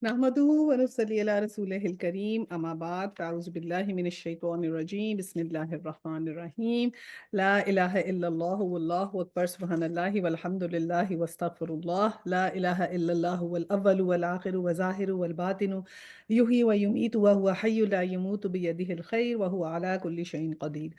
نحمده ونصلي على رسوله الكريم اما بعد فاعوذ بالله من الشيطان الرجيم بسم الله الرحمن الرحيم لا اله الا الله والله اكبر سبحان الله والحمد لله واستغفر الله لا اله الا الله والاول والاخر والظاهر والباطن يحيي ويميت وهو حي لا يموت بيده الخير وهو على كل شيء قدير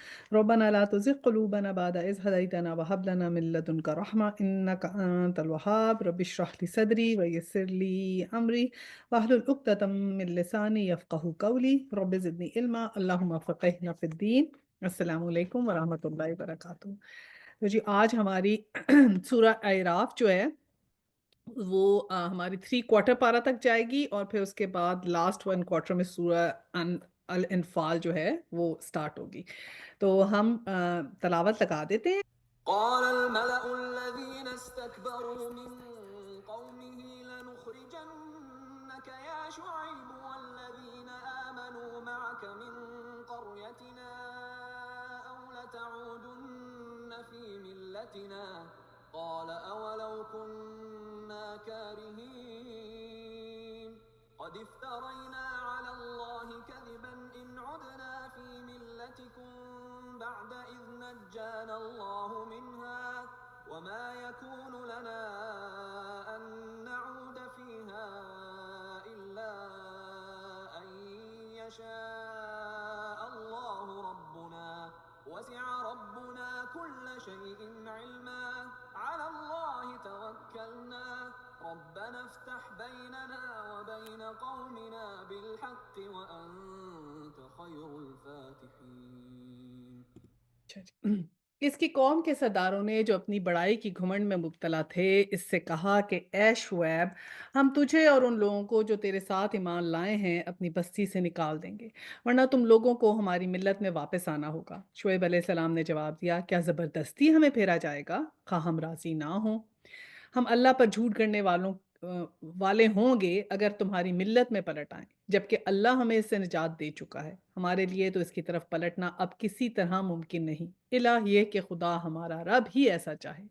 ربنا لا تزغ قلوبنا بعد إذ هديتنا وهب لنا من لدنك رحمة إنك أنت الوهاب رب اشرح لي صدري ويسر لي أمري واحلل عقدة من لسانی یفقہوا قولی رب زدنی علما اللہم فقہنا فی الدین۔ السلام علیکم ورحمۃ اللہ وبرکاتہ۔ تو جی آج ہماری سورہ اعراف جو ہے وہ ہماری 3 کوارٹر پارہ تک جائے گی، اور پھر اس کے بعد لاسٹ 1 کوارٹر میں سورہ الانفال جو ہے وہ سٹارٹ ہوگی۔ تو ہم تلاوت لگا دیتے ہیں۔ قال الملأ الذين استكبروا من قومه لنخرجنك يا شعيب والذين آمنوا معك من قريتنا أو لتعودن في ملتنا قال أولو كنا كارهين قد افترينا على الله كذبا إن عدنا في ملتكم بعد إذ نجانا الله منها وما يكون لنا أن نعود فيها إلا أن يشاء الله ربنا وسع ربنا كل شيء علما على الله توكلنا ربنا افتح بيننا وبين قومنا بالحق وأنت خير الفاتحين۔ اس کی قوم کے سرداروں نے جو اپنی بڑائی کی گھمنڈ میں مبتلا تھے اس سے کہا کہ اے شعیب، ہم تجھے اور ان لوگوں کو جو تیرے ساتھ ایمان لائے ہیں اپنی بستی سے نکال دیں گے، ورنہ تم لوگوں کو ہماری ملت میں واپس آنا ہوگا۔ شعیب علیہ السلام نے جواب دیا، کیا زبردستی ہمیں پھیرا جائے گا؟ خواہ ہم راضی نہ ہوں۔ ہم اللہ پر جھوٹ گڑنے والے ہوں گے اگر تمہاری ملت میں پلٹ آئیں، جبکہ اللہ ہمیں اس سے نجات دے چکا ہے۔ ہمارے لیے تو اس کی طرف پلٹنا اب کسی طرح ممکن نہیں، الہ یہ کہ خدا ہمارا رب ہی ایسا چاہے۔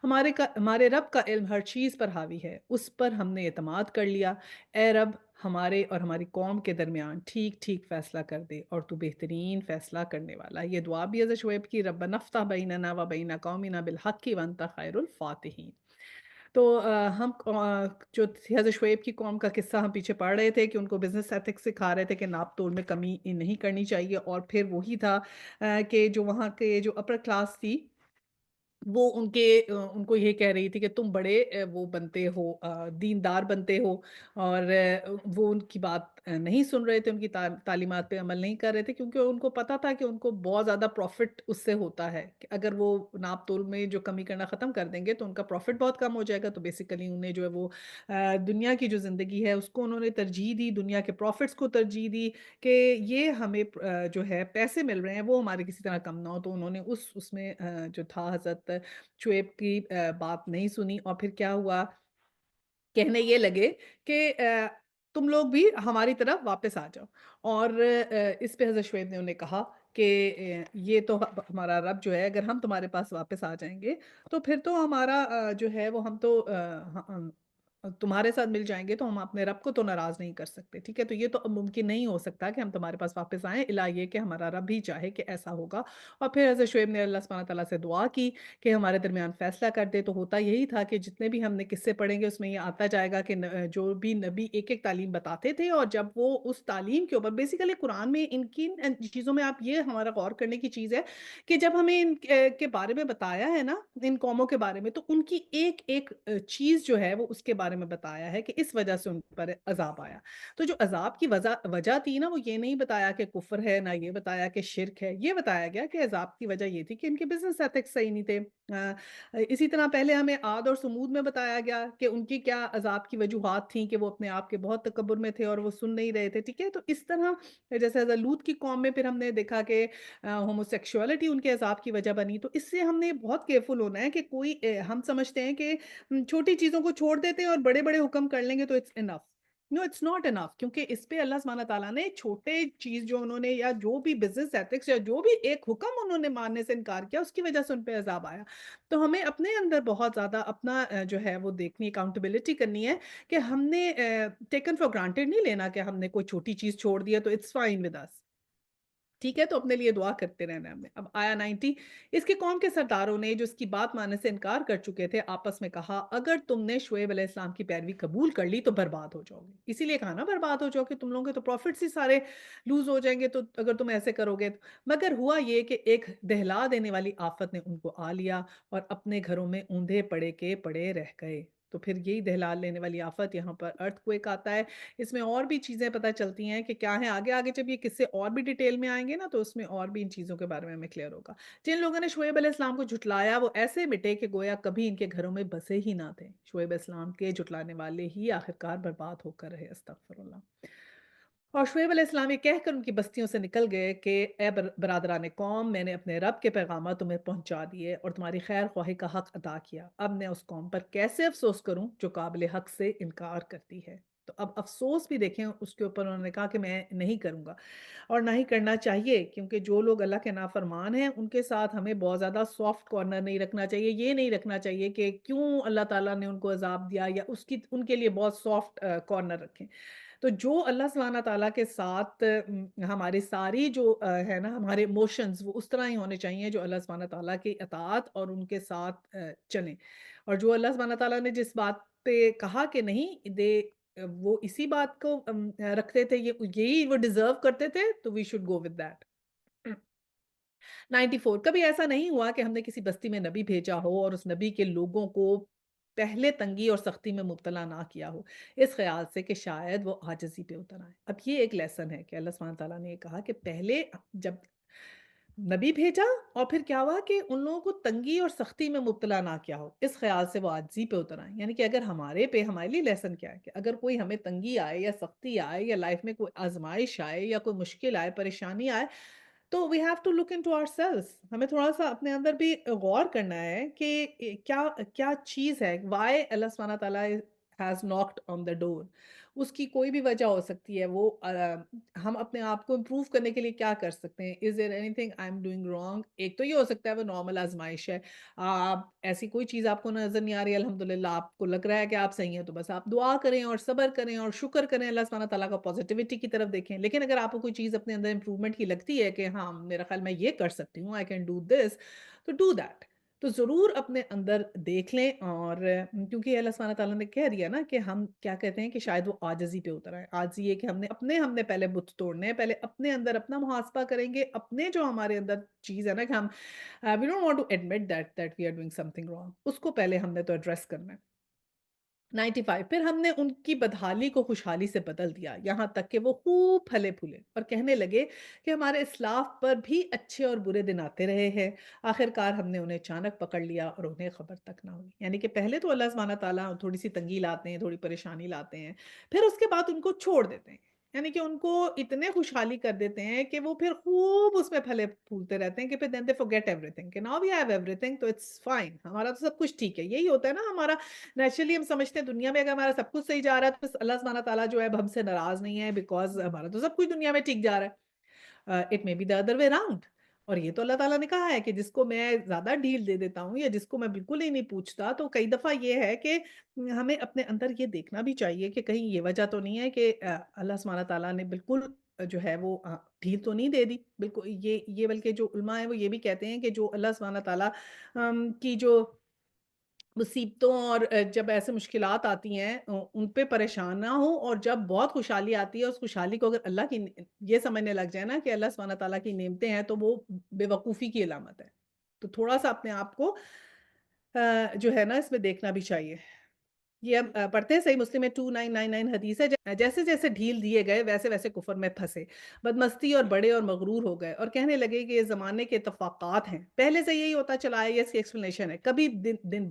ہمارے رب کا علم ہر چیز پر حاوی ہے، اس پر ہم نے اعتماد کر لیا۔ اے رب، ہمارے اور ہماری قوم کے درمیان ٹھیک ٹھیک فیصلہ کر دے، اور تو بہترین فیصلہ کرنے والا۔ یہ دعا بھی حضرت شعیب کی، ربنا افتح بیننا و بین قومنا بالحق وانت خیر الفاتحین۔ تو ہم جو حضرت شعیب کی قوم کا قصہ ہم پیچھے پڑھ رہے تھے کہ ان کو بزنس ایتھکس سکھا رہے تھے کہ ناپ تول میں کمی نہیں کرنی چاہیے، اور پھر وہی تھا کہ جو وہاں کے جو اپر کلاس تھی وہ ان کو یہ کہہ رہی تھی کہ تم بڑے وہ بنتے ہو، دیندار بنتے ہو، اور وہ ان کی بات نہیں سن رہے تھے، ان کی تعلیمات پہ عمل نہیں کر رہے تھے، کیونکہ ان کو پتا تھا کہ ان کو بہت زیادہ پروفٹ اس سے ہوتا ہے کہ اگر وہ ناپ تول میں جو کمی کرنا ختم کر دیں گے تو ان کا پروفٹ بہت کم ہو جائے گا۔ تو بیسیکلی انہیں جو ہے وہ دنیا کی جو زندگی ہے اس کو انہوں نے ترجیح دی، دنیا کے پروفٹس کو ترجیح دی کہ یہ ہمیں جو ہے پیسے مل رہے ہیں وہ ہمارے کسی طرح کم نہ ہو۔ تو انہوں نے اس میں جو تھا حضرت شعیب کی بات نہیں سنی، اور پھر کیا ہوا، کہنے یہ لگے کہ تم لوگ بھی ہماری طرف واپس آ جاؤ۔ اور اس پہ حضرت شعیب نے انہیں کہا کہ یہ تو ہمارا رب جو ہے، اگر ہم تمہارے پاس واپس آ جائیں گے تو پھر تو ہمارا جو ہے وہ ہم تو تمہارے ساتھ مل جائیں گے، تو ہم اپنے رب کو تو ناراض نہیں کر سکتے، ٹھیک ہے؟ تو یہ تو اب ممکن نہیں ہو سکتا کہ ہم تمہارے پاس واپس آئیں، الا یہ کہ ہمارا رب بھی چاہے کہ ایسا ہوگا۔ اور پھر حضرت شعیب نے اللہ سبحانہ تعالیٰ سے دعا کی کہ ہمارے درمیان فیصلہ کر دے۔ تو ہوتا یہی تھا کہ جتنے بھی ہم نے قصے پڑھیں گے اس میں یہ آتا جائے گا کہ جو بھی نبی ایک ایک تعلیم بتاتے تھے، اور جب وہ اس تعلیم کے اوپر بیسیکلی قرآن میں ان کی چیزوں میں آپ یہ ہمارا غور کرنے کی چیز ہے کہ جب ہمیں ان کے بارے میں بتایا ہے نا، ان قوموں کے بارے میں، تو ان کی ایک ایک چیز جو ہے وہ اس کے بارے میں بتایا ہے کہ اس وجہ سے ان پر عذاب آیا۔ تو جو عذاب کی وجہ تھی نا، وہ یہ نہیں بتایا کہ کفر ہے، نہ یہ بتایا کہ شرک ہے، یہ بتایا گیا کہ عذاب کی وجہ یہ تھی کہ ان کے بزنس ایتھکس صحیح نہیں تھے۔ اسی طرح پہلے ہمیں عاد اور سمود میں بتایا گیا کہ ان کی کیا عذاب کی وجوہات تھیں، کہ وہ اپنے آپ کے بہت تکبر میں تھے اور وہ سن نہیں رہے تھے، ٹھیک ہے؟ تو اس طرح جیسے حضرت لوط کی قوم میں پھر ہم نے دیکھا کہ ہومو سیکشوالٹی ان کے عذاب کی وجہ بنی۔ تو اس سے ہم نے بہت کیئرفل ہونا ہے کہ ہم سمجھتے ہیں کہ چھوٹی چیزوں کو چھوڑ دیتے ہیں اور بڑے بڑے حکم کر لیں گے تو it's enough, no it's not enough, क्योंकि इस पे अल्लाह सुब्हाना तआला ने छोटे चीज़ जो उन्होंने या जो भी बिज़नेस एथिक्स या जो भी एक हुक्म उन्होंने मानने से इनकार किया, उसकी वज़ह से उन पे अज़ाब आया। तो हमें अपने अंदर बहुत ज़्यादा अपना जो है वो देखनी अकाउंटेबिलिटी करनी है कि हमने टेकन फॉर ग्रांटेड नहीं लेना कि हमने कोई छोटी चीज़ छोड़ दी है तो इट्स फाइन विद अस। ठीक है, तो अपने लिए दुआ करते रहना है हमें। अब आया 90, इसकी कौम के सरदारों ने जो इसकी बात मानने से इनकार कर चुके थे, आपस में कहा, "अगर तुमने शुएब अलैहिस्सलाम की पैरवी कबूल कर ली तो बर्बाद हो जाओगे।" इसीलिए कहा ना बर्बाद हो जाओगे, तुम लोगों के तो प्रॉफ़िट्स ही सारे लूज़ हो जाएँगे तो अगर तुम ऐसे करोगे तो। मगर हुआ ये कि एक दहला देने वाली आफ़त ने उनको आ लिया और अपने घरों में औंधे पड़े के पड़े रह गए। तो फिर यही दहला लेने वाली आफ़त यहाँ पर अर्थक्वेक आता है। इसमें और भी चीज़ें पता चलती हैं कि क्या है, आगे-आगे जब ये किस्से और भी डिटेल में आएँगे ना, तो उसमें और भी इन चीज़ों के बारे में हमें क्लियर होगा। जिन लोगों ने शुएब अलैहिस्सलाम को झुठलाया, वो ऐसे मिटे कि गोया कभी इनके घरों में बसे ही ना थे। शुएब अलैहिस्सलाम के झुठलाने वाले ही आखिरकार बर्बाद होकर रहे, अस्तगफुरुल्लाह। और शुएब अलैहिस्सलाम ये कहकर उनकी बस्तियों से निकल गए कि ए बरादरान कौम, मैंने अपने रब के पैगाम तुम्हें पहुँचा दिए और तुम्हारी खैर ख्वाही का हक अदा किया। अब मैं उस कौम पर कैसे अफ़सोस करूँ जो काबिल हक से इनकार करती है। तो अब अफ़सोस भी देखें उसके ऊपर उन्होंने कहा कि मैं नहीं करूँगा और ना ही करना चाहिए, क्योंकि जो लोग अल्लाह के नाफ़रमान हैं उनके साथ हमें बहुत ज़्यादा सॉफ्ट कॉर्नर नहीं रखना चाहिए। ये नहीं रखना चाहिए कि क्यों अल्लाह ताला ने उनको अज़ाब दिया या उसकी उनके लिए बहुत सॉफ्ट कॉर्नर रखें। तो जो अल्लाह सुब्हाना तआला के साथ हमारी सारी जो है ना हमारे इमोशंस वो उस तरह ही होने चाहिए जो अल्लाह सुब्हाना तआला की अताअत और उनके साथ चलें। और जो अल्लाह सुब्हाना तआला ने जिस बात पे कहा कि नहीं वो इसी बात को रखते थे, ये यही वो डिज़र्व करते थे, तो we should go with that. 94, कभी ऐसा नहीं हुआ कि हमने किसी बस्ती में नबी भेजा हो और उस नबी के लोगों को पहले तंगी और सख्ती में मुब्तला ना किया हो, इस ख़्याल से कि शायद वो आजिज़ी पे उतर आएँ। अब ये एक लेसन है कि अल्लाह सुब्हानहू तआला ने ये कहा कि पहले जब नबी भेजा और फिर क्या हुआ कि उन लोगों को तंगी और सख्ती में मुब्तला ना किया हो, इस ख़्याल से वो आजिज़ी पे उतर आएँ। यानी कि अगर हमारे पे हमारे लिए लेसन क्या है कि अगर कोई हमें तंगी आए या सख्ती आए या लाइफ़ में कोई आज़माइश आए या कोई मुश्किल आए, परेशानी आए, तो we have to look into ourselves. हमें थोड़ा-सा अपने अंदर भी गौर करना है कि क्या क्या चीज़ है, व्हाई अल्लाह सुब्हानहू तआला has knocked on the door. उसकी कोई भी वजह हो सकती है, वो हम अपने आप को इम्प्रूव करने के लिए क्या कर सकते हैं? Is there anything I am doing wrong? एक तो ये हो सकता है वो नॉर्मल आज़माइश है। आप ऐसी कोई चीज़ आपको नज़र नहीं आ रही है, अल्हम्दुलिल्लाह आपको लग रहा है कि आप सही हैं, तो बस आप दुआ करें और सब्र करें और शुक्र करें अल्लाह सुब्हानहू तआला का, पॉज़िटिविटी की तरफ देखें। लेकिन अगर आपको कोई चीज़ अपने अंदर इम्प्रूवमेंट की लगती है कि हाँ, मेरा ख़्याल मैं ये कर सकती हूँ, आई कैन डू दिस, तो डू दैट। तो ज़रूर अपने अंदर देख लें और क्योंकि अल्लाह सुब्हानहू तआला ने कह दिया ना कि हम क्या कहते हैं कि शायद वो आजिज़ी पे उतर आएँ। आजिज़ी ये कि हमने पहले बुत तोड़ने हैं, पहले अपने अंदर अपना मुहासबा करेंगे, अपने जो हमारे अंदर चीज़ है ना कि हम we don't want to admit that we are doing something wrong, उसको पहले हमने तो एड्रेस करना है। 95, फिर हमने उनकी बदहाली को खुशहाली से बदल दिया, यहाँ तक कि वो खूब फले-फूले और कहने लगे कि हमारे इस्लाफ पर भी अच्छे और बुरे दिन आते रहे हैं। आखिरकार हमने उन्हें अचानक पकड़ लिया और उन्हें खबर तक ना हुई। यानी कि पहले तो अल्लाह सुब्हानहू तआला थोड़ी-सी तंगी लाते हैं, थोड़ी परेशानी लाते हैं, फिर उसके बाद उनको छोड़ देते हैं। यानी कि उनको इतने खुशहाली कर देते हैं कि वो फिर खूब उसमें फले-फूलते रहते हैं कि फिर देन दे फॉरगेट एवरीथिंग कि नाउ वी हैव एवरीथिंग, तो इट्स फाइन, हमारा तो सब कुछ ठीक है। यही होता है ना हमारा नेचुरली, हम समझते हैं दुनिया में अगर हमारा सब कुछ सही जा रहा है तो बस अल्लाह सुब्हानहू तआला जो है अब हमसे नाराज़ नहीं है, बिकॉज़ हमारा तो सब कुछ दुनिया में ठीक जा रहा है। It may be the other way around. और ये तो अल्लाह ताला ने कहा है कि जिसको मैं ज़्यादा ढील दे देता हूँ या जिसको मैं बिल्कुल ही नहीं पूछता, तो कई दफ़ा ये है कि हमें अपने अंदर ये देखना भी चाहिए कि कहीं ये वजह तो नहीं है कि अल्लाह सुब्हानहू तआला ने बिल्कुल जो है वो ढील तो नहीं दे दी। बिल्कुल ये बल्कि जो उलमा है वो ये भी कहते हैं कि जो अल्लाह सुब्हानहू तआला की जो मुसीबतों और जब ऐसे मुश्किलात आती हैं उन पे परेशान ना हो, और जब बहुत खुशहाली आती है उस खुशहाली को अगर अल्लाह की ये समझने लग जाए ना कि अल्लाह सुब्हानहू तआला की नेमतें हैं, तो वो बेवकूफ़ी की अलामत है। तो थोड़ा-सा अपने आप को जो है ना इसमें देखना भी चाहिए। ये हम पढ़ते हैं, सही मुस्लिम में 2999 हदीस है, जैसे-जैसे ढील दिए गए वैसे-वैसे कुफ़र में फँसे, बदमस्ती और बड़े और मगरूर हो गए और कहने लगे कि ये ज़माने के इत्तफ़ाक़ात हैं। पहले से यही होता चला है, ये इसकी एक्सप्लेनेशन है। कभी दिन दिन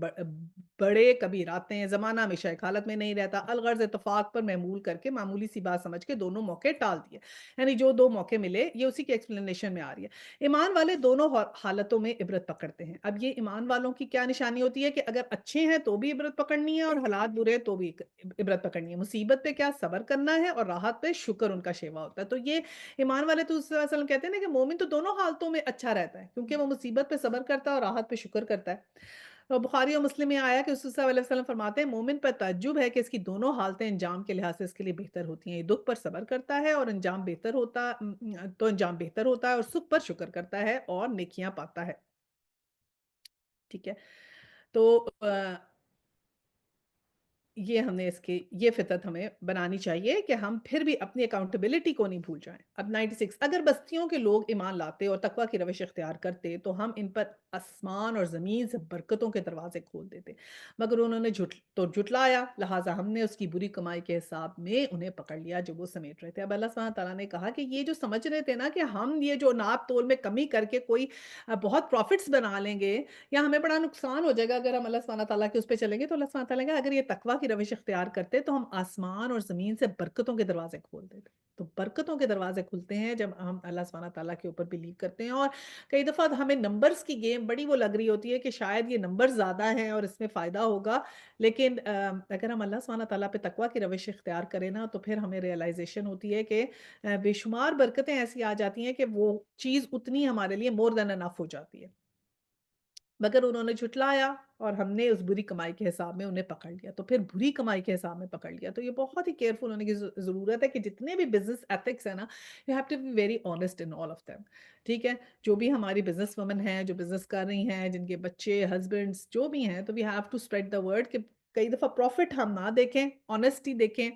بڑے کبھی راتیں ہیں، زمانہ ہمیشہ ایک حالت میں نہیں رہتا، الغرض اتفاق پر محمول کر کے معمولی سی بات سمجھ کے دونوں موقع ٹال دیے۔ یعنی جو 2 موقع ملے یہ اسی کی ایکسپلینیشن میں آ رہی ہے۔ ایمان والے دونوں حالتوں میں عبرت پکڑتے ہیں۔ اب یہ ایمان والوں کی کیا نشانی ہوتی ہے کہ اگر اچھے ہیں تو بھی عبرت پکڑنی ہے اور حالات برے ہیں تو بھی عبرت پکڑنی ہے۔ مصیبت پہ کیا صبر کرنا ہے اور راحت پہ شکر ان کا شیوا ہوتا ہے۔ تو یہ ایمان والے تو صلی اللہ علیہ وسلم کہتے ہیں نا کہ مومن تو دونوں حالتوں میں اچھا رہتا ہے کیونکہ وہ مصیبت پہ صبر کرتا ہے اور راحت پہ شکر کرتا ہے۔ اور بخاری اور مسلم میں آیا کہ رسول صلی اللہ علیہ وسلم فرماتے ہیں مومن پر تعجب ہے کہ اس کی دونوں حالتیں انجام کے لحاظ سے اس کے لیے بہتر ہوتی ہیں۔ یہ دکھ پر صبر کرتا ہے اور انجام بہتر ہوتا ہے اور سکھ پر شکر کرتا ہے اور نیکیاں پاتا ہے۔ ٹھیک ہے؟ تو یہ فطرت ہمیں بنانی چاہیے کہ ہم پھر بھی اپنی اکاؤنٹیبلٹی کو نہیں بھول جائیں۔ اب 96 اگر بستیوں کے لوگ ایمان لاتے اور تقوی کی روش اختیار کرتے تو ہم ان پر آسمان اور زمین سے برکتوں کے دروازے کھول دیتے، مگر انہوں نے جھٹلایا، لہٰذا ہم نے اس کی بری کمائی کے حساب میں انہیں پکڑ لیا جو وہ سمیٹ رہے تھے۔ اب اللہ سبحانہ تعالیٰ نے کہا کہ یہ جو سمجھ رہے تھے نا کہ ہم یہ جو ناپ تول میں کمی کر کے کوئی بہت پروفٹس بنا لیں گے یا ہمیں بڑا نقصان ہو جائے گا اگر ہم اللہ سبحانہ تعالیٰ کے اس پہ چلیں گے، تو اللہ سبحانہ تعالیٰ نے کہا اگر یہ تقویٰ کی روش اختیار کرتے تو ہم آسمان اور زمین سے برکتوں کے دروازے کھول دیتے۔ تو برکتوں کے دروازے کھلتے ہیں جب ہم اللہ سبحانہ تعالیٰ کے اوپر بلیو کرتے ہیں، اور کئی دفعہ ہمیں نمبرز کی گیم بڑی وہ لگ رہی ہوتی ہے کہ شاید یہ نمبر زیادہ ہیں اور اس میں فائدہ ہوگا، لیکن اگر ہم اللہ سبحانہ تعالیٰ پہ تقویٰ کی روش اختیار کریں نا تو پھر ہمیں ریئلائزیشن ہوتی ہے کہ بے شمار برکتیں ایسی آ جاتی ہیں کہ وہ چیز اتنی ہمارے لیے مور دین انف ہو جاتی ہے، مگر انہوں نے جھٹلایا اور ہم نے اس بری کمائی کے حساب میں انہیں پکڑ لیا، تو پھر بری کمائی کے حساب میں پکڑ لیا۔ تو یہ بہت ہی کیئرفل ہونے کی ضرورت ہے کہ جتنے بھی بزنس ایتھکس ہیں نا، you have to be very honest in all of them. ٹھیک ہے؟ جو بھی ہماری بزنس وومن ہیں، جو بزنس کر رہی ہیں، جن کے بچے، ہسبینڈس جو بھی ہیں، تو we have to spread the word کہ کئی دفعہ پروفٹ ہم نہ دیکھیں، آنیسٹی دیکھیں،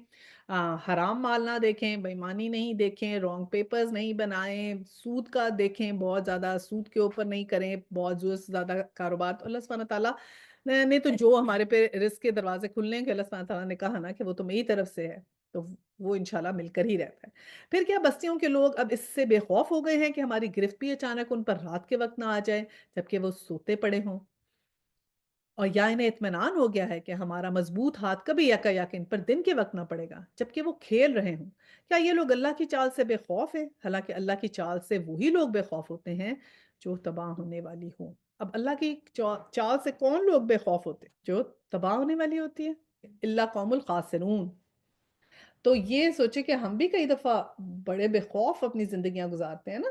حرام مال نہ دیکھیں، بےایمانی نہیں دیکھیں، رانگ پیپرز نہیں بنائیں، سود کا دیکھیں، بہت زیادہ سود کے اوپر نہیں کریں، بہت زیادہ کاروبار۔ تو اللہ سبحانہ تعالیٰ نے تو جو ہمارے پہ رزق کے دروازے کھلنے ہیں کہ اللہ سبحانہ تعالیٰ نے کہا نا کہ وہ تو میری طرف سے ہے، تو وہ انشاءاللہ مل کر ہی رہتا ہے۔ پھر کیا بستیوں کے لوگ اب اس سے بے خوف ہو گئے ہیں کہ ہماری گرفت بھی اچانک ان پر رات کے وقت نہ آ جائے جبکہ وہ سوتے پڑے ہوں، اور یا انہیں اطمینان ہو گیا ہے کہ ہمارا مضبوط ہاتھ کبھی یکایک ان پر دن کے وقت نہ پڑے گا جبکہ وہ کھیل رہے ہوں۔ کیا یہ لوگ اللہ کی چال سے بے خوف ہیں؟ حالانکہ اللہ کی چال سے وہی لوگ بے خوف ہوتے ہیں جو تباہ ہونے والی ہوں۔ اب اللہ کی چال سے کون لوگ بے خوف ہوتے ہیں؟ جو تباہ ہونے والی ہوتی ہے۔ اللہ قوم الخاسرون۔ تو یہ سوچے کہ ہم بھی کئی دفعہ بڑے بے خوف اپنی زندگیاں گزارتے ہیں نا،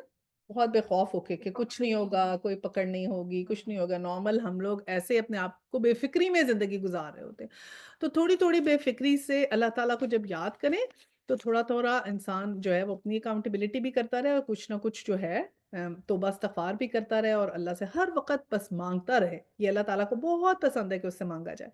بہت بے خوف ہو کے کہ کچھ نہیں ہوگا، کوئی پکڑ نہیں ہوگی، کچھ نہیں ہوگا، نارمل ہم لوگ ایسے اپنے آپ کو بے فکری میں زندگی گزار رہے ہوتے ہیں۔ تو تھوڑی تھوڑی بے فکری سے اللہ تعالیٰ کو جب یاد کریں تو تھوڑا تھوڑا انسان جو ہے وہ اپنی اکاؤنٹیبلٹی بھی کرتا رہے اور کچھ نہ کچھ جو ہے توبہ استغفار بھی کرتا رہے اور اللہ سے ہر وقت بس مانگتا رہے۔ یہ اللہ تعالیٰ کو بہت پسند ہے کہ اس سے مانگا جائے۔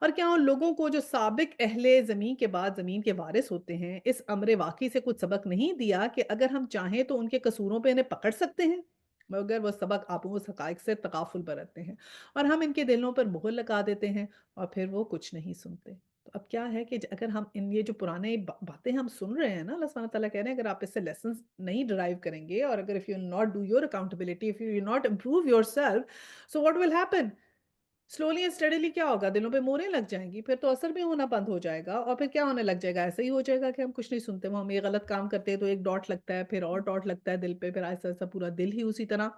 اور کیا ان لوگوں کو جو سابق اہل زمین کے بعد زمین کے وارث ہوتے ہیں اس امر واقعی سے کچھ سبق نہیں دیا کہ اگر ہم چاہیں تو ان کے قصوروں پہ انہیں پکڑ سکتے ہیں، مگر وہ سبق آپوں اس حقائق سے تغافل برتتے ہیں اور ہم ان کے دلوں پر مہر لگا دیتے ہیں اور پھر وہ کچھ نہیں سنتے۔ تو اب کیا ہے کہ اگر ہم یہ جو پرانے باتیں ہم سن رہے ہیں نا، اللہ سبحانہ تعالیٰ کہہ رہے ہیں اگر آپ اس سے لیسنز نہیں ڈرائیو کریں گے اور اگر if you not do your accountability, if you not improve yourself, so what will happen? Slowly and steadily کیا ہوگا؟ دلوں پہ موریں لگ جائیں گی، پھر تو اثر بھی ہونا بند ہو جائے گا اور پھر کیا ہونے لگ جائے گا؟ ایسا ہی ہو جائے گا کہ ہم کچھ نہیں سنتے، وہ ہم یہ غلط کام کرتے ہیں تو ایک ڈاٹ لگتا ہے، پھر اور ڈاٹ لگتا ہے دل پہ، پھر آہستہ آہستہ پورا دل ہی اسی طرح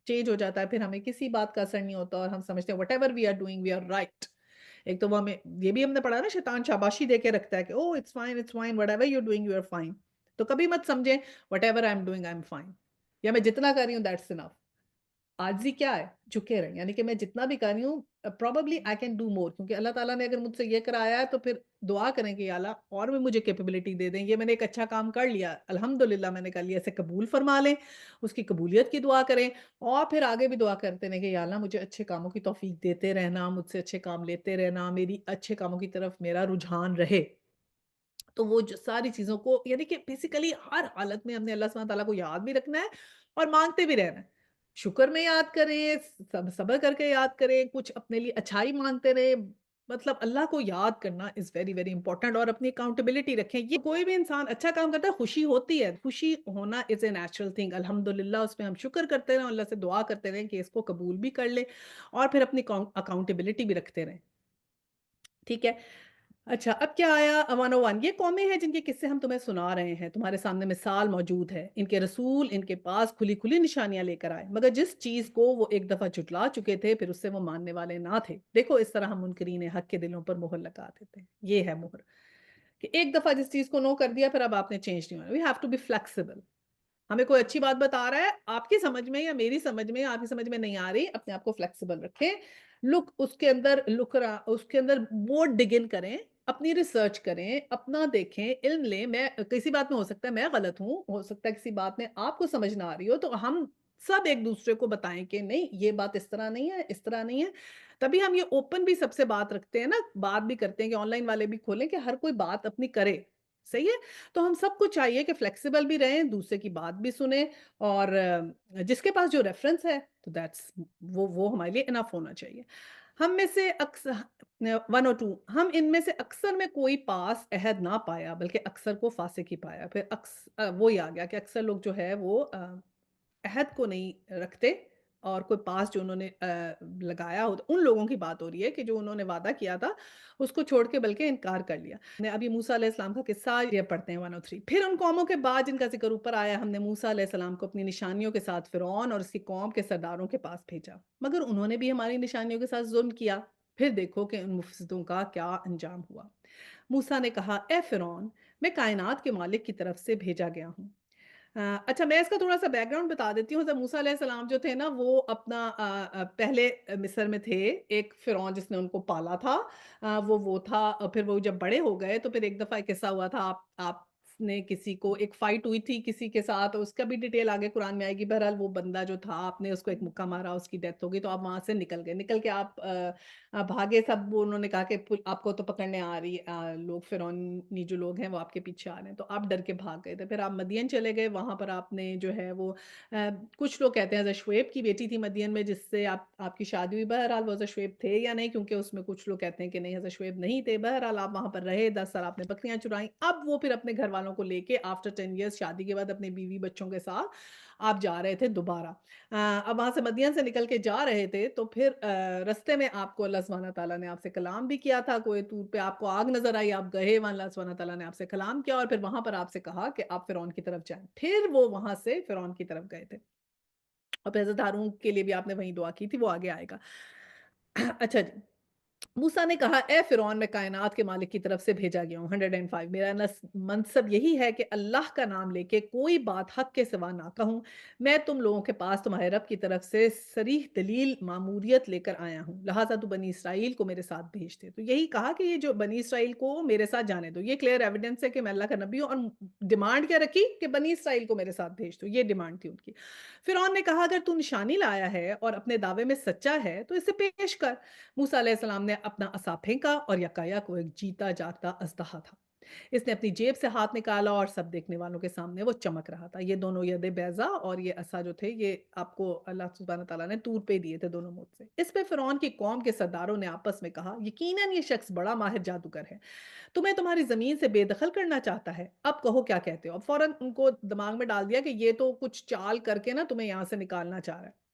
چینج ہو جاتا ہے، پھر ہمیں کسی بات کا اثر نہیں ہوتا اور ہم سمجھتے ہیں whatever we are doing we are right. ایک تو وہ ہمیں یہ بھی ہم نے پڑھا نا شیطان شاباشی دے کے رکھتا ہے کہ oh it's fine whatever you doing you are fine, تو کبھی مت سمجھیں whatever I am doing I am fine یا میں جتنا کر رہی ہوں دیٹس انف۔ عاجزی کیا ہے؟ جھکے رہیں، یعنی کہ میں جتنا بھی کر رہی ہوں probably I can do more, کیونکہ اللہ تعالیٰ نے اگر مجھ سے یہ کرایا ہے تو پھر دعا کریں کہ یا اللہ اور بھی مجھے کیپیبلٹی دے دیں، یہ میں نے ایک اچھا کام کر لیا الحمدللہ میں نے کر لیا، اسے قبول فرما لیں، اس کی قبولیت کی دعا کریں اور پھر آگے بھی دعا کرتے رہیں کہ یا اللہ مجھے اچھے کاموں کی توفیق دیتے رہنا، مجھ سے اچھے کام لیتے رہنا، میری اچھے کاموں کی طرف میرا رجحان رہے۔ تو وہ جو ساری چیزوں کو یعنی کہ بیسیکلی ہر حالت میں ہم نے اللہ سبحانہ تعالیٰ کو یاد بھی رکھنا ہے اور مانگتے بھی رہنا ہے۔ شکر میں یاد کریں، صبر کر کے یاد کریں، کچھ اپنے لیے اچھائی مانگتے رہیں، مطلب اللہ کو یاد کرنا از ویری ویری امپورٹنٹ اور اپنی اکاؤنٹیبلٹی رکھیں۔ یہ کوئی بھی انسان اچھا کام کرتا ہے خوشی ہوتی ہے، خوشی ہونا از اے نیچرل تھنگ، الحمدللہ اس میں ہم شکر کرتے رہیں، اللہ سے دعا کرتے رہیں کہ اس کو قبول بھی کر لے اور پھر اپنی اکاؤنٹیبلٹی بھی رکھتے رہیں۔ ٹھیک ہے؟ اچھا، اب کیا آیا 101 یہ قومیں ہیں جن کے قصے ہم تمہیں سنا رہے ہیں، تمہارے سامنے مثال موجود ہے، ان کے رسول ان کے پاس کھلی-کھلی نشانیاں لے کر آئے، مگر جس چیز کو وہ ایک دفعہ جھٹلا چکے تھے پھر اس سے وہ ماننے والے نہ تھے۔ دیکھو اس طرح ہم منکرین حق کے دلوں پر مہر لگا دیتے ہیں، یہ ہے مہر، کہ ایک دفعہ جس چیز کو نو کر دیا پھر اب آپ نے چینج نہیں ہونا، we have to be flexible. ہمیں کوئی اچھی بات بتا رہا ہے، آپ کی سمجھ میں یا میری سمجھ میں یا آپ کی سمجھ میں نہیں آ رہی، اپنے آپ کو فلیکسیبل رکھیں۔ اس کے اندر مور ڈگ ان کریں، اپنی ریسرچ کریں، اپنا دیکھیں، علم لیں۔ میں کسی بات میں ہو سکتا ہے میں غلط ہوں، ہو سکتا ہے کسی بات میں آپ کو سمجھ نہ آ رہی ہو، تو ہم سب ایک دوسرے کو بتائیں کہ نہیں یہ بات اس طرح نہیں ہے، اس طرح نہیں ہے۔ تبھی ہم یہ اوپن بھی سب سے بات رکھتے ہیں نا، بات بھی کرتے ہیں کہ آن لائن والے بھی کھولیں کہ ہر کوئی بات اپنی کرے، صحیح ہے؟ تو ہم سب کو چاہیے کہ فلیکسیبل بھی رہیں، دوسرے کی بات بھی سنیں اور جس کے پاس جو ریفرنس ہے تو دیٹس وہ ہمارے لیے انف ہونا چاہیے۔ ہم میں سے 102 ہم ان میں سے اکثر میں کوئی پاس عہد نہ پایا بلکہ اکثر کو فاسق ہی پایا۔ پھر وہی آ گیا کہ اکثر لوگ جو ہے وہ عہد کو نہیں رکھتے اور کوئی پاس جو انہوں نے لگایا ہو ان لوگوں کی بات ہو رہی ہے کہ جو انہوں نے وعدہ کیا تھا اس کو چھوڑ کے بلکہ انکار کر لیا۔ نے ابھی موسیٰ علیہ السلام کا قصہ یہ پڑھتے ہیں 103 پھر ان قوموں کے بعد جن کا ذکر اوپر آیا ہم نے موسیٰ علیہ السلام کو اپنی نشانیوں کے ساتھ فرعون اور اس کی قوم کے سرداروں کے پاس بھیجا مگر انہوں نے بھی ہماری نشانیوں کے ساتھ ظلم کیا پھر دیکھو کہ ان مفسدوں کا کیا انجام ہوا۔ موسیٰ نے کہا اے فرعون میں کائنات کے مالک کی طرف سے بھیجا گیا ہوں۔ اچھا میں اس کا تھوڑا-سا بیک گراؤنڈ بتا دیتی ہوں۔ حضرت موسیٰ علیہ السلام جو تھے نا وہ اپنا پہلے مصر میں تھے، ایک فرعون جس نے ان کو پالا تھا وہ تھا پھر وہ جب بڑے ہو گئے تو پھر ایک دفعہ ایک قصہ ہوا تھا آپ نے کسی کو ایک فائٹ ہوئی تھی کسی کے ساتھ اس کا بھی ڈیٹیل آگے قرآن میں آئے گی بہرحال وہ بندہ جو تھا آپ نے اس کو ایک مکہ مارا اس کی ڈیتھ ہو گئی تو آپ وہاں سے نکل گئے نکل کے آپ بھاگے سب وہ انہوں نے کہا کہ آپ کو تو پکڑنے آ رہی لوگ فرعونی جو لوگ ہیں وہ آپ کے پیچھے آ رہے ہیں تو آپ ڈر کے بھاگ گئے تھے پھر آپ مدین چلے گئے وہاں پر آپ نے جو ہے وہ کچھ لوگ کہتے ہیں حضرت شعیب کی بیٹی تھی مدین میں جس سے آپ کی شادی ہوئی بہرحال وہ حضرت شعیب تھے یا نہیں کیونکہ اس میں کچھ لوگ کہتے ہیں کہ نہیں حضرت شعیب نہیں تھے بہرحال آپ وہاں پر رہے 10 سال آپ نے بکریاں چرائیں اب وہ پھر اپنے گھر والوں کو لے کے آفٹر 10 ایئرس شادی کے بعد اپنے بیوی بچوں کے ساتھ آپ جا رہے تھے دوبارہ اب وہاں سے مدین سے نکل کے جا رہے تھے تو پھر رستے میں آپ کو اللہ سبحانہ تعالیٰ نے آپ سے کلام بھی کیا تھا کوہ طور پہ آپ کو آگ نظر آئی آپ گئے وہاں اللہ سبحانہ تعالیٰ نے آپ سے کلام کیا اور پھر وہاں پر آپ سے کہا کہ آپ فرعون کی طرف جائیں پھر وہ وہاں سے فرعون کی طرف گئے تھے اور پھر حضرت ہارون کے لیے بھی آپ نے وہیں دعا کی تھی وہ آگے آئے گا اچھا جی موسیٰ نے کہا اے فرعون میں کائنات کے مالک کی طرف سے بھیجا گیا ہوں 105 میرا منصب یہی ہے کہ اللہ کا نام لے کے کوئی بات حق کے سوا نہ کہوں میں تم لوگوں کے پاس تمہارے رب کی طرف سے صریح دلیل ماموریت لے کر آیا ہوں لہٰذا تو بنی اسرائیل کو میرے ساتھ بھیج دے تو یہی کہا کہ یہ جو بنی اسرائیل کو میرے ساتھ جانے دو یہ کلیئر ایویڈنس ہے کہ میں اللہ کا نبی ہوں اور ڈیمانڈ کیا رکھی کہ بنی اسرائیل کو میرے ساتھ بھیج دو یہ ڈیمانڈ تھی ان کی فرعون نے کہا اگر تو نشانی لایا ہے اور اپنے دعوے میں سچا ہے تو اسے پیش کر موسیٰ علیہ السلام نے اپنا عصا پھینکا اور یکایا کو ایک جیتا جاگتا اژدہا تھا اس نے اپنی جیب سے ہاتھ نکالا اور سب دیکھنے والوں کے سامنے وہ چمک رہا تھا یہ دونوں ید بیضا اور یہ عصا جو تھے یہ آپ کو اللہ سبحانہ تعالیٰ نے طور پہ دیے تھے دونوں موت سے اس پہ فرعون کی قوم کے سرداروں نے آپس میں کہا یقیناً یہ شخص بڑا ماہر جادوگر ہے تمہیں تمہاری زمین سے بے دخل کرنا چاہتا ہے اب کہو کیا کہتے ہو اب فوراً ان کو دماغ میں ڈال دیا کہ یہ تو کچھ چال کر کے نا تمہیں یہاں سے نکالنا چاہ رہا ہے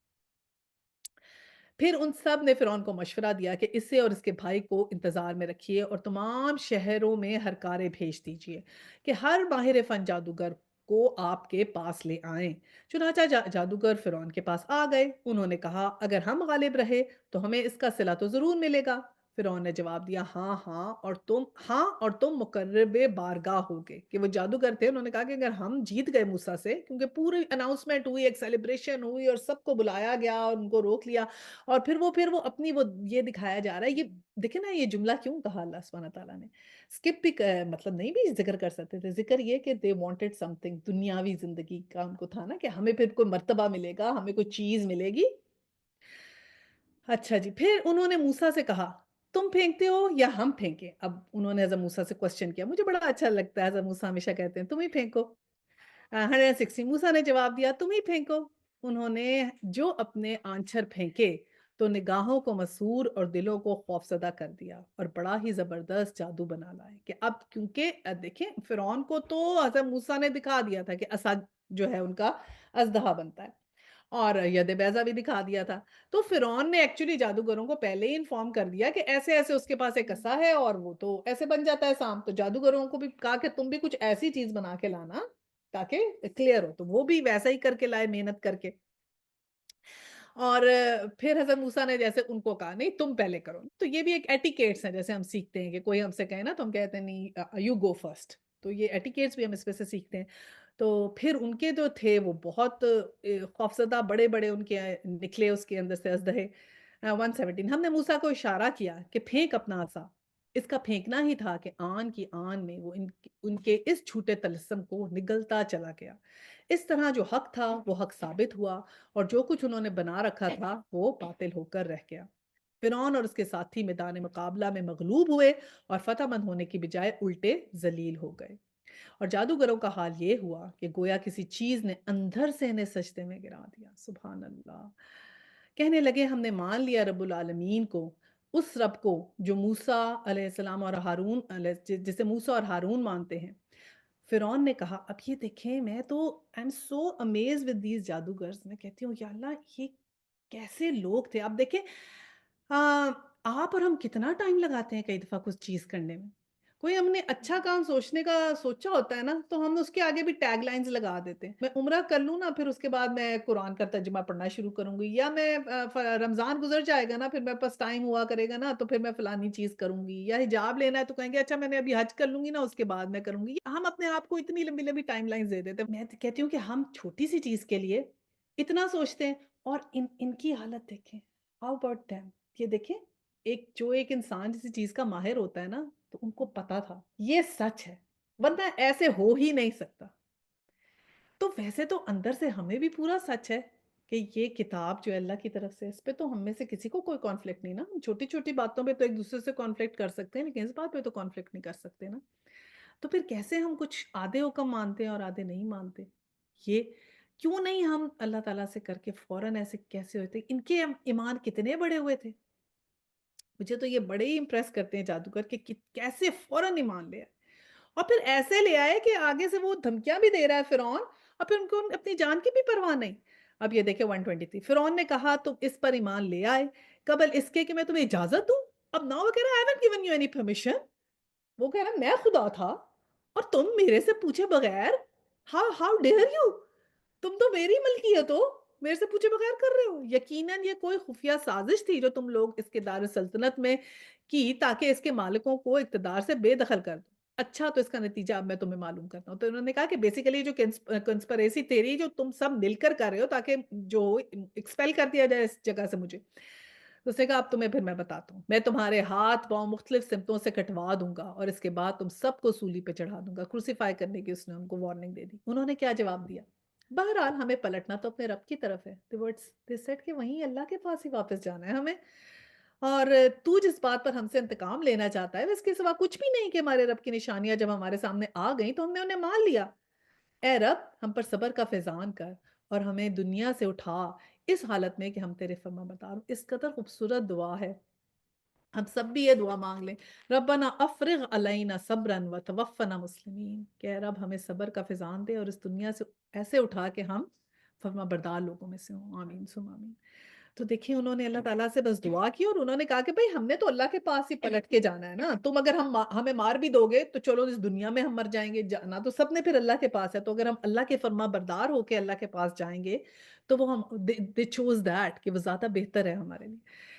پھر ان سب نے فرعون کو مشورہ دیا کہ اسے اور اس کے بھائی کو انتظار میں رکھیے اور تمام شہروں میں ہرکارے بھیج دیجیے کہ ہر ماہر فن جادوگر کو آپ کے پاس لے آئیں چنانچہ جادوگر فرعون کے پاس آ گئے انہوں نے کہا اگر ہم غالب رہے تو ہمیں اس کا صلہ تو ضرور ملے گا فرعون نے جواب دیا ہاں اور تم مقرب بارگاہ ہوگے کہ وہ جادوگر تھے انہوں نے کہا کہ اگر ہم جیت گئے موسیٰ سے کیونکہ پوری اناؤنسمنٹ ہوئی ایک سیلیبریشن ہوئی اور سب کو بلایا گیا اور ان کو روک لیا اور پھر وہ اپنی وہ یہ دکھایا جا رہا ہے یہ دیکھیں نا یہ جملہ کیوں کہا اللہ سبحانہ تعالیٰ نے اسکپ بھی مطلب نہیں بھی ذکر کر سکتے تھے ذکر یہ کہ they wanted something دنیاوی زندگی کا ان کو تھا نا کہ ہمیں پھر کوئی مرتبہ ملے گا ہمیں کوئی چیز ملے گی اچھا جی پھر انہوں نے موسیٰ سے کہا تم پھینکتے ہو یا ہم پھینکیں اب انہوں نے حضرت موسیٰ سے کوسچن کیا مجھے بڑا اچھا لگتا ہے حضرت موسیٰ ہمیشہ کہتے ہیں تم ہی پھینکو 160 موسیٰ نے جواب دیا تم ہی پھینکو انہوں نے جو اپنے آنچر پھینکے تو نگاہوں کو مسحور اور دلوں کو خوفزدہ کر دیا اور بڑا ہی زبردست جادو بنا لائے کہ اب کیونکہ دیکھیں فرعون کو تو حضرت موسیٰ نے دکھا دیا تھا کہ اسد جو ہے ان کا اژدہا بنتا ہے اور ید بیضا بھی دکھا دیا تھا۔ تو فرعون نے ایکچولی جادوگروں کو پہلے ہی انفارم کر دیا کہ ایسے ایسے اس کے پاس ایک عصا ہے اور وہ تو ایسے بن جاتا ہے سانپ، تو جادوگروں کو بھی کہا کہ تم بھی کچھ ایسی چیز بنا کے لانا تاکہ کلیئر ہو، تو وہ بھی ویسا ہی کر کے لائے محنت کر کے۔ اور پھر حضرت موسیٰ نے جیسے ان کو کہا نہیں تم پہلے کرو، تو یہ بھی ایک ایٹیکیٹس ہیں جیسے ہم سیکھتے ہیں کہ کوئی ہم سے کہے نا تو ہم کہتے ہیں نہیں یو گو فرسٹ، تو یہ ایٹیکیٹس بھی ہم اس میں سے سیکھتے ہیں۔ تو پھر ان کے جو تھے وہ بہت خوفزدہ بڑے بڑے ان کے نکلے اس کے اندر سے اژدہے 117۔ ہم نے موسیٰ کو اشارہ کیا کہ پھینک اپنا عصا، اس کا پھینکنا ہی تھا کہ آن کی آن میں وہ ان کے اس جھوٹے طلسم کو نگلتا چلا گیا۔ اس طرح جو حق تھا وہ حق ثابت ہوا اور جو کچھ انہوں نے بنا رکھا تھا وہ باطل ہو کر رہ گیا۔ فرعون اور اس کے ساتھی میدان مقابلہ میں مغلوب ہوئے اور فتح مند ہونے کی بجائے الٹے ذلیل ہو گئے۔ اور جادوگروں کا حال یہ ہوا کہ گویا کسی چیز نے اندر سے انہیں سجدے میں گرا دیا۔ سبحان اللہ! کہنے لگے ہم نے مان لیا رب العالمین کو، اس رب کو جو موسیٰ علیہ السلام اور ہارون جسے موسیٰ اور ہارون مانتے ہیں۔ فرعون نے کہا اب یہ دیکھیں میں تو I am so amazed with these جادوگرز، میں کہتی ہوں یا اللہ یہ کیسے لوگ تھے۔ آپ دیکھیں آپ اور ہم کتنا ٹائم لگاتے ہیں کئی دفعہ کچھ چیز کرنے میں، کوئی ہم نے اچھا کام سوچنے کا سوچا ہوتا ہے نا تو ہم اس کے آگے بھی ٹیگ لائنز لگا دیتے ہیں۔ میں عمرہ کر لوں نا پھر اس کے بعد میں قرآن کا ترجمہ پڑھنا شروع کروں گی، یا میں رمضان گزر جائے گا نا پھر میرے پاس ٹائم ہوا کرے گا نا تو پھر میں فلانی چیز کروں گی، یا حجاب لینا ہے تو کہیں گے اچھا میں نے ابھی حج کر لوں گی نا اس کے بعد میں کروں گی۔ ہم اپنے آپ کو اتنی لمبی لمبی ٹائم لائنز دے دیتے ہیں۔ میں کہتی ہوں کہ ہم چھوٹی سی چیز کے لیے اتنا سوچتے ہیں، اور ان کی حالت دیکھیں، ہاؤ اباؤٹ دیم؟ یہ دیکھیں ایک انسان جسی چیز کا ماہر ہوتا ہے نا تو ان کو پتا تھا یہ سچ ہے، ورنہ ایسے ہو ہی نہیں سکتا۔ تو ویسے تو اندر سے ہمیں بھی پورا سچ ہے کہ یہ کتاب جو ہے اللہ کی طرف سے، اس پہ تو ہم میں سے کسی کو کوئی کانفلکٹ نہیں نا، ہم چھوٹی چھوٹی باتوں پہ تو ایک دوسرے سے کانفلکٹ کر سکتے ہیں لیکن اس بات پہ تو کانفلکٹ نہیں کر سکتے نا۔ تو پھر کیسے ہم کچھ آدھے حکم مانتے ہیں اور آدھے نہیں مانتے؟ یہ کیوں نہیں ہم اللہ تعالیٰ سے کر کے فوراً ایسے کیسے ہوتے؟ ان کے ایمان کتنے بڑے ہوئے تھے! مجھے تو یہ بڑے ہی امپریس کرتے ہیں جادوگر کہ کیسے فوراً ایمان لے آئے، اور پھر ایسے لے آئے کہ آگے سے وہ دھمکیاں بھی دے رہا ہے فرعون، اور پھر ان کو اپنی جان کی بھی پرواہ نہیں۔ اب یہ دیکھیں 123، فرعون نے کہا تم اس پر ایمان لے آئے قبل اس کے کہ میں تمہیں اجازت دوں؟ اب نہ وہ کہہ رہا I haven't given you any permission، وہ کہہ رہا میں خدا تھا اور تم میرے سے پوچھے بغیر، ہاؤ ڈیئر یو، تم تو میری ملکیت ہو، میرے سے پوچھے بغیر کر رہے ہو۔ یقیناً یہ کوئی خفیہ سازش تھی جو تم لوگ اس کے دار سلطنت میں کی تاکہ اس کے مالکوں کو اقتدار سے بے دخل کر دو۔ اچھا تو اس کا نتیجہ اب میں تمہیں معلوم کرتا ہوں۔ تو انہوں نے کہا کہ بیسیکلی جو کنسپریسی تھیری جو تم سب مل کر رہے ہو تاکہ جو ایکسپیل کر دیا جائے اس جگہ سے مجھے، تو اس نے کہا اب تمہیں پھر میں بتاتا ہوں، میں تمہارے ہاتھ پاؤں مختلف سمتوں سے کٹوا دوں گا اور اس کے بعد تم سب کو سولی پہ چڑھا دوں گا۔ کروسیفائی کرنے کی اس نے ان کو وارننگ دے دی۔ انہوں نے کیا جواب دیا؟ بہرحال ہمیں پلٹنا تو اپنے رب کی طرف ہے۔ They said کہ وہیں اللہ کے پاس ہی واپس جانا ہے ہمیں، اور تو جس بات پر ہم سے انتقام لینا چاہتا ہے اس کے سوا کچھ بھی نہیں کہ ہمارے رب کی نشانیاں جب ہمارے سامنے آ گئیں تو ہم نے انہیں مان لیا۔ اے رب ہم پر صبر کا فیضان کر اور ہمیں دنیا سے اٹھا اس حالت میں کہ ہم تیرے فرما بردار ہوں۔ اس قدر خوبصورت دعا ہے، ہم سب بھی یہ دعا مانگ لیں، ربنا افرغ علینا صبرا وتوفنا مسلمین، کہ اے رب ہمیں صبر کا فیضان دے اور اس دنیا سے ایسے اٹھا کہ ہم فرما بردار لوگوں میں سے ہوں، آمین ثم آمین۔ تو دیکھیں انہوں نے اللہ تعالیٰ سے بس دعا کی اور انہوں نے کہا کہ بھئی ہم نے تو اللہ کے پاس ہی پلٹ کے جانا ہے نا، تم اگر ہمیں مار بھی دو گے تو چلو اس دنیا میں ہم مر جائیں گے، جانا تو سب نے پھر اللہ کے پاس ہے، تو اگر ہم اللہ کے فرما بردار ہو کے اللہ کے پاس جائیں گے تو وہ ہم they chose that کہ وہ زیادہ بہتر ہے ہمارے لیے۔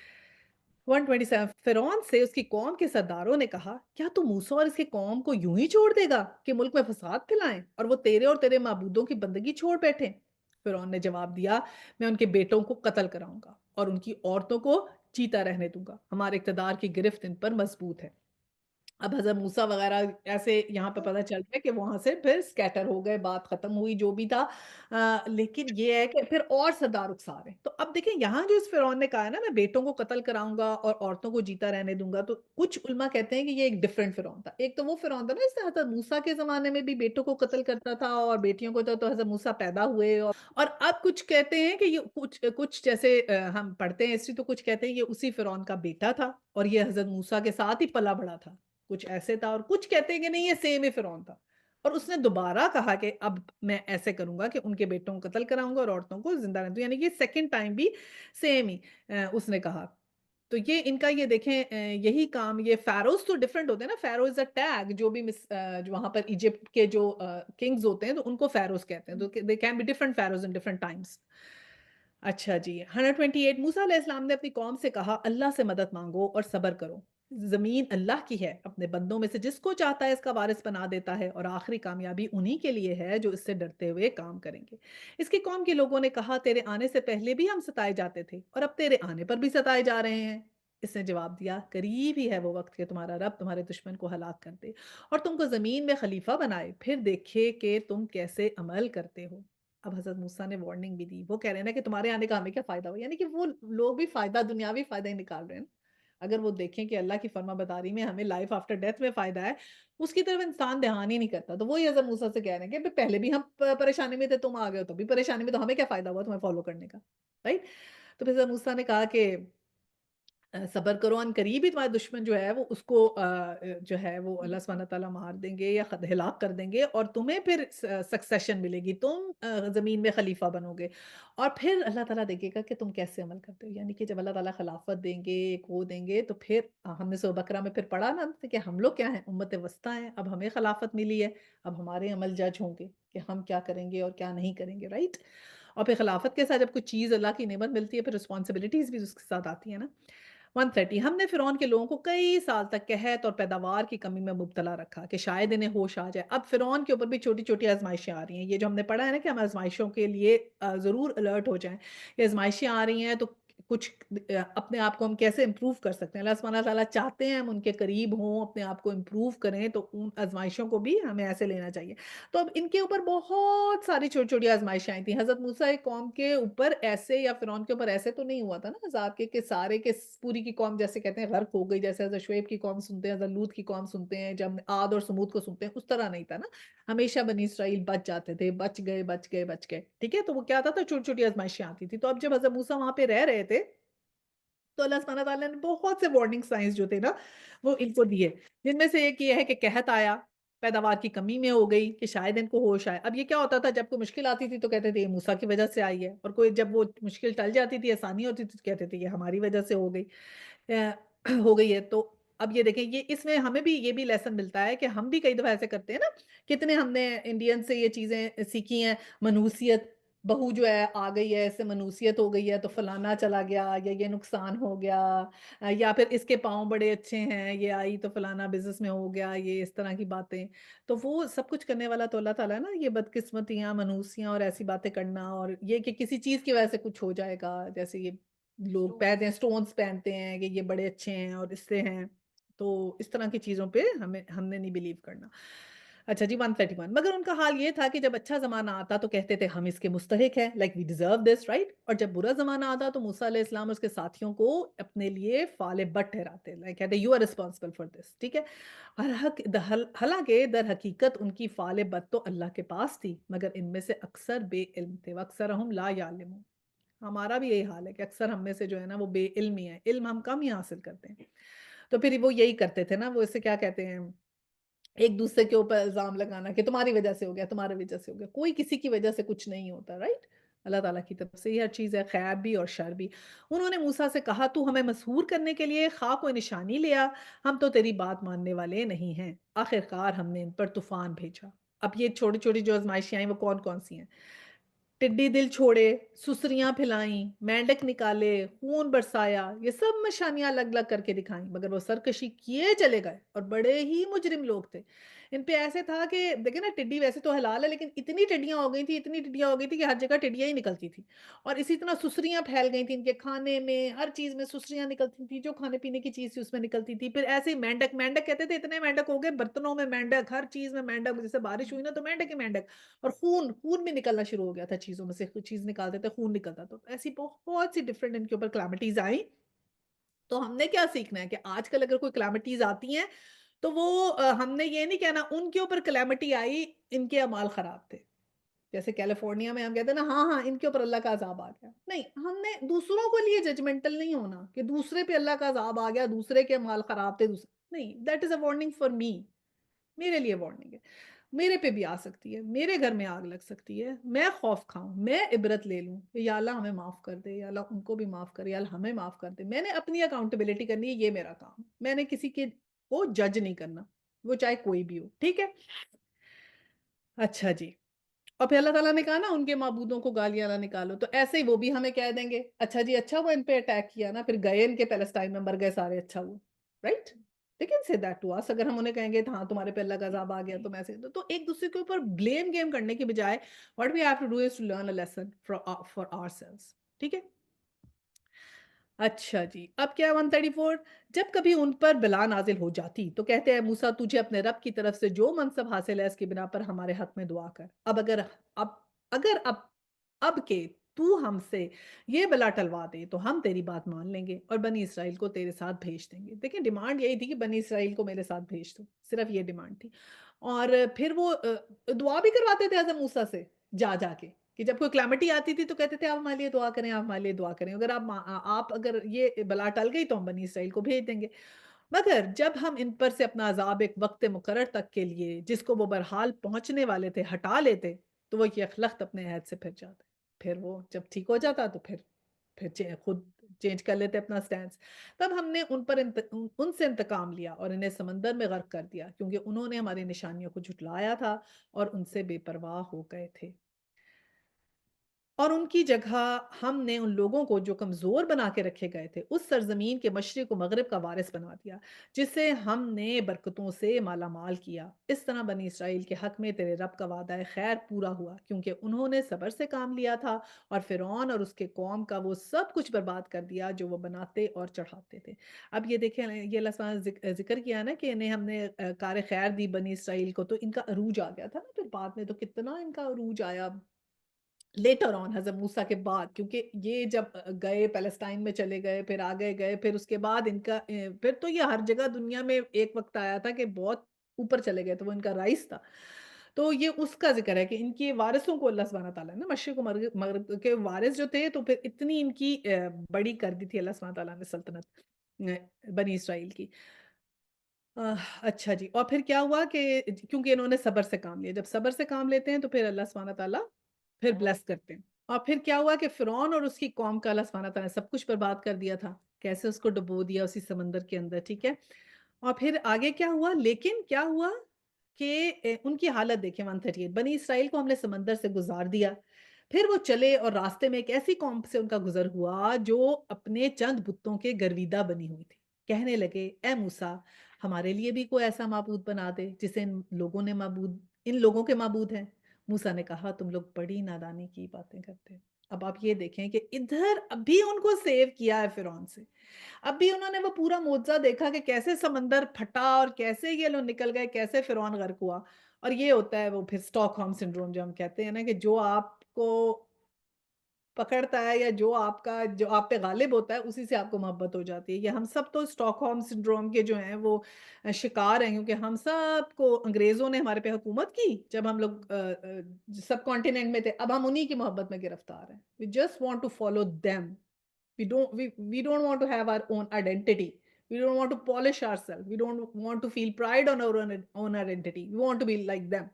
127، فرعون سے اس کی قوم کے سرداروں نے کہا کیا تو موسیٰ اور اس کی قوم کو یوں ہی چھوڑ دے گا کہ ملک میں فساد پھیلائیں اور وہ تیرے اور تیرے معبودوں کی بندگی چھوڑ بیٹھیں؟ فرعون نے جواب دیا میں ان کے بیٹوں کو قتل کراؤں گا اور ان کی عورتوں کو جیتا رہنے دوں گا، ہمارے اقتدار کی گرفت ان پر مضبوط ہے۔ اب حضرت موسیٰ وغیرہ ایسے یہاں پہ پتہ چل گیا کہ وہاں سے پھر سکیٹر ہو گئے، بات ختم ہوئی جو بھی تھا۔ لیکن یہ ہے کہ پھر اور سردار اکسا رہے ہیں۔ تو اب دیکھیں یہاں جو اس فرعون نے کہا ہے نا میں بیٹوں کو قتل کراؤں گا اور عورتوں کو جیتا رہنے دوں گا، تو کچھ علماء کہتے ہیں کہ یہ ایک ڈیفرنٹ فرعون تھا۔ ایک تو وہ فرعون تھا نا اس نے حضرت موسیٰ کے زمانے میں بھی بیٹوں کو قتل کرتا تھا اور بیٹیوں کو تو حضرت موسیٰ پیدا ہوئے، اور اب کچھ کہتے ہیں کہ یہ کچھ جیسے ہم پڑھتے ہیں ہسٹری تو کچھ کہتے ہیں یہ اسی فرعون کا بیٹا تھا اور یہ حضرت موسیٰ کے ساتھ ہی پلا بڑا تھا، کچھ ایسے تھا، اور کچھ کہتے ہیں کہ نہیں یہ سیم ہی فرعون تھا۔ اور اس نے دوبارہ کہا کہ اب میں ایسے کروں گا کہ ان کے بیٹوں کو قتل کراؤں گا اور عورتوں کو زندہ رہنے دوں، یعنی کہ سیکنڈ ٹائم بھی سیم ہی اس نے کہا۔ تو یہ ان کا یہ دیکھیں یہی کام، یہ فیروز تو ڈیفرنٹ ہوتے ہیں نا، فیرو از اے ٹیگ، جو بھی جو وہاں پر ایجپٹ کے جو کنگز ہوتے ہیں تو ان کو فیروز کہتے ہیں، تو they can be different phases in different times. اچھا جی، 128 موسیٰ علیہ السلام نے اپنی قوم سے کہا اللہ سے مدد مانگو اور صبر کرو۔ زمین اللہ کی ہے، اپنے بندوں میں سے جس کو چاہتا ہے اس کا وارث بنا دیتا ہے، اور آخری کامیابی انہی کے لیے ہے جو اس سے ڈرتے ہوئے کام کریں گے۔ اس کی قوم کے لوگوں نے کہا تیرے آنے سے پہلے بھی ہم ستائے جاتے تھے اور اب تیرے آنے پر بھی ستائے جا رہے ہیں۔ اس نے جواب دیا قریب ہی ہے وہ وقت کہ تمہارا رب تمہارے دشمن کو ہلاک کر دے اور تم کو زمین میں خلیفہ بنائے، پھر دیکھے کہ تم کیسے عمل کرتے ہو۔ اب حضرت موسیٰ نے وارننگ بھی دی، وہ کہہ رہے ہیں نا کہ تمہارے آنے کا ہمیں کیا فائدہ ہوا، یعنی کہ وہ لوگ بھی فائدہ، دنیاوی فائدہ ہی نکال رہے ہیں نا۔ اگر وہ دیکھیں کہ اللہ کی فرما برداری میں ہمیں لائف آفٹر ڈیتھ میں فائدہ ہے، اس کی طرف انسان دھیان ہی نہیں کرتا۔ تو وہی حضرت موسیٰ سے کہہ رہے ہیں کہ پہلے بھی ہم پریشانی میں تھے، تم آ گئے ہو تو بھی پریشانی میں، تو ہمیں کیا فائدہ ہوا تمہیں فالو کرنے کا، رائٹ؟ تو پھر حضرت موسیٰ نے کہا کہ صبر کرو، ان قریب ہی تمہارا دشمن جو ہے وہ اس کو جو ہے وہ اللہ سبحانہ تعالیٰ مار دیں گے یا ہلاک کر دیں گے، اور تمہیں پھر سکسیشن ملے گی، تم زمین میں خلیفہ بنو گے، اور پھر اللہ تعالیٰ دیکھے گا کہ تم کیسے عمل کرتے ہو، یعنی کہ جب اللہ تعالیٰ خلافت دیں گے، ایک وہ دیں گے، تو پھر ہم نے سورہ بقرہ میں پھر پڑھا نا کہ ہم لوگ کیا ہیں، امت وسطیٰ ہیں، اب ہمیں خلافت ملی ہے، اب ہمارے عمل جج ہوں گے کہ ہم کیا کریں گے اور کیا نہیں کریں گے، رائٹ؟ اور پھر خلافت کے ساتھ جب کچھ چیز اللہ کی نعمت ملتی ہے، پھر رسپانسبلٹیز بھی اس کے ساتھ آتی ہیں نا۔ 130 ہم نے فرعون کے لوگوں کو کئی سال تک قحط اور پیداوار کی کمی میں مبتلا رکھا کہ شاید انہیں ہوش آ جائے۔ اب فرعون کے اوپر بھی چھوٹی چھوٹی آزمائشیں آ رہی ہیں، یہ جو ہم نے پڑھا ہے نا کہ ہم آزمائشوں کے لیے ضرور الرٹ ہو جائیں، یہ آزمائشیں آ رہی ہیں تو کچھ اپنے آپ کو ہم کیسے امپروو کر سکتے ہیں، اللہ سبحانہ تعالیٰ چاہتے ہیں ہم ان کے قریب ہوں، اپنے آپ کو امپروو کریں، تو ان آزمائشوں کو بھی ہمیں ایسے لینا چاہیے۔ تو اب ان کے اوپر بہت ساری چھوٹی چھوٹی آزمائشیں آئی تھیں، حضرت موسیٰ ایک قوم کے اوپر ایسے، یا فرعون کے اوپر ایسے تو نہیں ہوا تھا نا عذاب کے کہ سارے کے پوری کی قوم جیسے کہتے ہیں غرق ہو گئی، جیسے حضرت شعیب کی قوم سنتے ہیں، حضرت لوط کی قوم سنتے ہیں، جب عاد اور سمود کو سنتے ہیں، اس طرح نہیں تھا نا، ہمیشہ بنی اسرائیل بچ جاتے تھے، بچ گئے بچ گئے بچ گئے، ٹھیک ہے؟ تو وہ کیا تھا، چھوٹی چھوٹی آزمائشیں آتی تھی۔ تو اب جب حضرت موسیٰ وہاں پہ رہ رہے تھے تو اللہ سبحانہ تعالیٰ نے بہت سے وارننگ سائنز جو تھے نا وہ ان کو دیے، جن میں سے ایک یہ ہے کہ قحط آیا، پیداوار کی کمی میں ہو گئی کہ شاید ان کو ہوش آئے۔ اب یہ کیا ہوتا تھا، جب کوئی مشکل آتی تھی تو کہتے تھے یہ موسیٰ کی وجہ سے آئی ہے، اور کوئی جب وہ مشکل ٹل جاتی تھی، آسانی ہوتی تھی، تو کہتے تھے یہ ہماری وجہ سے ہو گئی ہو گئی ہے۔ تو اب یہ دیکھیں، یہ اس میں ہمیں بھی یہ بھی لیسن ملتا ہے کہ ہم بھی کئی دفعہ ایسے کرتے ہیں نا، کتنے ہم نے انڈین سے یہ چیزیں سیکھی ہیں، منحوسیت، بہو جو ہے آ گئی ہے، اس سے منحوسیت ہو گئی ہے تو فلانا چلا گیا یا یہ نقصان ہو گیا، یا پھر اس کے پاؤں بڑے اچھے ہیں، یہ آئی تو فلانا بزنس میں ہو گیا، یہ اس طرح کی باتیں۔ تو وہ سب کچھ کرنے والا تو اللہ تعالیٰ ہے نا، یہ بدقسمتیاں، منحوسیاں اور ایسی باتیں کرنا، اور یہ کہ کسی چیز کی وجہ سے کچھ ہو جائے گا، جیسے یہ لوگ پہنتے ہیں، سٹونز پہنتے ہیں کہ یہ بڑے اچھے ہیں اور اس سے ہیں، تو اس طرح کی چیزوں پہ ہم نے نہیں بلیو کرنا۔ اچھا جی، 131 مگر ان کا حال یہ تھا کہ جب اچھا زمانہ آتا تو کہتے تھے ہم اس کے مستحق ہیں، like we deserve this, right? اور جب برا زمانہ آتا تو موسیٰ علیہ السلام اور اس کے ساتھیوں کو اپنے لیے فعال بٹ ٹھہراتے، لائک کہتے you are responsible for this, ٹھیک ہے؟ حالانکہ در حقیقت ان کی فعال بٹ تو اللہ کے پاس تھی، مگر ان میں سے اکثر بے علم تھے، وَأَكْثَرَهُمْ لَا يَعْلَمُونَ۔ ہمارا بھی یہی حال ہے کہ اکثر ہم میں سے جو ہے نا وہ بے علم ہی ہے، علم ہم کم ہی حاصل کرتے ہیں۔ تو پھر وہ یہی کرتے تھے نا، وہ اسے کیا کہتے ہیں، ایک دوسرے کے اوپر الزام لگانا کہ تمہاری وجہ سے ہو گیا، تمہاری وجہ سے ہو گیا، کوئی کسی کی وجہ سے کچھ نہیں ہوتا، رائٹ؟ اللہ تعالیٰ کی طرف سے یہ ہر چیز ہے، خیر بھی اور شر بھی۔ انہوں نے موسیٰ سے کہا تو ہمیں مسحور کرنے کے لیے خواہ کوئی نشانی لیا، ہم تو تیری بات ماننے والے نہیں ہیں۔ آخرکار ہم نے ان پر طوفان بھیجا۔ اب یہ چھوٹی چھوٹی جو آزمائشیں آئیں وہ کون کون سی ہیں؟ ٹڈی دل چھوڑے، سسریاں پھلائیں، مینڈک نکالے، خون برسایا، یہ سب نشانیاں الگ الگ کر کے دکھائیں، مگر وہ سرکشی کیے چلے گئے اور بڑے ہی مجرم لوگ تھے۔ ان پہ ایسے تھا کہ دیکھیں نا، ٹڈی ویسے تو حلال ہے لیکن اتنی ٹڈیاں ہو گئی تھی، اتنی ٹڈیاں ہو گئی تھی کہ ہر جگہ ٹڈیاں ہی نکلتی تھی، اور اسی طرح سسریاں پھیل گئی تھیں، ان کے کھانے میں، ہر چیز میں سسریاں نکلتی تھیں، جو کھانے پینے کی چیز تھی اس میں نکلتی تھی۔ پھر ایسے ہی مینڈک، مینڈک کہتے تھے، اتنے مینڈک ہو گئے، برتنوں میں مینڈک، ہر چیز میں مینڈک، جیسے بارش ہوئی نا تو مینڈک ہی مینڈک، اور خون، خون بھی نکلنا شروع ہو گیا تھا، چیزوں میں سے کچھ چیز نکالتے تھے خون نکلتا تھا۔ تو ایسی بہت سی ڈفرنٹ ان کے اوپر کلیمٹیز آئیں۔ تو ہم نے کیا سیکھنا ہے کہ آج کل اگر کوئی کلیمٹیز آتی ہیں تو وہ ہم نے یہ نہیں کہنا ان کے اوپر کلیمٹی آئی، ان کے اعمال خراب تھے، جیسے کیلیفورنیا میں ہم کہتے ہیں نا، ہاں ہاں ان کے اوپر اللہ کا عذاب آ گیا، نہیں، ہم نے دوسروں کے لیے ججمنٹل نہیں ہونا کہ دوسرے پہ اللہ کا عذاب آ گیا، دوسرے کے اعمال خراب تھے، نہیں، that is a warning for me, میرے لیے وارننگ ہے۔ میرے پہ بھی آ سکتی ہے، میرے گھر میں آگ لگ سکتی ہے، میں خوف کھاؤں، میں عبرت لے لوں کہ یا اللہ ہمیں معاف کر دے، یا اللہ ان کو بھی معاف کر، یا اللہ ہمیں معاف کر دے۔ میں نے اپنی اکاؤنٹیبلٹی کرنی ہے، یہ میرا کام ہے۔ میں نے کسی کے کو جج نہیں کرنا، وہ چاہے کوئی بھی ہو، ٹھیک ہے؟ اچھا جی، اور پھر اللہ تعالیٰ نے کہا نا ان کے معبودوں کو گالیاں نہ نکالو، تو ایسے ہی وہ بھی ہمیں کہہ دیں گے اچھا جی اچھا ہوا ان پہ اٹیک کیا نا، پھر گئے ان کے پیلسٹائن میں مر گئے سارے، اچھا ہوا، right? they can say that to us، اگر ہم انہیں کہیں گے ہاں تمہارے پہ اللہ کا عذاب آ گیا تم ایسے، تو ایک دوسرے کے اوپر بلیم گیم کرنے کی بجائے what we have to do is to learn a lesson for ourselves، ٹھیک ہے؟ اچھا جی، اب کیا ہے 134، جب کبھی ان پر بلا نازل ہو جاتی تو کہتے ہیں موسیٰ تجھے اپنے رب کی طرف سے جو منصب حاصل ہے اس کی بنا پر ہمارے حق میں دعا کر، اب اگر اب کے تو ہم سے یہ بلا ٹلوا دے تو ہم تیری بات مان لیں گے اور بنی اسرائیل کو تیرے ساتھ بھیج دیں گے۔ دیکھیں ڈیمانڈ یہی تھی کہ بنی اسرائیل کو میرے ساتھ بھیج دو، صرف یہ ڈیمانڈ تھی، اور پھر وہ دعا بھی کرواتے تھے حضرت موسیٰ سے جا جا کے، کہ جب کوئی کلیمٹی آتی تھی تو کہتے تھے آپ ہمارے لیے دعا کریں، آپ ہمارے لیے دعا کریں، اگر آپ اگر یہ بلا ٹل گئی تو ہم بنی اسرائیل کو بھیج دیں گے۔ مگر جب ہم ان پر سے اپنا عذاب ایک وقت مقرر تک کے لیے جس کو وہ برحال پہنچنے والے تھے ہٹا لیتے تو وہ یکلخت اپنے عہد سے پھر جاتے، پھر وہ جب ٹھیک ہو جاتا تو پھر خود چینج کر لیتے اپنا سٹینس۔ تب ہم نے ان سے انتقام لیا اور انہیں سمندر میں غرق کر دیا کیونکہ انہوں نے ہماری نشانیوں کو جھٹلایا تھا اور ان سے بے پرواہ ہو گئے تھے۔ اور ان کی جگہ ہم نے ان لوگوں کو جو کمزور بنا کے رکھے گئے تھے اس سرزمین کے مشرق و مغرب کا وارث بنا دیا جسے ہم نے برکتوں سے مالا مال کیا۔ اس طرح بنی اسرائیل کے حق میں تیرے رب کا وعدہ خیر پورا ہوا کیونکہ انہوں نے صبر سے کام لیا تھا اور فرعون اور اس کے قوم کا وہ سب کچھ برباد کر دیا جو وہ بناتے اور چڑھاتے تھے۔ اب یہ دیکھیں یہ اللہ تعالیٰ نے ذکر کیا نا کہ انہیں ہم نے کار خیر دی بنی اسرائیل کو تو ان کا عروج آ گیا تھا نا، پھر بعد میں تو کتنا ان کا عروج آیا لیٹر آن حضرت موسیٰ کے بعد، کیونکہ یہ جب گئے پیلسٹائن میں چلے گئے پھر آگے گئے پھر اس کے بعد ان کا پھر تو یہ ہر جگہ دنیا میں ایک وقت آیا تھا کہ بہت اوپر چلے گئے تو وہ ان کا رائس تھا، تو یہ اس کا ذکر ہے کہ ان کے وارثوں کو اللہ سبحانہ تعالیٰ نے مشرق و مغرب کے وارث جو تھے تو پھر اتنی ان کی بڑی کر دی تھی اللہ سبحانہ تعالیٰ نے سلطنت بنی اسرائیل کی۔ اچھا جی، اور پھر کیا ہوا کہ کیونکہ انہوں نے صبر سے کام لیا، جب صبر سے کام لیتے ہیں تو پھر اللہ سبحانہ تعالیٰ پھر بلیس کرتے ہیں، اور پھر کیا ہوا کہ فرعون اور اس کی قوم کا اللہ سبحانہ تعالیٰ نے سب کچھ برباد کر دیا تھا، کیسے اس کو ڈبو دیا اسی سمندر کے اندر، ٹھیک ہے؟ اور پھر آگے کیا ہوا، لیکن کیا ہوا کہ ان کی حالت دیکھیں 138، بنی اسرائیل کو ہم نے سمندر سے گزار دیا، پھر وہ چلے اور راستے میں ایک ایسی قوم سے ان کا گزر ہوا جو اپنے چند بتوں کے گرویدہ بنی ہوئی تھی، کہنے لگے اے موسیٰ ہمارے لیے بھی کوئی ایسا معبود بنا دے جسے ان لوگوں کے معبود ہیں۔ موسیٰ نے کہا تم لوگ بڑی نادانی کی باتیں کرتے ہو۔ اب آپ یہ دیکھیں کہ ادھر ابھی ان کو سیو کیا ہے فرعون سے، اب بھی انہوں نے وہ پورا معجزہ دیکھا کہ کیسے سمندر پھٹا اور کیسے یہ لوگ نکل گئے، کیسے فرعون غرق ہوا، اور یہ ہوتا ہے وہ پھر اسٹاک ہوم سنڈروم جو ہم کہتے ہیں نا کہ جو آپ کو پکڑتا ہے یا جو آپ پہ غالب ہوتا ہے اسی سے آپ کو محبت ہو جاتی ہے۔ یہ ہم سب تو اسٹاک ہوم سنڈروم کے جو ہیں وہ شکار ہیں، کیونکہ ہم سب کو انگریزوں نے ہمارے پہ حکومت کی جب ہم لوگ سب کانٹیننٹ میں تھے، اب ہم انہی کی محبت میں گرفتار ہیں۔ We just want to follow them. We don't want to have our own identity. We don't want to polish ourselves. We don't want to feel pride on our own identity. We want to be like them.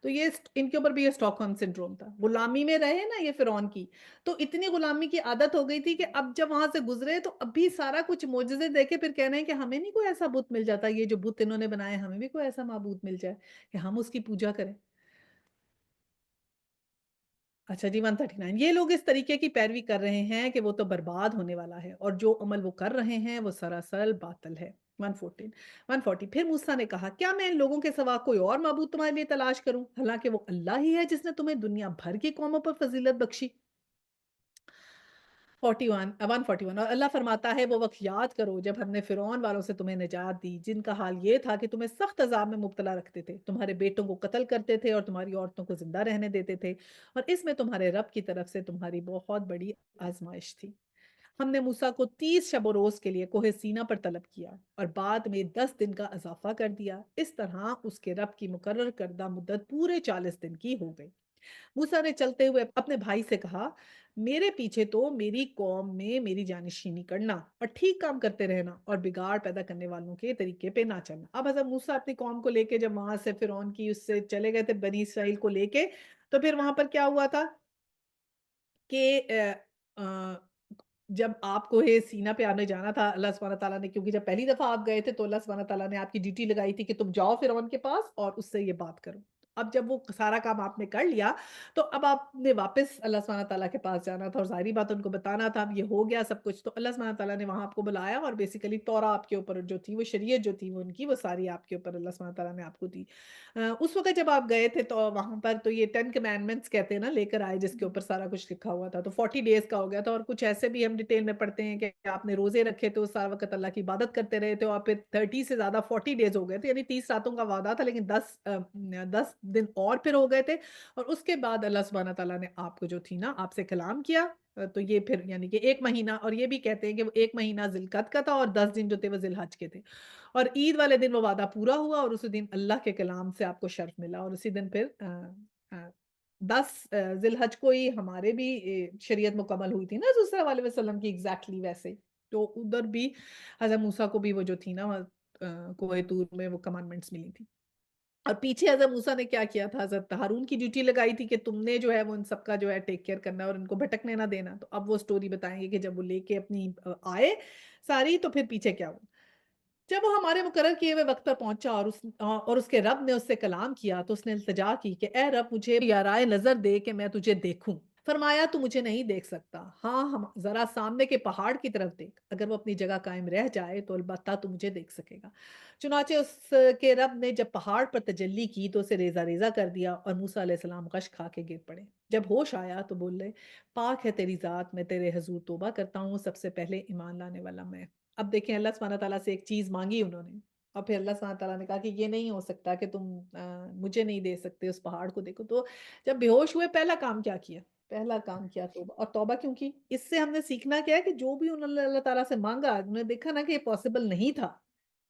تو یہ ان کے اوپر بھی یہ stock home syndrome تھا، غلامی میں رہے نا یہ فرعون کی، تو اتنی غلامی کی عادت ہو گئی تھی کہ اب جب وہاں سے گزرے تو اب بھی سارا کچھ معجزے دیکھے پھر کہہ رہے ہیں کہ ہمیں نہیں کوئی ایسا بت مل جاتا، یہ جو بت انہوں نے بنائے ہمیں بھی کوئی ایسا معبود مل جائے کہ ہم اس کی پوجا کریں۔ اچھا جی 139، یہ لوگ اس طریقے کی پیروی کر رہے ہیں کہ وہ تو برباد ہونے والا ہے اور جو عمل وہ کر رہے ہیں وہ سراسر باطل ہے۔ 140 پھر موسیٰ نے کہا کیا میں ان لوگوں کے سوا کوئی اور معبود تمہارے لیے تلاش کروں حالانکہ وہ اللہ ہی ہے جس نے تمہیں دنیا بھر کی قوموں پر فضیلت بخشی۔ 141 اور اللہ فرماتا ہے وہ وقت یاد کرو جب ہم نے فرعون والوں سے تمہیں نجات دی جن کا حال یہ تھا کہ تمہیں سخت عذاب میں مبتلا رکھتے تھے، تمہارے بیٹوں کو قتل کرتے تھے اور تمہاری عورتوں کو زندہ رہنے دیتے تھے، اور اس میں تمہارے رب کی طرف سے تمہاری بہت بڑی آزمائش تھی۔ ہم نے موسیٰ کو 30 شب و روز کے لیے کوہ سینا پر طلب کیا اور بعد میں 10 دن کا اضافہ کر دیا، اس طرح اس کے رب کی مقرر کردہ مدت پورے 40 دن کی ہو گئی۔ मूसा ने चलते हुए अपने भाई से कहा, मेरे पीछे तो मेरी कौम में मेरी जानशीनी करना और ठीक काम करते रहना और बिगाड़ पैदा करने वालों के तरीके पे ना चलना। अब हज़रत मूसा अपनी कौम को लेके जब वहां से फिरौन की उससे चले गए थे बनी इसराइल को लेके, तो फिर वहां पर क्या हुआ था कि अ, जब आपको ये सीना पे आपने जाना था अल्लाह सुब्हानह तआला ने, क्योंकि जब पहली दफ़ा आप गए थे तो अल्लाह सुब्हानह तआला ने आपकी ड्यूटी लगाई थी कि तुम जाओ फ़िरौन के पास और उससे ये बात करो। अब जब वो सारा काम आपने कर लिया, तो अब आपने वापस अल्लाह सुब्हानह तआला के पास जाना था और ज़ाहिरी बात है उनको बताना था, अब ये हो गया सब कुछ। तो अल्लाह सुब्हानह तआला ने वहाँ आपको बुलाया और बेसिकली तौरा आपके ऊपर जो थी, वो शरीयत जो थी वो उनकी, वो सारी आपके ऊपर अल्लाह सुब्हानह तआला ने आपको दी। उस वक़्त जब आप गए थे तो वहाँ पर तो ये 10 कमांडमेंट्स कहते हैं ना लेकर आए, जिसके ऊपर सारा कुछ लिखा हुआ था। तो 40 डेज़ का हो गया था और कुछ ऐसे भी हम डिटेल में पढ़ते हैं कि आपने रोज़े रखे थे, उस सारा वक़्त अल्लाह की इबादत करते रहे थे और फिर 30 से ज़्यादा 40 डेज़ हो गए थे, यानी 30 रातों का वादा था, लेकिन 10 दिन और फिर हो गए थे और उसके बाद अल्लाह सुब्हानह तआला ने आपको जो थी ना आपसे कलाम किया। तो ये फिर यानी कि 1 महीना, और ये भी कहते हैं कि वो 1 महीना ज़िलक़द का था और 10 दिन जो थे वो ज़िलहज के थे। और ईद वाले दिन वो वादा पूरा हुआ और उसी दिन अल्लाह के कलाम से आपको शर्फ़ मिला और उसी दिन फिर 10 ज़िलहज को ही हमारे भी शरीयत मुकम्मल हुई थी ना हज़रत सल्लल्लाहु अलैहि वसल्लम की, एग्ज़ैक्टली वैसे ही। तो उधर भी हज़रत मूसा को भी वो जो थी ना कोहे तूर में वो कमांडमेंट्स मिली थी। और पीछे हज़रत मूसा ने क्या किया था, हज़रत हारून की ड्यूटी लगाई थी कि तुमने जो है वो इन सबका जो है टेक केयर करना है और इनको भटकने ना देना। तो अब वो स्टोरी बताएँगे कि जब वो लेके अपनी आए सारी, तो फिर पीछे क्या हुआ। जब वो हमारे मुकर्रर किए हुए वक़्त पर पहुँचा और और उसके रब ने उससे कलाम किया, तो उसने इल्तिजा की कि ए रब, मुझे याराए नज़र दे कि मैं तुझे देखूँ। फरमाया, तू मुझे नहीं देख सकता। हाँ, हम ज़रा सामने के पहाड़ की तरफ देख। अगर वो अपनी जगह कायम रह जाए तो अलबत्ता तू मुझे देख सकेगा। चुनांचे उसके रब ने जब पहाड़ पर तजल्ली की तो उसे रेज़ा-रेज़ा कर दिया और मूसा अलैहिस्सलाम गश खा के गिर पड़े। जब होश आया तो बोले, पाक है तेरी ज़ात, मैं तेरे हुज़ूर तौबा करता हूँ, सबसे पहले ईमान लाने वाला मैं। अब देखें, अल्लाह सुब्हानह तआला से एक चीज़ माँगी उन्होंने और फिर अल्लाह सुब्हानह तआला ने कहा कि ये नहीं हो सकता कि तुम मुझे नहीं दे सकते, उस पहाड़ को देखो। तो जब बेहोश हुए पहला काम क्या किया? पहला काम किया तौबा। और तौबा क्यों की? इससे हमने सीखना क्या है कि जो भी उन्होंने अल्लाह तआला से माँगा, उन्होंने देखा ना कि ये पॉसिबल नहीं था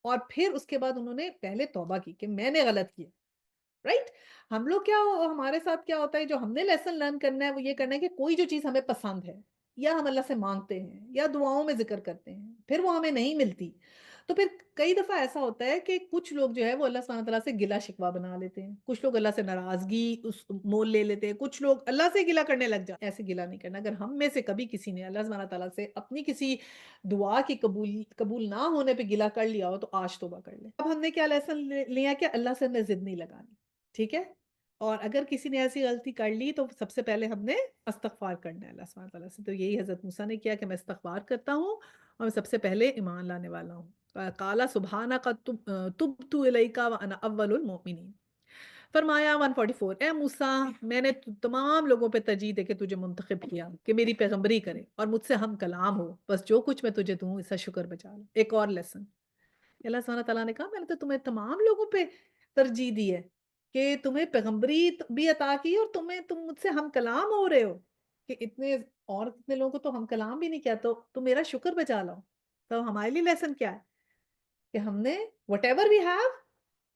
और फिर उसके बाद उन्होंने पहले तौबा की कि मैंने गलत किया। राइट? हम लोग क्या हो हमारे साथ क्या होता है, जो हमने लेसन लर्न करना है वो ये करना है कि कोई जो चीज़ हमें पसंद है या हम अल्लाह से माँगते हैं या दुआओं में ज़िक्र करते हैं, फिर वो हमें नहीं मिलती। तो फिर कई दफ़ा ऐसा होता है कि कुछ लोग जो है वो अल्लाह सुब्हानह तआला से गिला-शिकवा बना लेते हैं। कुछ लोग अल्लाह से नाराज़गी उस मोल ले लेते हैं, कुछ लोग अल्लाह से गिला करने लग जाते हैं। ऐसे गिला नहीं करना। अगर हम में से कभी किसी ने अल्लाह सुब्हानह तआला से अपनी किसी दुआ की कबूल ना होने पे गिला कर लिया हो तो आज तौबा कर ले। अब हमने क्या लेसन लिया कि अल्लाह से हमें ज़िद नहीं लगानी। ठीक है? और अगर किसी ने ऐसी गलती कर ली तो सबसे पहले हमने इस्तिग़फ़ार करना है अल्लाह सुब्हानह तआला से। तो यही हज़रत मूसा ने किया कि मैं इस्तिग़फ़ार करता हूँ और सबसे पहले ईमान लाने वाला हूँ। क़ाला सुब्हानका तुब्तु इलैका व अना अव्वलुल मोमिनीन। फरमाया 144, ए मूसा, मैंने तमाम लोगों पे तरजीह देके तुझे मुंतखब किया कि मेरी पैगम्बरी करे और मुझसे हम कलाम हो। बस जो कुछ मैं तुझे दूँ इसका शुक्र बजा लो। एक और लेसन, अल्लाह सुब्हानह तआला ने कहा मैंने तो तुम्हें तमाम लोगों पे तरजीह दी है कि तुम्हें पैगम्बरी भी अता की और तुम मुझसे हम कलाम हो रहे हो कि इतने लोगों को तो हम कलाम भी नहीं किया, तो तुम मेरा शुक्र बजा लो। तो हमारे लिए लेसन क्या है कि हमने whatever we have,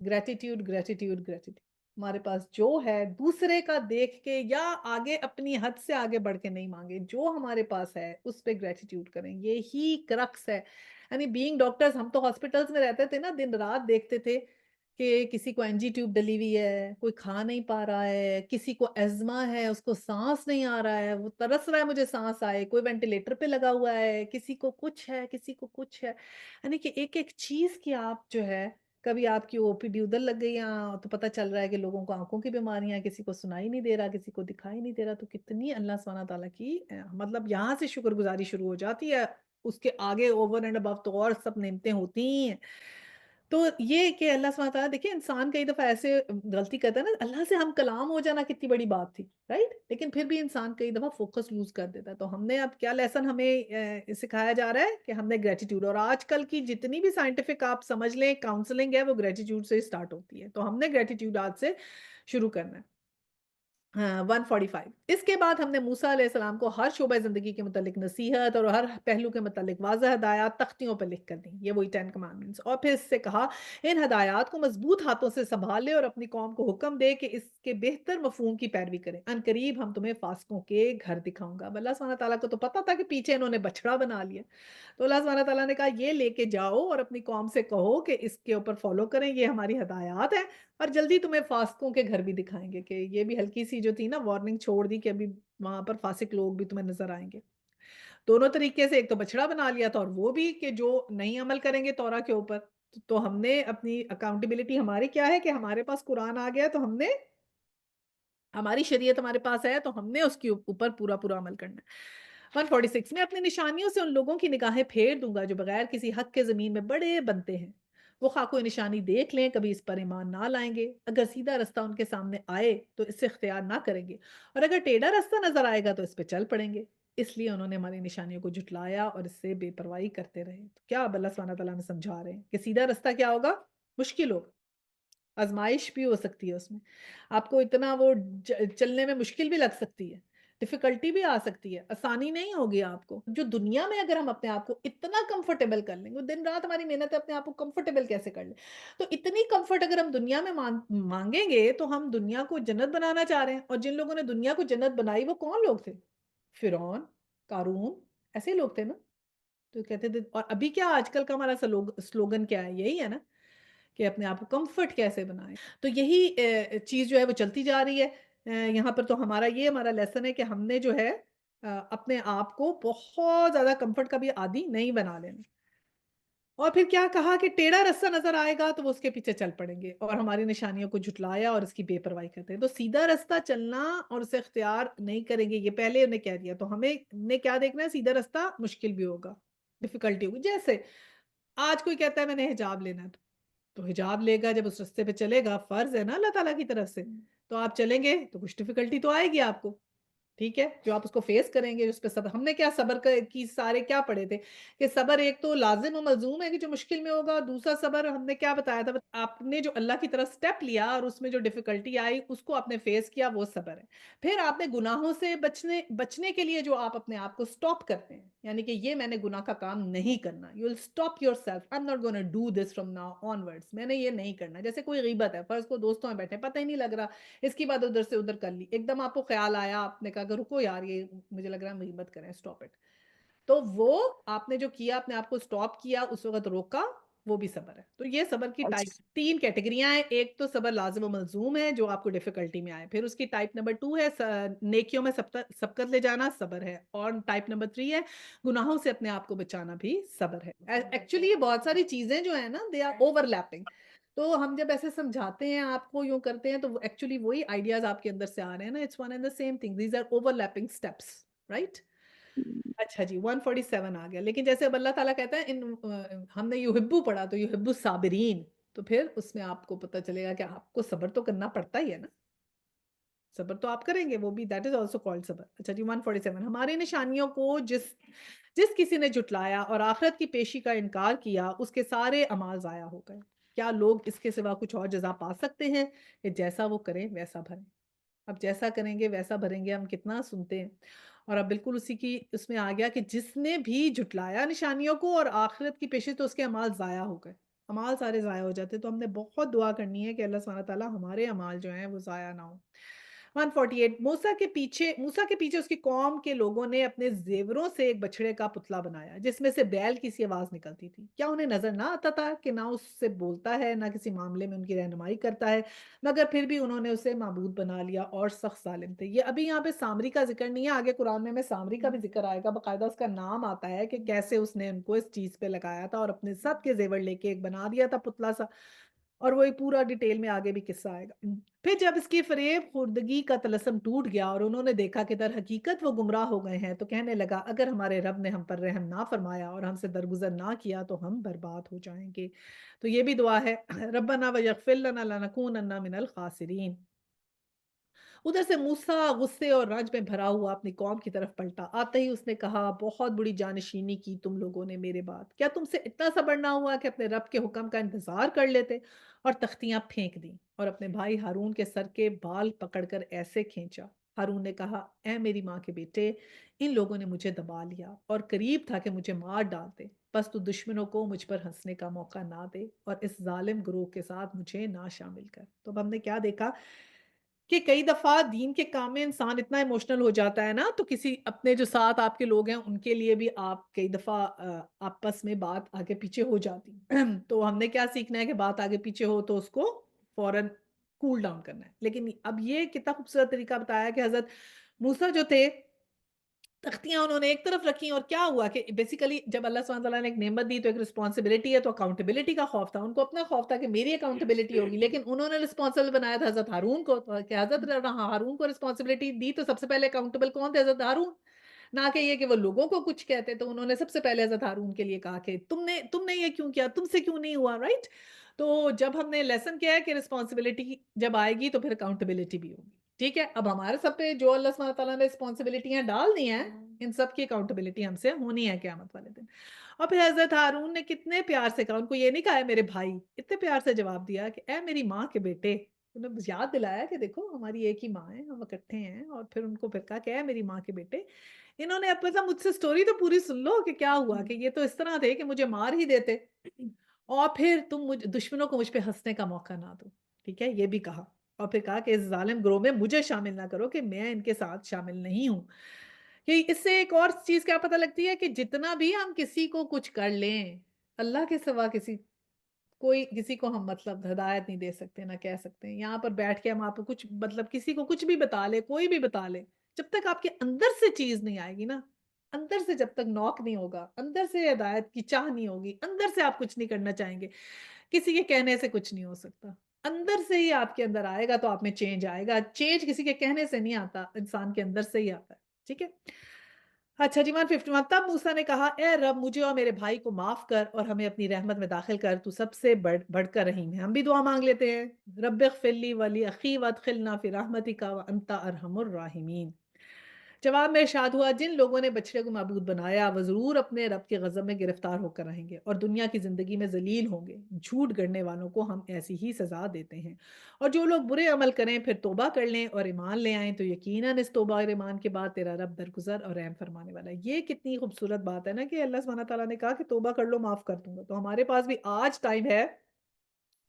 gratitude, gratitude, gratitude. हमारे पास जो है दूसरे का देख के या आगे अपनी हद से आगे बढ़ के नहीं माँगे। जो हमारे पास है उस पे ग्रैटिट्यूड करें। यही क्रक्स है। यानी बीइंग डॉक्टर्स, हम तो हॉस्पिटल्स में रहते थे ना, दिन-रात देखते थे कि किसी को एनजी ट्यूब डली हुई है, कोई खा नहीं पा रहा है, किसी को अस्थमा है, उसको साँस नहीं आ रहा है, वो तरस रहा है मुझे साँस आए, कोई वेंटिलेटर पे लगा हुआ है, किसी को कुछ है, किसी को कुछ है। यानी कि एक-एक चीज़ की आप जो है, कभी आपकी ओपीडी उधर लग गई या तो पता चल रहा है कि लोगों को आँखों की बीमारियाँ हैं, किसी को सुनाई नहीं दे रहा, किसी को दिखाई नहीं दे रहा, तो कितनी अल्लाह सुब्हानह तआला की मतलब यहाँ से शुक्रगुज़ारी शुरू हो जाती है। उसके आगे ओवर एंड अबव तो और सब नेमतें होती ही हैं। तो ये कि अल्लाह सुब्हानह तआला, देखिए इंसान कई दफ़ा ऐसे गलती करता है ना, अल्लाह से हम कलाम हो जाना कितनी बड़ी बात थी, राइट? लेकिन फिर भी इंसान कई दफ़ा फ़ोकस लूज़ कर देता है। तो हमने अब क्या लेसन हमें सिखाया जा रहा है कि हमने ग्रैटिट्यूड, और आजकल की जितनी भी साइंटिफिक आप समझ लें काउंसलिंग है वो ग्रैटिट्यूड से ही स्टार्ट होती है। तो हमने ग्रैटिट्यूड आज से शुरू करना है। हाँ, 145 इसके बाद हमने मूसा अलैहि सलाम को हर शोबा ज़िंदगी के मुतालिक नसीहत और हर पहलू के मुतालिक वाज़ह हदायत तख्तियों पर लिख कर दी। ये वही 10 कमांडमेंट्स और फिर इससे कहा, इन हदायत को मज़बूत हाथों से सँभाल ले और अपनी कौम को हुक्म दे कि इसके बेहतर मफ़हूम की पैरवी करें। अनकरीब हम तुम्हें फ़ासिकों के घर दिखाऊँगा। अब अल्लाह सुब्हानहू व तआला को तो पता था कि पीछे इन्होंने बछड़ा बना लिया। तो अल्लाह सुब्हानहू व तआला ने कहा, ये लेके जाओ और अपनी कौम से कहो कि इसके ऊपर फ़ॉलो करें, ये हमारी हदायत है। और जल्दी तुम्हें फासिकों के घर भी दिखाएँगे कि ये भी हल्की-सी जो थी ना वार्निंग छोड़ दी कि अभी वहाँ पर फासिक लोग भी तुम्हें नज़र आएँगे। दोनों तरीके से एक तो बछड़ा बना लिया था और वो भी कि जो नहीं अमल करेंगे तौरा के ऊपर। तो हमने अपनी अकाउंटेबिलिटी हमारी क्या है कि हमारे पास कुरान आ गया है तो हमने हमारी शरीयत हमारे पास है तो हमने उसके ऊपर पूरा-पूरा अमल करना है। 146 मैं अपनी निशानियों से उन लोगों की निगाहें फेर दूँगा जो बगैर किसी हक के ज़मीन में बड़े बनते हैं। वो खा कोई निशानी देख लें, कभी इस पर ईमान ना लाएँगे। अगर सीधा रास्ता उनके सामने आए तो इससे इख्तियार ना करेंगे और अगर टेढ़ा रास्ता नज़र आएगा तो इस पे चल पड़ेंगे। इसलिए उन्होंने हमारी निशानियों को झुठलाया और इससे बेपरवाही करते रहे। तो क्या अब अल्लाह सुब्हानहू व तआला हमें समझा रहे हैं कि सीधा रास्ता क्या होगा? मुश्किल होगा। आज़माइश भी हो सकती है उसमें। आपको इतना वो चलने में मुश्किल भी लग सकती है, डिफ़िकल्टी भी आ सकती है, आसानी नहीं होगी आपको। जो दुनिया में अगर हम अपने आप को इतना कंफ़र्टेबल कर लेंगे, दिन-रात हमारी मेहनत है अपने आप को कंफ़र्टेबल कैसे कर लें। तो इतनी कंफ़र्ट अगर हम दुनिया में माँगेंगे तो हम दुनिया को जन्नत बनाना चाह रहे हैं और जिन लोगों ने दुनिया को जन्नत बनाई वो कौन लोग थे? फ़िरौन, क़ारून ऐसे लोग थे ना। तो कहते थे और अभी क्या आजकल का हमारा स्लोगन क्या है? यही है ना कि अपने आप को कम्फर्ट कैसे बनाएँ। तो यही चीज़ जो है वो चलती जा रही है। यहाँ पर तो हमारा लेसन है कि हमने जो है अपने आप को बहुत ज़्यादा कम्फर्ट का भी आदी नहीं बना लेना। और फिर क्या कहा कि टेढ़ा रास्ता नज़र आएगा तो वो उसके पीछे चल पड़ेंगे और हमारी निशानियों को झुठलाया और इसकी बेपरवाही करते हैं। तो सीधा रास्ता चलना और उसे इख्तियार नहीं करेंगे, ये पहले उन्हें कह दिया। तो हमने क्या देखना है सीधा रास्ता मुश्किल भी होगा, डिफ़िकल्टी होगी। जैसे आज कोई कहता है मैंने हिजाब लेना है तो हिजाब लेगा जब उस रास्ते पे चलेगा, फ़र्ज़ है ना अल्लाह ताला की तरफ से। तो आप चलेंगे तो कुछ डिफ़िकल्टी तो आएगी आपको। ठीक है? जो आप उसको फ़ेस करेंगे, उस पे सब्र हमने क्या सब्र क की सारे क्या पढ़े थे कि सब्र एक तो लाज़िम व मलज़ूम है कि जो मुश्किल में होगा, दूसरा सब्र हमने क्या बताया था, आपने जो अल्लाह की तरफ स्टेप लिया और उसमें जो डिफ़िकल्टी आई, उसको आपने फ़ेस किया, वो सब्र है। फिर आपने गुनाहों से बचने बचने के लिए जो आप अपने आप को स्टॉप करते हैं, यानी कि ये मैंने गुनाह का काम नहीं करना। You will stop yourself, I am not gonna do this from now onwards मैंने ये नहीं करना। जैसे कोई ग़ीबत है, फ़र्ज़ करो दोस्तों में बैठे हैं, पता ही नहीं लग रहा इसकी बात उधर से उधर कर ली। एकदम आपको ख़्याल आया, आपने कहा कि रुको यार ये मुझे लग रहा है हम ग़ीबत करें, स्टॉप इट। तो वो आपने जो किया, अपने आप को स्टॉप किया, उस वक़्त रोका, वो भी सब्र है। तो ये सब्र की टाइप 3 कैटेगरियाँ हैं। एक तो सब्र लाज़िम व मलज़ूम है, जो आपको डिफ़िकल्टी में आए। फिर उसकी टाइप नंबर 2 है नेकियों में सबकत ले जाना, सब्र है। और टाइप नंबर 3 है, गुनाहों से अपने आप को बचाना भी सब्र है। एक्चुअली ये बहुत सारी चीज़ें जो हैं ना, दे आर ओवरलैपिंग। तो हम जब ऐसे समझाते हैं, आपको यूँ करते हैं, तो एक्चुअली वही आइडियाज़ आपके अंदर से आ रहे हैं ना, it's one and the same thing, these are overlapping steps, right? अच्छा जी, 147 आ गया। लेकिन जैसे अब अल्लाह ताला कहता है हमने युहिब्बु पढ़ा तो युहिब्बु साबिरीन, तो फिर उसमें आपको पता चलेगा कि आपको सब्र तो करना पड़ता ही है ना। सब्र तो आप करेंगे, वो भी दैट इज़ आल्सो कॉल्ड सब्र। अच्छा जी, 147 हमारी निशानियों को जिस जिस किसी ने झुटलाया और आखिरत की पेशी का इनकार किया, उसके सारे अमाल ज़ाया हो गए। क्या लोग इसके सिवा कुछ और जज़ा पा सकते हैं? कि जैसा वो करें वैसा भरें। अब जैसा करेंगे वैसा भरेंगे, हम कितना सुनते हैं। और अब बिल्कुल उसी की उसमें आ गया कि जिसने भी झुटलाया निशानियों को और आखिरत की पेशि तो उसके अमाल ज़ाया हो गए। अमाल सारे ज़ाया हो जाते, तो हमने बहुत दुआ करनी है कि अल्लाह सुब्हानहू व तआला हमारे अमाल जो हैं वो ज़ाया ना हो। 148 मूसा के पीछे उसकी कौम के लोगों ने अपने ज़ेवरों से एक बछड़े का पुतला बनाया, जिसमें से बैल की सी आवाज़ निकलती थी। क्या उन्हें नज़र ना आता था कि ना उससे बोलता है, ना किसी मामले में उनकी रहनुमाई करता है, मगर फिर भी उन्होंने उसे माबूद बना लिया और सख्त ज़ालिम थे। ये अभी यहाँ पे सामरी का ज़िक्र नहीं है, आगे कुरान में सामरी का भी ज़िक्र आएगा, बाकायदा उसका नाम आता है कि कैसे उसने उनको इस चीज़ पे लगाया था और अपने सब के ज़ेवर लेके एक बना दिया था पुतला-सा। और वो एक पूरा डिटेल में आगे भी किस्सा आएगा। फिर जब इसकी फ़रेब-ख़ुर्दगी का तलस्सम टूट गया और उन्होंने देखा कि दर हकीकत वो गुमराह हो गए हैं, तो कहने लगा, अगर हमारे रब ने हम पर रहम ना फ़रमाया और हमसे दरगुज़र ना किया तो हम बर्बाद हो जाएँगे। तो ये भी दुआ है, रब्बना वयग़फ़िर लना लनकूनन्ना मिनल ख़ासिरीन। उधर से मूसा गुस्से और रंज में भरा हुआ अपनी कौम की तरफ पलटा। आते ही उसने कहा, बहुत बुरी जानशीनी की तुम लोगों ने मेरे बाद। क्या तुमसे इतना सब्र ना हुआ कि अपने रब के हुक्म का इंतजार कर लेते? और तख्तियां फेंक दी और अपने भाई हारून के सर के बाल पकड़कर ऐसे खींचा। हारून ने कहा, ए मेरी माँ के बेटे, इन लोगों ने मुझे दबा लिया और करीब था कि मुझे मार डालते। बस तू दुश्मनों को मुझ पर हंसने का मौका ना दे और इस जालिम ग्रोह के साथ मुझे ना शामिल कर। तो अब हमने क्या देखा कि कई दफ़ा दीन के काम में इंसान इतना इमोशनल हो जाता है ना, तो किसी अपने जो साथ आपके लोग हैं, उनके लिए भी आप कई दफ़ा आपस में बात आगे-पीछे हो जाती। तो हमने क्या सीखना है कि बात आगे-पीछे हो तो उसको फ़ौरन कूल डाउन करना है। लेकिन अब ये कितना खूबसूरत तरीका बताया कि हज़रत मूसा जो थे, तख्तियाँ उन्होंने एक तरफ रखी और क्या हुआ कि बेसिकली जब अल्लाह सुब्हानहू व तआला ने एक नेमत दी तो एक रिस्पॉन्सिबिलिटी है, तो अकाउंटेबिलिटी का खौफ था। उनको अपना खौफ था कि मेरी अकाउंटेबिलिटी होगी, लेकिन उन्होंने रिस्पॉन्सिबल बनाया था हज़रत हारून को, तो कि हज़रत हारून को रिस्पॉन्सिबिलिटी दी तो सबसे पहले अकाउंटेबल कौन थे? हज़रत हारून। ना कि ये कि वो लोगों को कुछ कहते, तो उन्होंने सबसे पहले हज़रत हारून के लिए कहा कि तुमने तुमने ये क्यों किया? तुमसे क्यों नहीं हुआ? राइट? तो जब हमने लेसन किया है कि रिस्पॉन्सिबिलिटी जब आएगी तो फिर अकाउंटेबिलिटी भी होगी। ठीक है? अब हमारे सब पे जो अल्लाह सुब्हानहू व तआला ने रिस्पॉन्सिबिलिटीयाँ डाल दी हैं, इन सब की अकाउंटेबिलिटी हमसे होनी है क़यामत वाले दिन। और फिर हज़रत हारून ने कितने प्यार से कहा, उनको ये नहीं कहा है मेरे भाई, इतने प्यार से जवाब दिया कि ए मेरी माँ के बेटे। उन्हें बस याद दिलाया कि देखो हमारी एक ही माँ है, हम इकट्ठे हैं, और फिर उनको फिर कहा कि ए मेरी माँ के बेटे। इन्होंने अब मतलब मुझसे स्टोरी तो पूरी सुन लो कि क्या हुआ कि ये तो इस तरह थे कि मुझे मार ही देते और फिर तुम मुझ दुश्मनों को मुझ पे हँसने का मौका ना दो। ठीक है? ये भी कहा और फिर कहा कि इस ज़ालिम ग्रोह में मुझे शामिल ना करो कि मैं इनके साथ शामिल नहीं हूँ। कि इससे एक और चीज़ क्या पता लगती है कि जितना भी हम किसी को कुछ कर लें, अल्लाह के सिवा कोई किसी को हम मतलब हिदायत नहीं दे सकते, ना कह सकते हैं। यहाँ पर बैठ के हम आपको कुछ मतलब किसी को कुछ भी बता ले, कोई भी बता ले, जब तक आपके अंदर से चीज़ नहीं आएगी ना, अंदर से जब तक नॉक नहीं होगा, अंदर से हिदायत की चाह नहीं होगी, अंदर से आप कुछ नहीं करना चाहेंगे, किसी के कहने से कुछ नहीं हो सकता। अंदर से ही आपके अंदर आएगा तो आप में चेंज आएगा। चेंज किसी के कहने से नहीं आता, इंसान के अंदर से ही आता है। ठीक है? अच्छा जी, 151 तब मूसा ने कहा, ए रब, मुझे और मेरे भाई को माफ कर और हमें अपनी रहमत में दाखिल कर, तू सबसे बढ़कर रहीम है। हम भी दुआ मांग लेते हैं, रब्बिग़फ़िर ली व ली अख़ी वअदख़िलना फ़ी रहमतिका व अंता अरहमुर राहिमीन। जवाब में इरशाद हुआ, जिन लोगों ने बछड़े को माबूद बनाया वो ज़रूर अपने रब के ग़ज़ब में गिरफ्तार होकर रहेंगे और दुनिया की ज़िंदगी में ज़लील होंगे। झूठ गढ़ने वालों को हम ऐसी ही सज़ा देते हैं। और जो लोग बुरे अमल करें फिर तौबा कर लें और ईमान ले आएँ तो यकीनन इस तौबा और ईमान के बाद तेरा रब दरगुज़र और रहम फरमाने वाला है। ये कितनी खूबसूरत बात है ना कि अल्लाह सुब्हानहू व तआला ने कहा कि तौबा कर लो, माफ़ कर दूँगा। तो हमारे पास भी आज टाइम है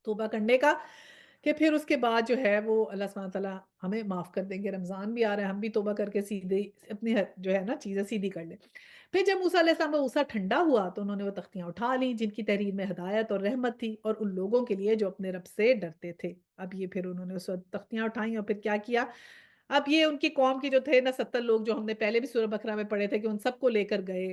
तौबा करने का कि फिर उसके बाद जो है वो अल्लाह सुब्हानहू व तआला हमें माफ़ कर देंगे। रमज़ान भी आ रहा है, हम भी तौबा करके सीधे अपनी जो है ना चीज़ें सीधी कर लें। फिर जब मूसा अलैहिस्सलाम का गुस्सा ठंडा हुआ तो उन्होंने वो तख्तियाँ उठा लीं जिनकी तहरीर में हिदायत और रहमत थी और उन लोगों के लिए जो अपने रब से डरते थे। अब ये फिर उन्होंने उस वक़्त तख्तियाँ उठाई और फिर क्या किया, अब ये उनकी कौम के जो थे ना 70 लोग जो हमने पहले भी सूरह बकरा में पढ़े थे कि उन सबको लेकर गए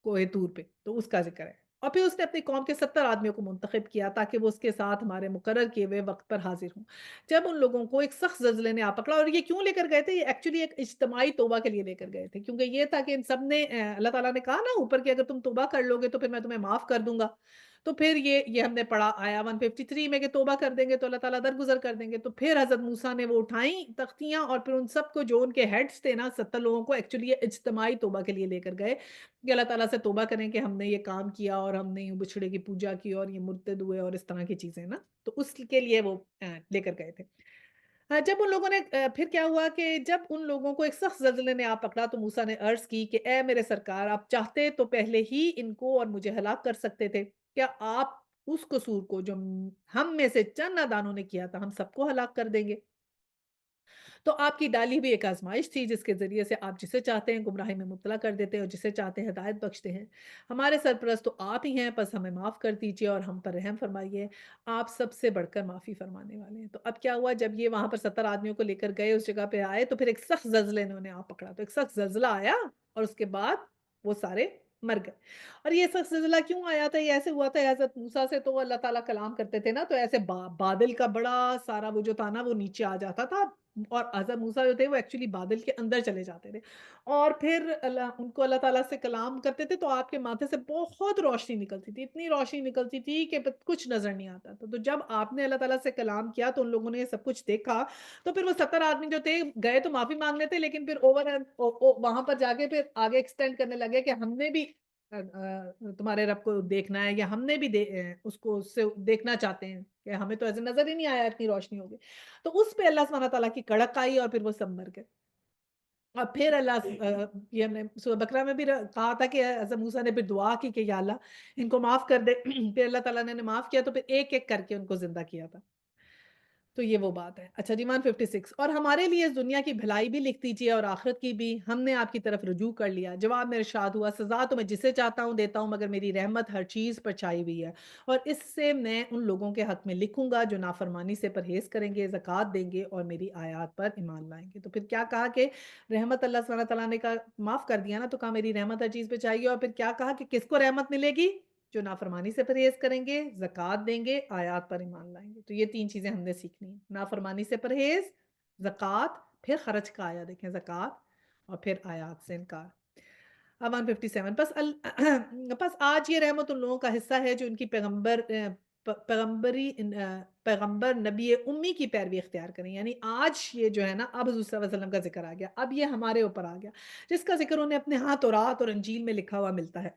कोहे तूर पे, तो उसका ज़िक्र है। और फिर उसने अपनी कौम के 70 आदमियों को मुंतखब किया ताकि वो उसके साथ हमारे मुकर्रर किए हुए वक़्त पर हाज़िर हों। जब उन लोगों को एक सख्त ज़ल्ज़ले ने आ पकड़ा और ये क्यों लेकर गए थे? ये एक्चुअली एक इज्तिमाई तौबा के लिए लेकर गए थे क्योंकि ये था कि इन सब ने अल्लाह ताला ने कहा ना ऊपर कि अगर तुम तौबा कर लोगे तो फिर मैं तुम्हें माफ़ कर दूँगा। तो फिर ये हमने पढ़ा आया 153 में कि तौबा कर देंगे तो अल्लाह ताला दरगुज़र कर देंगे। तो फिर हज़रत मूसा ने वो उठाई तख्तियाँ और फिर उन सबको जो उनके हेड्स थे ना 70 लोगों को एक्चुअली ये इज्तिमाई तौबा के लिए लेकर गए कि अल्लाह ताला से तौबा करें कि हमने ये काम किया और हमने यूँ बछड़े की पूजा की और ये मुर्तद हुए और इस तरह की चीज़ें ना, तो उसके लिए वो लेकर गए थे। जब उन लोगों ने फिर क्या हुआ कि जब उन लोगों को एक सख्त ज़ल्ज़ले ने आ पकड़ा तो मूसा ने अर्ज़ की कि ए मेरे सरकार, आप चाहते तो पहले ही इनको और मुझे हलाक कर सकते थे। क्या आप उस कसूर को जो हम में से चंद नादानों ने किया था, हम सबको हलाक कर देंगे? तो आपकी डाली भी एक आज़माइश थी जिसके ज़रिए से आप जिसे चाहते हैं गुमराही में मुब्तला कर देते हैं और जिसे चाहते हैं हिदायत बख्शते हैं। हमारे सरपरस्त तो आप ही हैं, बस हमें माफ़ कर दीजिए और हम पर रहम फ़रमाइए। आप सबसे बढ़कर माफ़ी फ़रमाने वाले हैं। तो अब क्या हुआ जब ये वहाँ पर 70 आदमियों को लेकर गए उस जगह पे आए तो फिर एक सख्त ज़ल्ज़ले ने उन्हें आ पकड़ा। तो एक सख्त ज़ल्ज़ला आया और उसके बाद वो सारे मर गए। और ये सख्त ज़ल्ज़ला क्यों आया था? ये ऐसे हुआ था हज़रत मूसा से तो अल्लाह ताला कलाम करते थे ना तो ऐसे बादल का बड़ा सारा वो जो था ना वो नीचे आ जाता था। اور حضرت موسیٰ جو تھے وہ ایکچولی بادل کے اندر چلے جاتے تھے، اور پھر اللہ تعالیٰ سے کلام کرتے تھے تو آپ کے ماتھے سے بہت روشنی نکلتی تھی، اتنی روشنی نکلتی تھی کہ کچھ نظر نہیں آتا تھا۔ تو جب آپ نے اللہ تعالیٰ سے کلام کیا تو ان لوگوں نے یہ سب کچھ دیکھا، تو پھر وہ 70 آدمی جو تھے گئے تو معافی مانگنے تھے، لیکن پھر وہاں پر جا کے پھر آگے ایکسٹینڈ کرنے لگے کہ ہم نے بھی تمہارے رب کو دیکھنا ہے، یا ہم نے بھی اس کو اس سے دیکھنا چاہتے ہیں کہ ہمیں تو ایسے نظر ہی نہیں آیا اتنی روشنی ہو گئی۔ تو اس پہ اللہ سبحانہ تعالیٰ کی کڑک آئی اور پھر وہ سب مر گئے۔ اور پھر یہ ہم نے سورہ بقرہ میں بھی کہا تھا کہ حضرت موسیٰ نے پھر دعا کی کہ یا اللہ ان کو معاف کر دے پھر اللہ تعالیٰ نے معاف کیا تو پھر ایک ایک کر کے ان کو زندہ کیا تھا۔ تو یہ وہ بات ہے۔ اچھا جی 156 اور ہمارے لیے اس دنیا کی بھلائی بھی لکھ دیجیے اور آخرت کی بھی، ہم نے آپ کی طرف رجوع کر لیا۔ جواب میں ارشاد ہوا سزا تو میں جسے چاہتا ہوں دیتا ہوں، مگر میری رحمت ہر چیز پر چھائی ہوئی ہے، اور اس سے میں ان لوگوں کے حق میں لکھوں گا جو نافرمانی سے پرہیز کریں گے، زکوٰۃ دیں گے اور میری آیات پر ایمان لائیں گے۔ تو پھر کیا کہا کہ رحمت اللہ سبحانہ تعالیٰ نے کہا معاف کر دیا نا، تو کہا میری رحمت ہر چیز پہ چاہیے، اور پھر کیا کہا کہ کس کو رحمت ملے گی؟ جو نافرمانی سے پرہیز کریں گے، زکوٰۃ دیں گے، آیات پر ایمان لائیں گے۔ تو یہ 3 چیزیں ہم نے سیکھنی ہیں، نافرمانی سے پرہیز، زکوٰۃ، پھر خرچ کا آیا دیکھیں زکوٰۃ، اور پھر آیات سے انکار۔ اب 157 پس آج یہ رحمت ان لوگوں کا حصہ ہے جو ان کی پیغمبر نبی امی کی پیروی اختیار کریں، یعنی آج یہ جو ہے نا اب حضور صلی اللہ علیہ وسلم کا ذکر آ گیا، اب یہ ہمارے اوپر آ گیا جس کا ذکر انہیں اپنے ہاں تورات اور انجیل میں لکھا ہوا ملتا ہے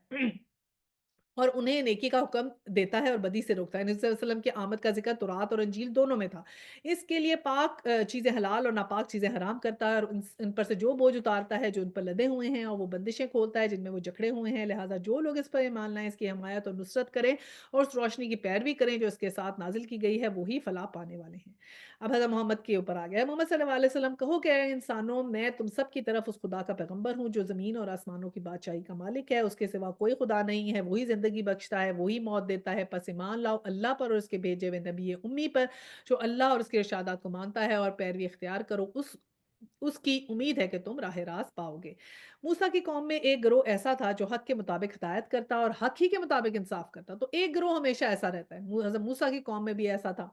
اور انہیں نیکی کا حکم دیتا ہے اور بدی سے روکتا ہے۔ نبی صلی اللہ علیہ وسلم کی آمد کا ذکر تورات اور انجیل دونوں میں تھا۔ اس کے لیے پاک چیزیں حلال اور ناپاک چیزیں حرام کرتا ہے، اور ان پر سے جو بوجھ اتارتا ہے جو ان پر لدے ہوئے ہیں، اور وہ بندشیں کھولتا ہے جن میں وہ جکڑے ہوئے ہیں۔ لہٰذا جو لوگ اس پر ایمان لائیں، اس کی حمایت اور نصرت کریں اور اس روشنی کی پیروی کریں جو اس کے ساتھ نازل کی گئی ہے، وہی فلاح پانے والے ہیں۔ اب حضرت محمد کے اوپر آ گیا ہے۔ محمد صلی اللہ علیہ وسلم کہو کہ اے انسانوں، میں تم سب کی طرف اس خدا کا پیغمبر ہوں جو زمین اور آسمانوں کی بادشاہی کا مالک ہے، اس کے سوا کوئی خدا نہیں ہے، وہی زندگی بخشتا ہے، وہی موت دیتا ہے، پس ایمان لاؤ اللہ پر اور اس کے بھیجے ہوئے نبی امی پر جو اللہ اور اس کے ارشادات کو مانتا ہے، اور پیروی اختیار کرو اس کی امید ہے کہ تم راہ راست پاؤ گے۔ موسیٰ کی قوم میں ایک گروہ ایسا تھا جو حق کے مطابق ہدایت کرتا اور حق ہی کے مطابق انصاف کرتا، تو ایک گروہ ہمیشہ ایسا رہتا ہے، حضرت موسیٰ کی قوم میں بھی ایسا تھا،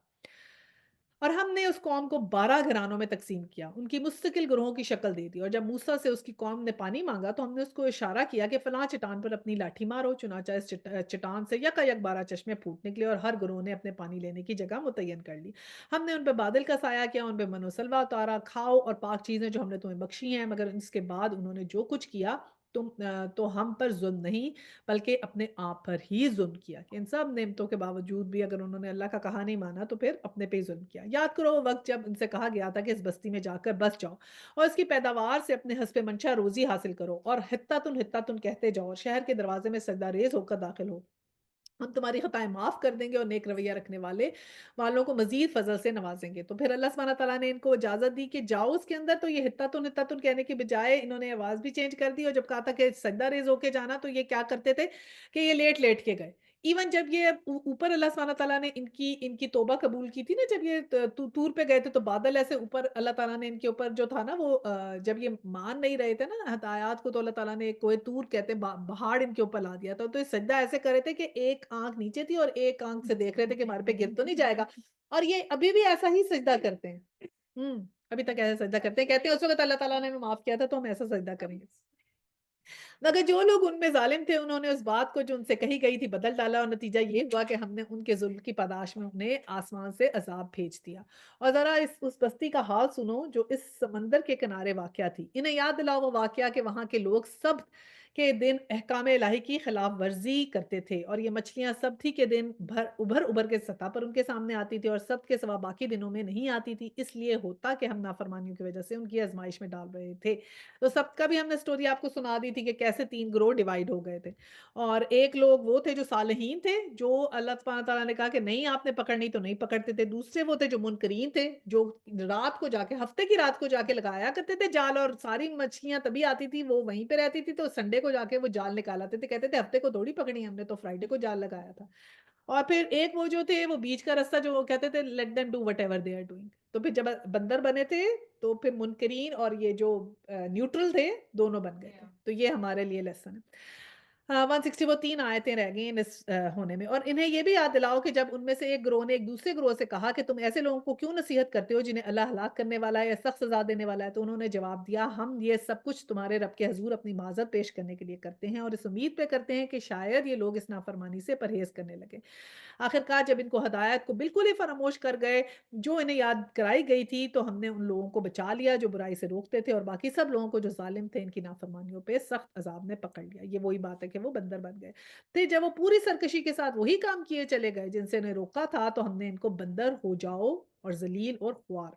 اور ہم نے اس قوم کو 12 گھرانوں میں تقسیم کیا، ان کی مستقل گروہوں کی شکل دے دی، اور جب موسیٰ سے اس کی قوم نے پانی مانگا تو ہم نے اس کو اشارہ کیا کہ فلاں چٹان پر اپنی لاٹھی مارو، چنانچہ اس چٹان سے یکا یک 12 چشمے پھوٹ نکلے، اور ہر گروہ نے اپنے پانی لینے کی جگہ متعین کر لی۔ ہم نے ان پہ بادل کا سایہ کیا، ان پہ من و سلوہ اتارا، کھاؤ اور پاک چیزیں جو ہم نے تمہیں بخشی ہیں، مگر اس کے بعد انہوں نے جو کچھ کیا تو ہم پر ظلم نہیں بلکہ اپنے آپ پر ہی ظلم کیا، کہ ان سب نعمتوں کے باوجود بھی اگر انہوں نے اللہ کا کہا نہیں مانا تو پھر اپنے پہ ہی ظلم کیا۔ یاد کرو وہ وقت جب ان سے کہا گیا تھا کہ اس بستی میں جا کر بس جاؤ اور اس کی پیداوار سے اپنے حسب منشا روزی حاصل کرو، اور حتتن حتتن کہتے جاؤ اور شہر کے دروازے میں سجدہ ریز ہو کر داخل ہو، ہم تمہاری خطائیں معاف کر دیں گے اور نیک رویہ رکھنے والوں کو مزید فضل سے نوازیں گے۔ تو پھر اللہ سبحانہ تعالیٰ نے ان کو اجازت دی کہ جاؤ اس کے اندر، تو یہ حتتن حتتن کہنے کے بجائے انہوں نے آواز بھی چینج کر دی، اور جب کہا تھا کہ سجدہ ریز ہو کے جانا تو یہ کیا کرتے تھے کہ یہ لیٹ لیٹ کے گئے۔ ایون جب یہ اوپر اللہ سبحانہ تعالیٰ نے ان کی توبہ قبول کی تھی نا، جب یہ طور پہ گئے تھے تو بادل ایسے اوپر اللہ تعالیٰ نے ان کے اوپر جو تھا نا وہ جب یہ مان نہیں رہے تھے نا ہدایات کو، تو اللہ تعالیٰ نے کوہ طور کہتے ہیں پہاڑ ان کے اوپر لا دیا تھا، تو یہ سجدہ ایسے کر رہے تھے کہ ایک آنکھ نیچے تھی اور ایک آنکھ سے دیکھ رہے تھے کہ ہمارے پہ گر تو نہیں جائے گا، اور یہ ابھی بھی ایسا ہی سجدہ کرتے ہیں۔ ابھی تک ایسا سجدہ کرتے ہیں، کہتے ہیں اس وقت اللہ تعالیٰ نے ہمیں معاف کیا تھا تو ہم ایسا سجدہ کریں گے، مگر جو لوگ ان میں ظالم تھے انہوں نے اس بات کو جو ان سے کہی گئی تھی بدل ڈالا، اور نتیجہ یہ ہوا کہ ہم نے ان کے ظلم کی پاداش میں انہیں آسمان سے عذاب بھیج دیا۔ اور ذرا اس بستی کا حال سنو جو اس سمندر کے کنارے واقع تھی، انہیں یاد دلاؤ وہ واقعہ کہ وہاں کے لوگ سب کے دن احکام الہی کی خلاف ورزی کرتے تھے، اور یہ مچھلیاں سب تھی کے دن ابھر ابھر کے سطح پر ان کے سامنے آتی تھی، اور سب کے سوا باقی دنوں میں نہیں آتی تھی، اس لیے ہوتا کہ ہم نافرمانیوں کی وجہ سے ان کی آزمائش میں ڈال رہے تھے۔ تو سب کا بھی ہم نے سٹوری آپ کو سنا دی تھی کہ کیسے 3 گروہ ڈیوائیڈ ہو گئے تھے، اور ایک لوگ وہ تھے جو صالحین تھے، جو اللہ سبحانہ تعالیٰ نے کہا کہ نہیں آپ نے پکڑنی تو نہیں پکڑتے تھے، دوسرے وہ تھے جو منکرین تھے، جو رات کو جا کے ہفتے کی رات کو جا کے لگایا کرتے تھے جال، اور ساری مچھلیاں تبھی آتی تھی وہ وہیں پہ رہتی تھی، تو سنڈے کو جا کے وہ جال نکال آتے تھے، کہتے تھے ہفتے کو تھوڑی پکڑی ہم نے تو فرائیڈے کو جال لگایا تھا۔ اور پھر ایک وہ جو تھے وہ بیچ کا راستہ جو وہ کہتے تھے let them do whatever they are doing, تو پھر جب بندر بنے تھے تو پھر منکرین اور یہ جو نیوٹرل تھے دونوں بن گئے تھے، تو یہ ہمارے لیے لیسن ہے۔ 160 वो 3 आयतें रह गई हैं होने में, और इन्हें ये भी याद दिलाओ कि जब उनमें से एक गिरोह ने एक दूसरे गिरोह से कहा कि तुम ऐसे लोगों को क्यों नसीहत करते हो जिन्हें अल्लाह हलाक करने वाला है या सख्त सज़ा देने वाला है, तो उन्होंने जवाब दिया, हम ये सब कुछ तुम्हारे रब के हज़ूर अपनी माज़रत पेश करने के लिए करते हैं और इस उम्मीद पे करते हैं कि शायद ये लोग इस नाफरमानी से परहेज़ करने लगें। आखिरकार जब इनको हदायत को बिल्कुल ही फरामोश कर गए, जो इन्हें याद कराई गई थी, तो हमने उन लोगों को बचा लिया जो बुराई से रोकते थे, और बाकी सब लोगों को जो ज़ालिम थे इनकी नाफरमानियों पे सख्त अज़ाब ने पकड़ लिया। ये वही बात है कि वो बंदर बन गए। तो जब वो पूरी सरकशी के साथ वही काम किए चले गए जिनसे इन्हें रोका था, तो हमने इनको बंदर हो जाओ और ज़लील और ख्वार।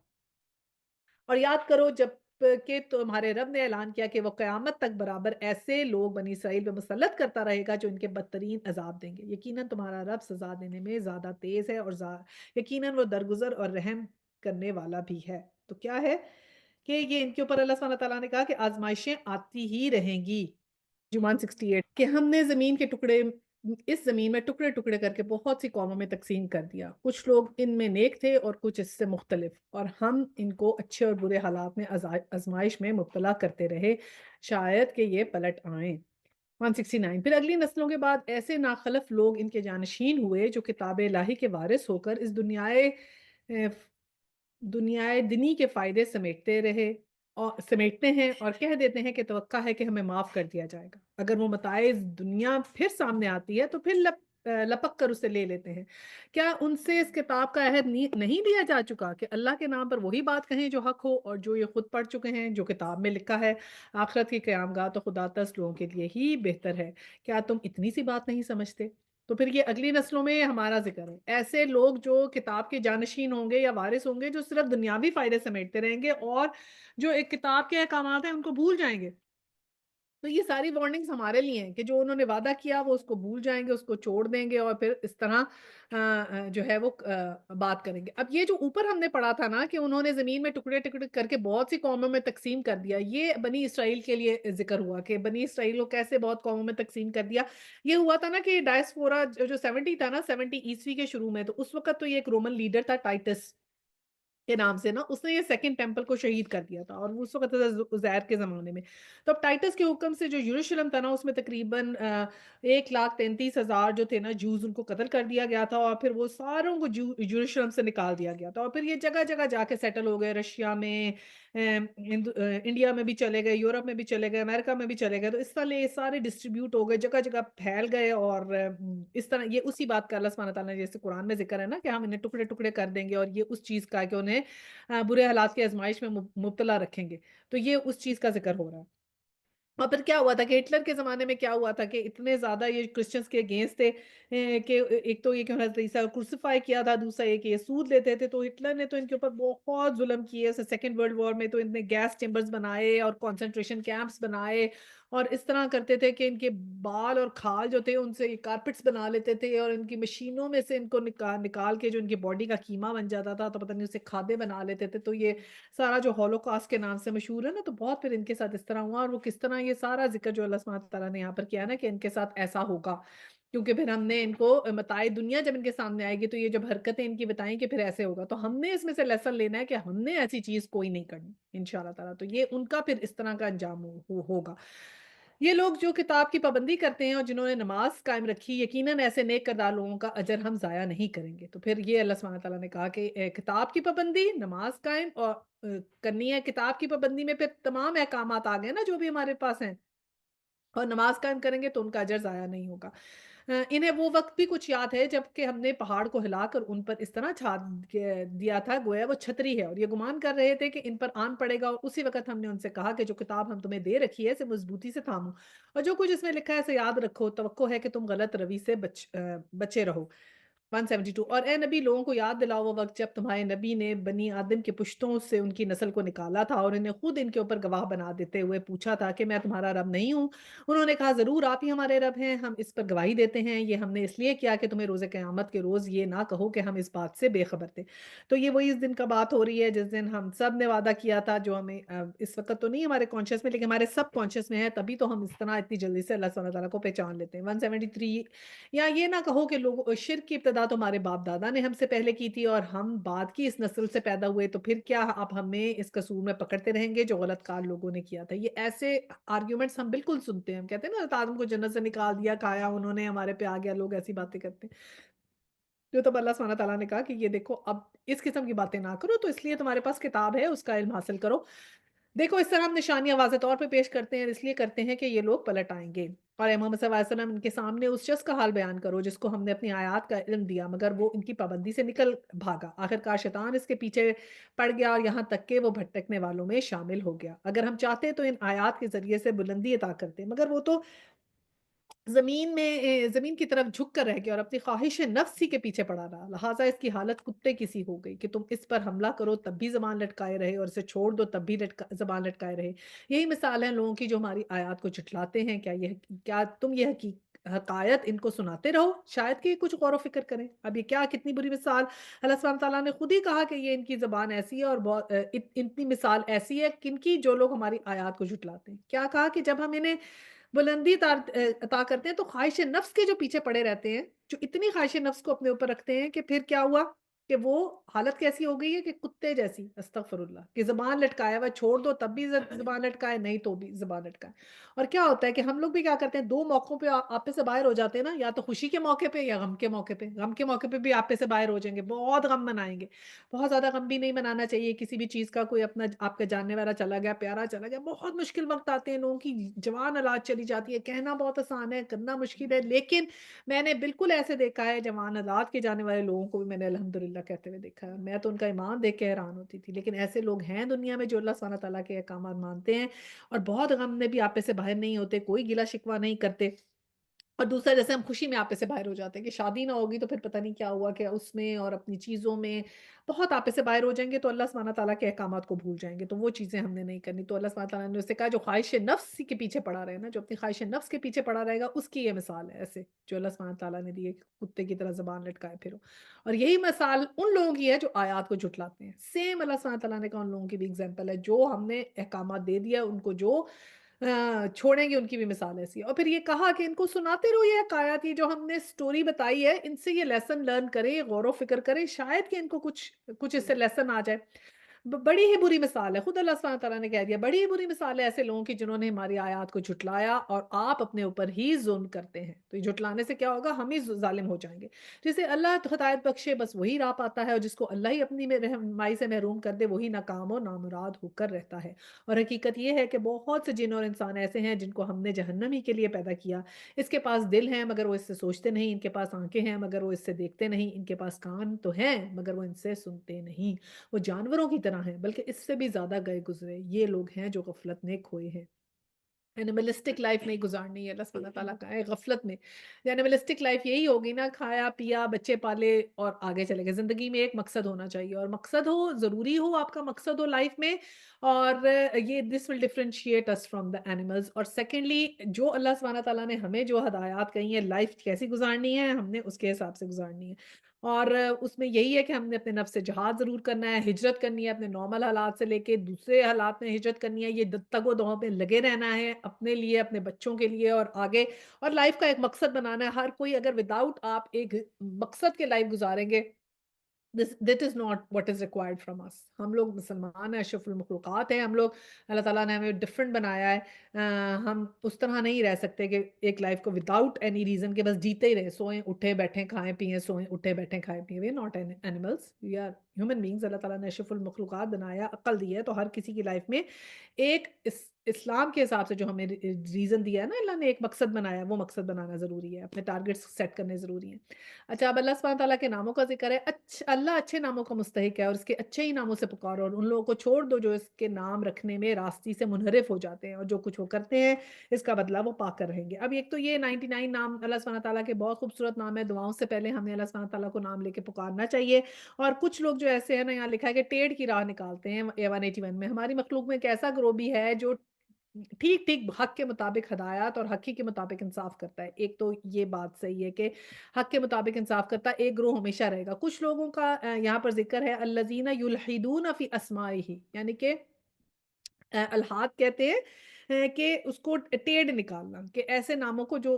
और याद करो जब कि तुम्हारे रब ने ऐलान किया कि वो क़यामत तक बराबर ऐसे लोग बनी इसराइल पे मुसल्लत करता रहेगा जो इनके बदतरीन अज़ाब देंगे। यकीनन तुम्हारा रब सज़ा देने में ज़्यादा तेज़ है और यकीनन वो दरगुज़र और रहम करने वाला भी है। तो क्या है कि ये इनके ऊपर अल्लाह सुब्हानहू व तआला ने कहा कि आज़माइशें आती ही रहेंगी। जुमान 68 कि हमने ज़मीन के टुकड़े इस ज़मीन में टुकड़े-टुकड़े करके बहुत सी कौमों में तक़सीम कर दिया। कुछ लोग इनमें नेक थे और कुछ इससे मुख्तलिफ, और हम इनको अच्छे और बुरे हालात में आज़माइश में मुब्तला करते रहे, शायद कि ये पलट आएँ। 169 फिर अगली नस्लों के बाद ऐसे नाखलफ लोग इनके जानशीन हुए जो किताब इलाही के वारिस होकर इस दुनियाए दिनी के फ़ायदे समेटते रहे और समेटते हैं और कह देते हैं कि तवक्का है कि हमें माफ़ कर दिया जाएगा। अगर वो मताए दुनिया फिर सामने आती है तो फिर लपक कर उसे ले लेते हैं। क्या उनसे इस किताब का अहद नहीं लिया जा चुका कि अल्लाह के नाम पर वही बात कहें जो हक हो और जो ये खुद पढ़ चुके हैं, जो किताब में लिखा है, आखिरत की क़यामगाह तो खुदातरस लोगों के लिए ही बेहतर है। क्या तुम इतनी सी बात नहीं समझते? तो फिर ये अगली नस्लों में हमारा ज़िक्र है। ऐसे लोग जो किताब के जानशीन होंगे या वारिस होंगे जो सिर्फ़ दुनियावी फ़ायदे समेटते रहेंगे और जो एक किताब के अहकामात हैं उनको भूल जाएँगे। तो ये सारी वार्निंग्स हमारे लिए हैं कि जो उन्होंने वादा किया वो उसको भूल जाएँगे, उसको छोड़ देंगे और फिर इस तरह जो है वो बात करेंगे। अब ये जो ऊपर हमने पढ़ा था ना कि उन्होंने ज़मीन में टुकड़े-टुकड़े करके बहुत सी कौमों में तक़सीम कर दिया। ये बनी इसराइल के लिए ज़िक्र हुआ कि बनी इसराइल को कैसे बहुत कौमों में तक़सीम कर दिया। ये हुआ था ना कि डायस्पोरा जो 70 था ना, 70 ईस्वी के शुरू में, तो उस वक़्त तो ये एक रोमन लीडर था टाइटस के नाम से ना, उसने ये सेकंड टेंपल को शहीद कर दिया था और वो उस वक़्त था उज़ैर के ज़माने में। तो अब टाइटस के हुक्म से जो यरूशलेम था ना, उसमें तकरीबन 1,33,000 जो थे ना जूस, उनको कत्ल कर दिया गया था और फिर वो सारों को यरूशलेम से निकाल दिया गया था और फिर ये जगह-जगह जाके सेटल हो गए, रशिया में, इंडिया में भी चले गए, यूरोप में भी चले गए, अमेरिका में भी चले गए। तो इस तरह ये सारे डिस्ट्रीब्यूट हो गए, जगह-जगह फैल गए और इस तरह ये उसी बात का अल्लाह सुब्हानहू व तआला ने जैसे कुरान में ज़िक्र है ना कि हम इन्हें टुकड़े-टुकड़े कर देंगे और ये उस चीज़ का है कि उन्हें बुरे हालात की आज़माइश में मुब्तला रखेंगे। तो ये उस चीज़ का ज़िक्र हो रहा है। और फिर क्या हुआ था कि हिटलर के ज़माने में क्या हुआ था कि इतने ज़्यादा ये क्रिश्चियंस के अगेंस्ट थे कि एक तो ये कि हज़रत ईसा को क्रूसिफाई किया था, दूसरा ये कि ये सूद लेते थे, तो हिटलर ने तो इनके ऊपर बहुत ज़ुल्म किए। सेकंड वर्ल्ड वॉर में तो इनने गैस चेंबर्स बनाए और कंसंट्रेशन कैंप्स बनाए और इस तरह करते थे कि इनके बाल और खाल जो थे उनसे ये कारपेट्स बना लेते थे और इनकी मशीनों में से इनको निकाल के जो इनकी बॉडी का कीमा बन जाता था, तो पता नहीं उसे खादे बना लेते थे। तो ये सारा जो हॉलोकॉस्ट के नाम से मशहूर है ना, तो बहुत फिर इनके साथ इस तरह हुआ और वो किस तरह ये सारा ज़िक्र जो अल्लाह सुब्हानहू व तआला ने यहाँ पर किया है ना कि इनके साथ ऐसा होगा। क्योंकि फिर हमने इनको मताए दुनिया जब इनके सामने आएगी तो ये जब हरकतें इनकी बताई कि फिर ऐसे होगा। तो हमने इसमें से लेसन लेना है कि हमने ऐसी चीज़ कोई नहीं करनी इंशाअल्लाह ताला। तो ये उनका फिर इस तरह का अंजाम होगा। ये लोग जो किताब की पाबंदी करते हैं और जिन्होंने नमाज़ कायम रखी, यकीनन ऐसे नेक किरदार लोगों का अजर हम ज़ाया नहीं करेंगे। तो फिर ये अल्लाह सुब्हानहू व तआला ने कहा कि किताब की पाबंदी, नमाज़ कायम और करनी है। किताब की पाबंदी में फिर तमाम अहकामात आ गए ना जो भी हमारे पास हैं। और नमाज़ कायम करेंगे तो उनका अजर ज़ाया नहीं होगा। इन्हें वो वक़्त भी कुछ याद है जबकि हमने पहाड़ को हिलाकर उन पर इस तरह छा दिया था गोया वो छतरी है और ये गुमान कर रहे थे कि इन पर आन पड़ेगा और उसी वक़्त हमने उनसे कहा कि जो किताब हम तुम्हें दे रखी है इसे मज़बूती से थामो और जो कुछ इसमें लिखा है इसे याद रखो, तवक्को है कि तुम गलत रवि से बचे रहो। 172 और ए नबी लोगों को याद दिलाओ वो वक़्त जब तुम्हारे नबी ने बनी आदम के पुश्तों से उनकी नस्ल को निकाला था और इन्हें खुद इनके ऊपर गवाह बना देते हुए पूछा था कि मैं तुम्हारा रब नहीं हूँ? उन्होंने कहा ज़रूर आप ही हमारे रब हैं, हम इस पर गवाही देते हैं। ये हमने इसलिए किया कि तुम्हें रोज़े क़यामत के रोज़ ये ना कहो कि हम इस बात से बेखबर थे। तो ये वही इस दिन का बात हो रही है जिस दिन हम सब ने वादा किया था जो हमें इस वक़्त तो नहीं हमारे कॉन्शियस में लेकिन हमारे सबकॉन्शियस में है, तभी तो हम इस तरह इतनी जल्दी से अल्लाह सुब्हानहू व तआला को पहचान लेते हैं। 173 या ये ना कहो कि लोग शिर्क की इब्तिदा खता तो हमारे बाप-दादा ने हमसे पहले की थी और हम बाद की इस नस्ल से पैदा हुए, तो फिर क्या आप हमें इस कसूर में पकड़ते रहेंगे जो गलत काम लोगों ने किया था। ये ऐसे आर्ग्यूमेंट्स हम बिल्कुल सुनते हैं। हम कहते हैं ना आदम को जन्नत से निकाल दिया, खाया उन्होंने, हमारे पे आ गया, लोग ऐसी बातें करते हैं। जो तब अल्लाह सुब्हानहू तआला ने कहा कि ये देखो अब इस किस्म की बातें ना करो, तो इसलिए तुम्हारे पास किताब है, उसका इल्म हासिल करो। देखो इस तरह हम निशानियाँ वाज़े तौर पे पेश करते हैं, इसलिए करते हैं कि ये लोग पलट आएँगे। और ए मोहम्मद सल्लल्लाहु अलैहि वसल्लम इनके सामने उस शख़्स का हाल बयान करो जिसको हमने अपनी आयत का इल्म दिया मगर वो इनकी पाबंदी से निकल भागा। आखिरकार शैतान इसके पीछे पड़ गया और यहाँ तक कि वो भटकने वालों में शामिल हो गया। अगर हम चाहते तो इन आयत के ज़रिए से बुलंदी अता करते, मगर वो तो ज़मीन की तरफ झुक कर रह गया और अपनी ख़्वाहिश-ए-नफ़्स ही के पीछे पड़ा रहा। लिहाज़ा इसकी हालत कुत्ते की सी हो गई कि तुम इस पर हमला करो तब भी ज़बान लटकाए रहे और इसे छोड़ दो तब भी लटका ज़बान लटकाए रहे। यही मिसाल है लोगों की जो हमारी आयत को झुठलाते हैं। क्या तुम ये हकायत इनको सुनाते रहो, शायद कि कुछ गौर व फ़िक्र करें। अब ये क्या कितनी बुरी मिसाल अल्लाह सुब्हानहू तआला ने खुद ही कहा कि ये इनकी ज़बान ऐसी है और इतनी मिसाल ऐसी है किनकी जो लोग हमारी आयत को झुठलाते हैं। क्या कहा कि जब हम इन्हें बुलंदी अता करते हैं तो ख़्वाहिश-ए-नफ़्स के जो पीछे पड़े रहते हैं, जो इतनी ख़्वाहिश-ए-नफ़्स को अपने ऊपर रखते हैं कि फिर क्या हुआ कि वो हालत कैसी हो गई है कि कुत्ते जैसी अस्तग़फ़िरुल्लाह कि ज़बान लटकाया हुआ छोड़ दो तब भी ज़बान लटकाए, नहीं तो भी ज़बान लटकाए। और क्या होता है कि हम लोग भी क्या करते हैं 2 मौकों पे आपे से बाहर हो जाते हैं ना, या तो खुशी के मौके पे या गम के मौके पे। गम के मौके पे भी आपे से बाहर हो जाएँगे, बहुत गम मनाएँगे। बहुत ज़्यादा गम भी नहीं मनाना चाहिए, किसी भी चीज़ का कोई अपना आपका जानने वाला चला गया, प्यारा चला गया, बहुत मुश्किल वक़्त आते हैं, लोगों की जवान औलाद चली जाती है, कहना बहुत आसान है, करना मुश्किल है, लेकिन मैंने बिल्कुल ऐसे देखा है जवान औलाद के जाने वाले लोगों को भी मैंने अल्हम्दुलिल्लाह कहते हुए देखा है। मैं तो उनका ईमान देख के हैरान होती थी, लेकिन ऐसे लोग हैं दुनिया में जो अल्लाह सुब्हानहू तआला के अहकामात मानते हैं और बहुत गम में भी आपे से बाहर नहीं होते, कोई गिला-शिकवा नहीं करते। और दूसरा जैसे हम खुशी में आपे से बाहर हो जाते हैं कि शादी ना होगी तो फिर पता नहीं क्या हुआ क्या उसमें और अपनी चीज़ों में बहुत आपे से बाहर हो जाएँगे तो अल्लाह सुब्हानहू तआला के अहकामात को भूल जाएँगे, तो वो चीज़ें हमने नहीं करनी। तो अल्लाह सुब्हानहू तआला ने उससे कहा जो ख़्वाहिश-ए-नफ़्स के पीछे पड़ा रहे ना, जो अपनी ख़्वाहिश-ए-नफ़्स के पीछे पड़ा रहेगा उसकी ये मिसाल है ऐसे, जो अल्लाह सुब्हानहू तआला ने दी है कि कुत्ते की तरह ज़बान लटकाए फिरो। और यही मिसाल उन लोगों की है जो आयत को झुठलाते हैं। सेम अल्लाह सुब्हानहू तआला ने कहा उन लोगों की भी एग्ज़ाम्पल है, जो हमने अहकामात दे दिया उनको जो छोड़ेंगे उनकी भी मिसाल ऐसी है। और फिर ये कहा कि इनको सुनाते रहो ये हकायत, ये जो हमने स्टोरी बताई है, इनसे ये लेसन लर्न करें, गौर व फ़िक्र करें, शायद कि इनको कुछ कुछ इससे लेसन आ जाए। बड़ी ही बुरी मिसाल है, खुद अल्लाह सुब्हानहू तआला ने कह दिया, बड़ी ही बुरी मिसाल है ऐसे लोगों की जिन्होंने हमारी आयत को झुठलाया और आप अपने ऊपर ही ज़ुल्म करते हैं। तो ये झुठलाने से क्या होगा? हम ही ज़ालिम हो जाएँगे। जिसे अल्लाह हिदायत बख्शे बस वही राह पाता है और जिसको अल्लाह ही अपनी में रहनुमाई से महरूम कर दे, वही नाकाम और नामुराद होकर रहता है। और हकीकत ये है कि बहुत से जिन और इंसान ऐसे हैं जिनको हमने जहन्नम ही के लिए पैदा किया। इसके पास दिल है मगर वो इससे सोचते नहीं, इनके पास आँखें हैं मगर वो इससे देखते नहीं, इनके पास कान तो हैं मगर वो इनसे सुनते नहीं। वो जानवरों की तरह हैं, बल्कि इससे भी ज़्यादा गए गुज़रे। ये लोग हैं जो गफ़लत में खोए हैं। एनिमलिस्टिक लाइफ नहीं गुज़ारनी है अल्लाह सुब्हानहू तआला का है गफ़लत में। एनिमलिस्टिक लाइफ यही होगी ना खाया, पिया, बच्चे पाले और आगे चले गए। ज़िंदगी में एक मकसद होना चाहिए और मकसद हो, ज़रूरी हो आपका मकसद हो लाइफ में और ये this will differentiate us from the animals और सेकंडली जो अल्लाह सुब्हानहू तआला ने हमें जो हदायत कही है लाइफ कैसी गुज़ारनी है, हमने उसके हिसाब से गुज़ारनी है। और उसमें यही है कि हमने अपने नफ्स से जिहाद ज़रूर करना है, हिजरत करनी है, अपने नॉर्मल हालात से लेके दूसरे हालात में हिजरत करनी है, ये द तगो-दो में लगे रहना है, अपने लिए, अपने बच्चों के लिए और आगे और लाइफ़ का एक मकसद बनाना है। हर कोई अगर विदाउट आप एक मकसद के लाइफ़ गुज़ारेंगे this that is not what is required from us. हम लोग मुसलमान हैं, अशरफुल मखलूक़ात हैं, हम लोग अल्लाह ताला ने हमें डिफरेंट बनाया है। हम उस तरह नहीं रह सकते कि एक लाइफ़ को विदाउट एनी रीज़न के बस जीते ही रहें, सोएँ, उठें, बैठें, खाएँ, पिएँ, सोएँ, उठें, बैठें, खाएँ, पिएँ। We are not animals, we are human beings. अल्लाह ताला ने अशरफुल मखलूक़ात बनाया, अक्ल दी है, तो हर किसी की लाइफ़ में एक इस्लाम के हिसाब से जो हमें रीज़न दिया है ना अल्लाह ने एक मकसद बनाया, वो मकसद बनाना ज़रूरी है, अपने टारगेट्स सेट करने ज़रूरी हैं। अच्छा अब अल्लाह सुब्हानहू तआला के नामों का ज़िक्र है। अल्लाह अच्छे नामों का मुस्तहिक है और उसके अच्छे ही नामों से पुकारो और उन लोगों को छोड़ दो जो इसके नाम रखने में रास्ती से मुनहरिफ हो जाते हैं और जो कुछ वो करते हैं इसका बदला वो पाकर रहेंगे। अब एक तो ये 99 नाम अल्लाह सुब्हानहू तआला के बहुत खूबसूरत नाम है, दुआओं से पहले हमें अल्लाह सुब्हानहू तआला को नाम लेके पुकारना चाहिए। और कुछ लोग जो ऐसे हैं ना यहाँ लिखा है कि टेढ़ की राह निकालते हैं ए 181 में। हमारी मखलूक में एक ऐसा ग्रोह भी है जो ठीक-ठीक हक के मुताबिक हदायत और हक ही के मुताबिक इंसाफ करता है। एक तो ये बात सही है कि हक के मुताबिक इंसाफ करता है, एक ग्रोह हमेशा रहेगा। कुछ लोगों का यहाँ पर ज़िक्र है अल्लज़ीना युल्हिदून फ़ी अस्माइही यानी कि अल्हाद कहते हैं कि उसको टेढ़ निकालना कि ऐसे नामों को जो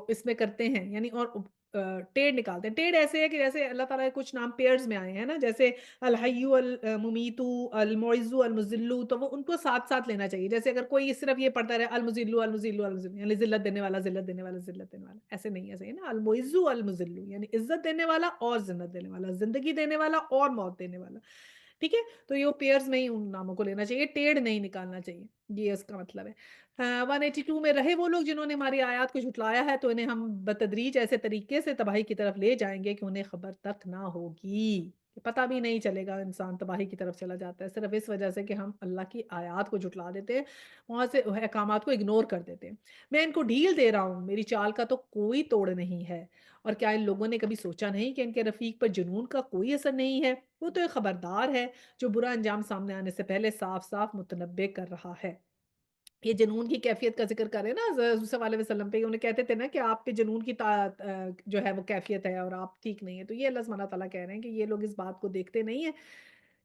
इसमें करते हैं यानी और टेढ़ निकालते हैं। टेढ़ ऐसे है कि जैसे अल्लाह ताला के कुछ नाम पेयर्स में आए हैं ना, जैसे अल-हय्यु मुमीतु, अल-मुइज़्ज़ु, अल-मुज़िल्लु, तो वो उनको साथ-साथ लेना चाहिए। जैसे अगर कोई सिर्फ़ ये पढ़ता रहे अल-मुज़िल्लु, अल-मुज़िल्लु, अल-मुज़िल्लु, यानी ज़िल्लत देने वाला, ज़िल्लत देने वाला, ज़िल्लत देने वाला, ऐसे नहीं है, सही है ना? अल-मुइज़्ज़ु, अल-मुज़िल्लु, यानी इज़्ज़त देने वाला और ज़िल्लत देने वाला, ज़िंदगी देने वाला और मौत देने वाला। ठीक है? तो ये वो पेयर्स में ही उन नामों को लेना चाहिए, टेढ़ नहीं निकालना चाहिए, ये उसका मतलब है। 182 में रहे वो लोग जिन्होंने हमारी आयत को झुठलाया है, तो इन्हें हम बतदरीज ऐसे तरीके से तबाही की तरफ ले जाएँगे कि उन्हें खबर तक ना होगी। पता भी नहीं चलेगा, इंसान तबाही की तरफ चला जाता है, सिर्फ़ इस वजह से कि हम अल्लाह की आयत को झुठला देते हैं, वहाँ से अहकामात को इग्नोर कर देते हैं। मैं इनको ढील दे रहा हूँ, मेरी चाल का तो कोई तोड़ नहीं है। और क्या इन लोगों ने कभी सोचा नहीं कि इनके रफ़ीक पर जुनून का कोई असर नहीं है? वो तो एक खबरदार है, जो बुरा अंजाम सामने आने से पहले साफ-साफ मुतनब्बे कर रहा है। ये जुनून की कैफ़ियत का ज़िक्र करें ना सल्लल्लाहु अलैहि वसल्लम पे, उन्हें कहते थे ना कि आप पे जुनून की जो है वो कैफ़ियत है और आप ठीक नहीं है। तो ये अल्लाह सुब्हानहू व तआला कह रहे हैं कि ये लोग इस बात को देखते नहीं हैं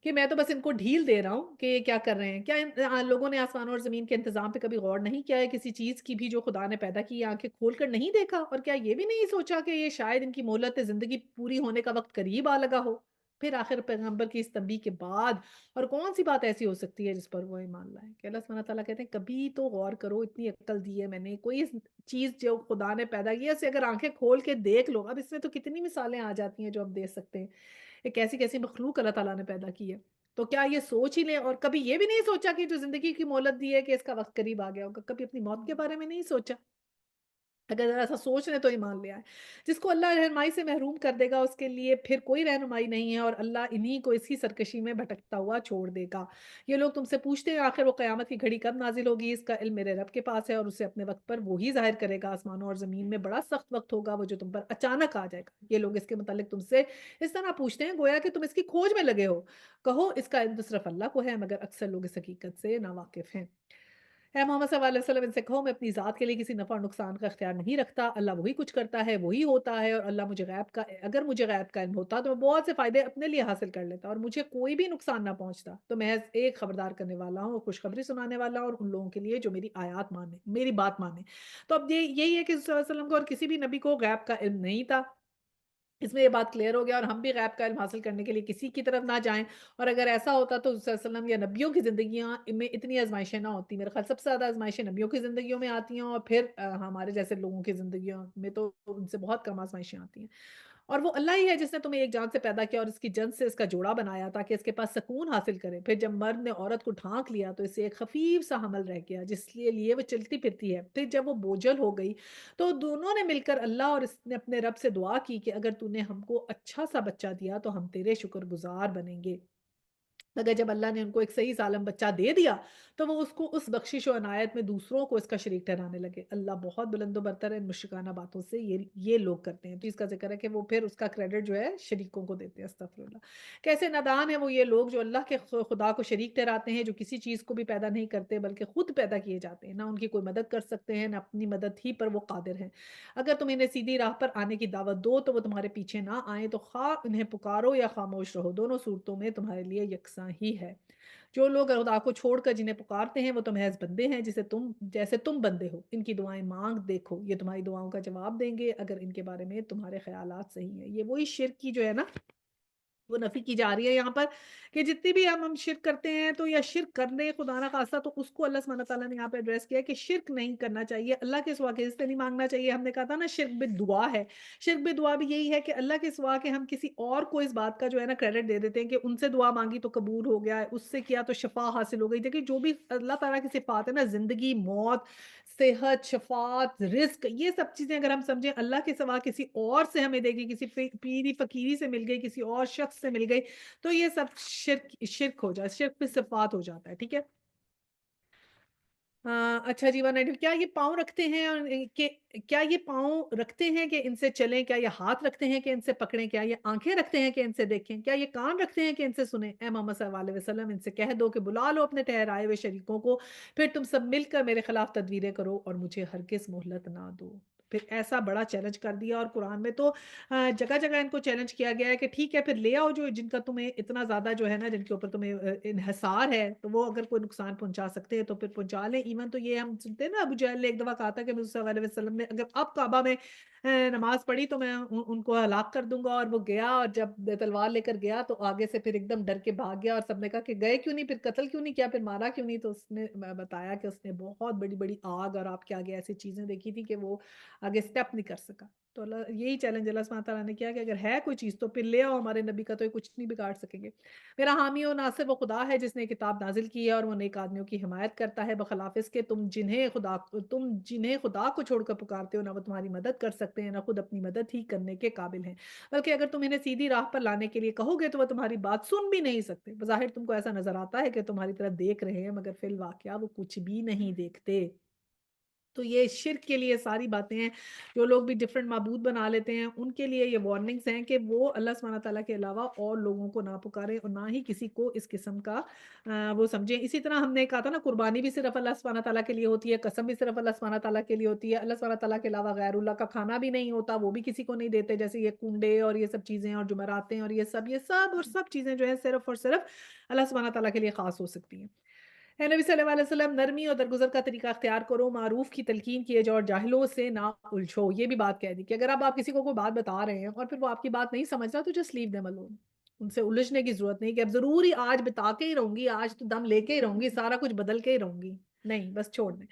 कि मैं तो बस इनको ढील दे रहा हूँ कि ये क्या कर रहे हैं। क्या लोगों ने आसमान और ज़मीन के इंतज़ाम पे कभी गौर नहीं किया है? किसी चीज़ की भी जो खुदा ने पैदा की, आँखें खोल कर नहीं देखा? और क्या ये भी नहीं सोचा कि ये शायद इनकी मोहलत ज़िंदगी पूरी होने का वक़्त करीब आ लगा हो? फिर आखिर पैगंबर की इस तंबीह के बाद और कौन-सी बात ऐसी हो सकती है जिस पर वो ईमान लाएँ? कि अल्लाह सुब्हानहू व तआला कहते हैं कभी तो गौर करो, इतनी अक्ल दी है मैंने, कोई इस चीज़ जो खुदा ने पैदा की है उसे अगर आँखें खोल के देख लो। अब इसमें तो कितनी मिसालें आ जाती हैं जो हम दे सकते हैं। ये कैसी-कैसी मखलूक अल्लाह ताला ने पैदा की है। तो क्या ये सोच ही लें और कभी ये भी नहीं सोचा कि जो ज़िंदगी की मोहलत दी है कि इसका वक़्त करीब आ गया होगा, कभी अपनी मौत के बारे में नहीं सोचा? अगर ज़रा ऐसा सोच लें तो ईमान ले आएँ। जिसको अल्लाह रहनुमाई से महरूम कर देगा उसके लिए फिर कोई रहनुमाई नहीं है और अल्लाह इन्हीं को इसी सरकशी में भटकता हुआ छोड़ देगा। ये लोग तुमसे पूछते हैं आखिर वो क़यामत की घड़ी कब नाज़िल होगी? इसका इल्म मेरे रब के पास है और उसे अपने वक़्त पर वो ही ज़ाहिर करेगा। आसमानों और ज़मीन में बड़ा सख्त वक़्त होगा वो जो तुम पर अचानक आ जाएगा। ये लोग इसके मुतालिक तुमसे इस तरह पूछते हैं गोया कि तुम इसकी खोज में लगे हो। कहो इसका इल्म तो सिर्फ़ अल्लाह को है मगर अक्सर लोग इस हकीकत से नावाकिफ़ हैं। है मोहम्मद सल्लल्लाहु अलैहि वसल्लम इनसे कहो मैं अपनी ज़ात के लिए किसी नफ़ा और नुकसान का इख्तियार नहीं रखता। अल्लाह वही कुछ करता है, वही होता है और अल्लाह मुझे गैब का अगर मुझे गैब का इल्म होता तो मैं बहुत से फ़ायदे अपने लिए हासिल कर लेता और मुझे कोई भी नुकसान ना पहुँचता। तो महज़ एक खबरदार करने वाला हूँ और खुशखबरी सुनाने वाला हूँ और उन लोगों के लिए जो मेरी आयत माने, मेरी बात माने। तो अब ये यही है कि सल्लल्लाहु अलैहि वसल्लम को और किसी भी नबी को गैब का इल्म नहीं था। इसमें ये बात क्लियर हो गया और हम भी गैब का इल्म हासिल करने के लिए किसी की तरफ ना जाएँ और अगर ऐसा होता तो वसल्लम या नबियों की ज़िंदगियाँ में इतनी आज़माइशें ना होती। मेरे ख़्याल सबसे ज़्यादा आज़माइशें नबियों की ज़िंदगियों में आती हैं और फिर हमारे जैसे लोगों की ज़िंदगियों में तो उनसे बहुत कम आज़माइशें आती हैं। और वो अल्लाह ही है जिसने तुम्हें एक जान से पैदा किया और इसकी जंस से इसका जोड़ा बनाया ताकि इसके पास सकून हासिल करे। फिर जब मर्द ने औरत को ढाँक लिया तो इससे एक खफ़ीफ़ सा हमल रह गया जिसके लिए वो चलती फिरती है। फिर जब वो बोझल हो गई तो दोनों ने मिलकर अल्लाह और इसने अपने रब से दुआ की कि अगर तूने हमको अच्छा सा बच्चा दिया तो हम तेरे शुक्रगुज़ार बनेंगे। मगर जब अल्लाह ने उनको एक सही सालम बच्चा दे दिया, तो वो उसको उस बख्शिश और अनायत में दूसरों को इसका शरीक ठहराने लगे। अल्लाह बहुत बुलंद बरतर है इन मुश्रिकाना बातों से ये लोग करते हैं। तो इसका ज़िक्र है कि वो फिर उसका क्रेडिट जो है शरीकों को देते हैं, अस्तगफिरुल्लाह। कैसे नादान है वो ये लोग जो अल्लाह के खुदा को शरीक ठहराते हैं, जो किसी चीज़ को भी पैदा नहीं करते बल्कि खुद पैदा किए जाते हैं। ना उनकी कोई मदद कर सकते हैं, ना अपनी मदद ही पर वो कादिर हैं। अगर तुम इन्हें सीधी राह पर आने की दावत दो तो वो तुम्हारे पीछे ना आएँ तो ख़्वाह इन्हें पुकारो या ख़ामोश रहो, दोनों सूरतों में तुम्हारे लिए यकसां ही है। जो लोग खुदा को छोड़कर जिन्हें पुकारते हैं वो तो महज़ बंदे हैं जैसे तुम बंदे हो। इनकी दुआएँ माँग देखो, ये तुम्हारी दुआओं का जवाब देंगे अगर इनके बारे में तुम्हारे ख़यालात सही हैं। ये वही शिर्क की जो है ना वो नफ़ी की जा रही है यहाँ पर कि जितनी भी हम शिर्क करते हैं तो या शिर्क कर रहे हैं खुदा ना ख़ास्ता तो उसको अल्लाह सुब्हानहू व तआला ने यहाँ पे एड्रेस किया है कि शिर्क नहीं करना चाहिए, अल्लाह के सिवा किसी से नहीं माँगना चाहिए। हमने कहा था ना शिर्क बिदुआ है। शिर्क बिदुआ भी यही है कि अल्लाह के सिवा के हम किसी और को इस बात का जो है ना क्रेडिट दे देते हैं कि उनसे दुआ माँगी तो कबूल हो गया है, उससे किया तो शफ़ा हासिल हो गई। देखिए जो भी अल्लाह ताला की सिफ़ात है ना ज़िंदगी, मौत, सेहत, शफ़ात, रिज़्क ये सब चीज़ें अगर हम समझें अल्लाह के सिवा किसी और से हमें देगी, किसी पीरी फ़कीरी से मिल गई, किसी और शख़्स से मिल गई, तो ये सब शिर्क शिर्क हो जाए शिर्क भी सिफ़ात हो जाता है, ठीक है? अच्छा जी 192 क्या ये पाँव रखते हैं कि क्या ये पाँव रखते हैं कि इनसे चलें? क्या ये हाथ रखते हैं कि इनसे पकड़ें? क्या ये आँखें रखते हैं कि इनसे देखें? क्या ये कान रखते हैं कि इनसे सुनें? ऐ मोहम्मद सल्लल्लाहु अलैहि वसल्लम इनसे कह दो कि बुला लो अपने ठहराए हुए शरीकों को, फिर तुम सब मिलकर मेरे खिलाफ तदबीरें करो और मुझे हरगिज़ मोहलत ना दो। پھر ایسا بڑا چیلنج کر دیا اور قرآن میں تو جگہ-جگہ ان کو چیلنج کیا گیا ہے کہ ٹھیک ہے پھر لے آؤ جو جن کا تمہیں اتنا زیادہ جو ہے نا جن کے اوپر تمہیں انحصار ہے، تو وہ اگر کوئی نقصان پہنچا سکتے ہیں تو پھر پہنچا لیں۔ ایون تو یہ ہم سنتے ہیں نا ابو جہل نے ایک دفعہ کہا تھا کہ حضور صلی اللہ علیہ وسلم نے اگر اب کعبہ میں نماز پڑھی تو میں ان کو ہلاک کر دوں گا، اور وہ گیا اور جب تلوار لے کر گیا تو آگے سے پھر ایک دم ڈر کے بھاگ گیا، اور سب نے کہا کہ گئے کیوں نہیں، پھر قتل کیوں نہیں کیا، پھر مارا کیوں نہیں؟ تو اس نے بتایا کہ اس نے بہت بڑی-بڑی آگ اور آپ کے آگے ایسی چیزیں دیکھی تھی کہ وہ آگے اسٹیپ نہیں کر سکا۔ تو یہی چیلنج اللہ سبحانہ تعالیٰ نے کیا کہ اگر ہے کوئی چیز تو پھر لے آؤ ہمارے نبی کا، تو یہ کچھ نہیں بگاڑ سکیں گے۔ میرا حامی و ناصر وہ خدا ہے جس نے کتاب نازل کی ہے اور وہ نیک آدمیوں کی حمایت کرتا ہے، بخلاف اس کے تم جنہیں خدا کو چھوڑ کر پکارتے ہو نہ وہ تمہاری مدد کر سکتے ہیں نہ خود اپنی مدد ہی کرنے کے قابل ہیں، بلکہ اگر تم انہیں سیدھی راہ پر لانے کے لیے کہو گے تو وہ تمہاری بات سن بھی نہیں سکتے۔ بظاہر تم کو ایسا نظر آتا ہے کہ تمہاری طرف دیکھ رہے ہیں، مگر فی الواقعہ وہ کچھ بھی نہیں دیکھتے۔ تو یہ شرک کے لیے ساری باتیں ہیں، جو لوگ بھی ڈفرنٹ معبود بنا لیتے ہیں ان کے لیے یہ وارننگز ہیں کہ وہ اللہ سبحانہ تعالیٰ کے علاوہ اور لوگوں کو نہ پکاریں اور نہ ہی کسی کو اس قسم کا وہ سمجھیں۔ اسی طرح ہم نے کہا تھا نا قربانی بھی صرف اللہ سبحانہ تعالیٰ کے لیے ہوتی ہے، قسم بھی صرف اللہ سبحانہ تعالیٰ کے لیے ہوتی ہے، اللہ سبحانہ تعالیٰ کے علاوہ غیر اللہ کا کھانا بھی نہیں ہوتا، وہ بھی کسی کو نہیں دیتے، جیسے یہ کنڈے اور یہ سب چیزیں اور جمعراتیں اور یہ سب چیزیں جو ہیں صرف اور صرف اللہ سبحانہ تعالیٰ کے لیے خاص ہو سکتی ہیں۔ اے نبی صلی اللہ علیہ وسلم، نرمی اور درگزر کا طریقہ اختیار کرو، معروف کی تلقین کیے جاؤ اور جاہلوں سے نہ الجھو۔ یہ بھی بات کہہ دی کہ اگر اب آپ کسی کو کوئی بات بتا رہے ہیں اور پھر وہ آپ کی بات نہیں سمجھ رہا تو جسٹ لیو دیم الون۔ ان سے الجھنے کی ضرورت نہیں کہ اب ضروری آج بتا کے ہی رہوں گی، آج تو دم لے کے ہی رہوں گی، سارا کچھ بدل کے ہی رہوں گی۔ نہیں، بس چھوڑ دیں۔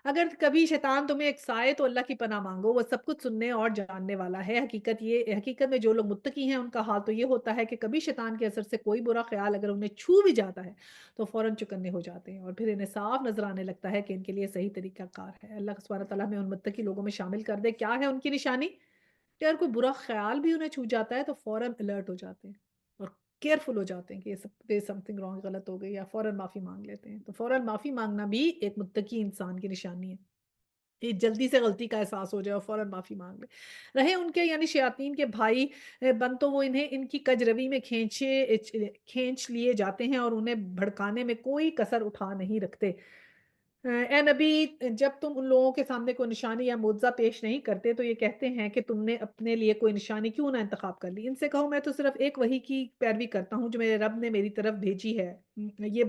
اگر کبھی شیطان تمہیں اکسائے تو اللہ کی پناہ مانگو، وہ سب کچھ سننے اور جاننے والا ہے۔ حقیقت میں جو لوگ متقی ہیں ان کا حال تو یہ ہوتا ہے کہ کبھی شیطان کے اثر سے کوئی برا خیال اگر انہیں چھو بھی جاتا ہے تو فوراً چکنے ہو جاتے ہیں اور پھر انہیں صاف نظر آنے لگتا ہے کہ ان کے لیے صحیح طریقہ کار ہے۔ اللہ سبحانہ تعالیٰ ہمیں ان متقی لوگوں میں شامل کر دے۔ کیا ہے ان کی نشانی؟ کہ اگر کوئی برا خیال بھی انہیں چھو جاتا ہے تو فوراً الرٹ ہو جاتے ہیں اور کیئرفل ہو جاتے ہیں کہ یہ سم تھنگ رانگ، غلط ہو گئی، یا فوراً معافی مانگ لیتے ہیں۔ تو فوراً معافی مانگنا بھی ایک متقی انسان کی نشانی ہے کہ جلدی سے غلطی کا احساس ہو جائے اور فوراً معافی مانگ لے۔ رہے ان کے یعنی شیاطین کے بھائی بن تو وہ انہیں ان کی کجروی میں کھینچ لیے جاتے ہیں اور انہیں بھڑکانے میں کوئی کسر اٹھا نہیں رکھتے۔ اے نبی، جب تم ان لوگوں کے سامنے کوئی نشانی یا معجزہ پیش نہیں کرتے تو یہ کہتے ہیں کہ تم نے اپنے لیے کوئی نشانی کیوں نہ انتخاب کر لی۔ ان سے کہو میں تو صرف ایک وحی کی پیروی کرتا ہوں جو میرے رب نے میری طرف بھیجی ہے۔ یہ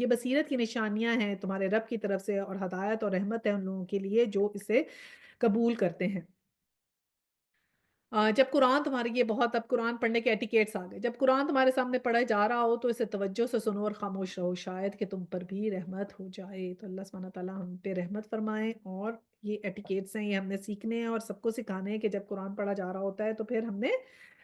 بصیرت کی نشانیاں ہیں تمہارے رب کی طرف سے اور ہدایت اور رحمت ہے ان لوگوں کے لیے جو اسے قبول کرتے ہیں۔ جب قرآن تمہارے یہ بہت اب قرآن پڑھنے کے ایٹیکیٹس آ گئے۔ جب قرآن تمہارے سامنے پڑھا جا رہا ہو تو اسے توجہ سے سنو اور خاموش رہو، شاید کہ تم پر بھی رحمت ہو جائے۔ تو اللہ سبحانہ تعالیٰ ہم پہ رحمت فرمائے، اور یہ ایٹیکیٹس ہیں، یہ ہم نے سیکھنے ہیں اور سب کو سکھانے ہیں کہ جب قرآن پڑھا جا رہا ہوتا ہے تو پھر ہم نے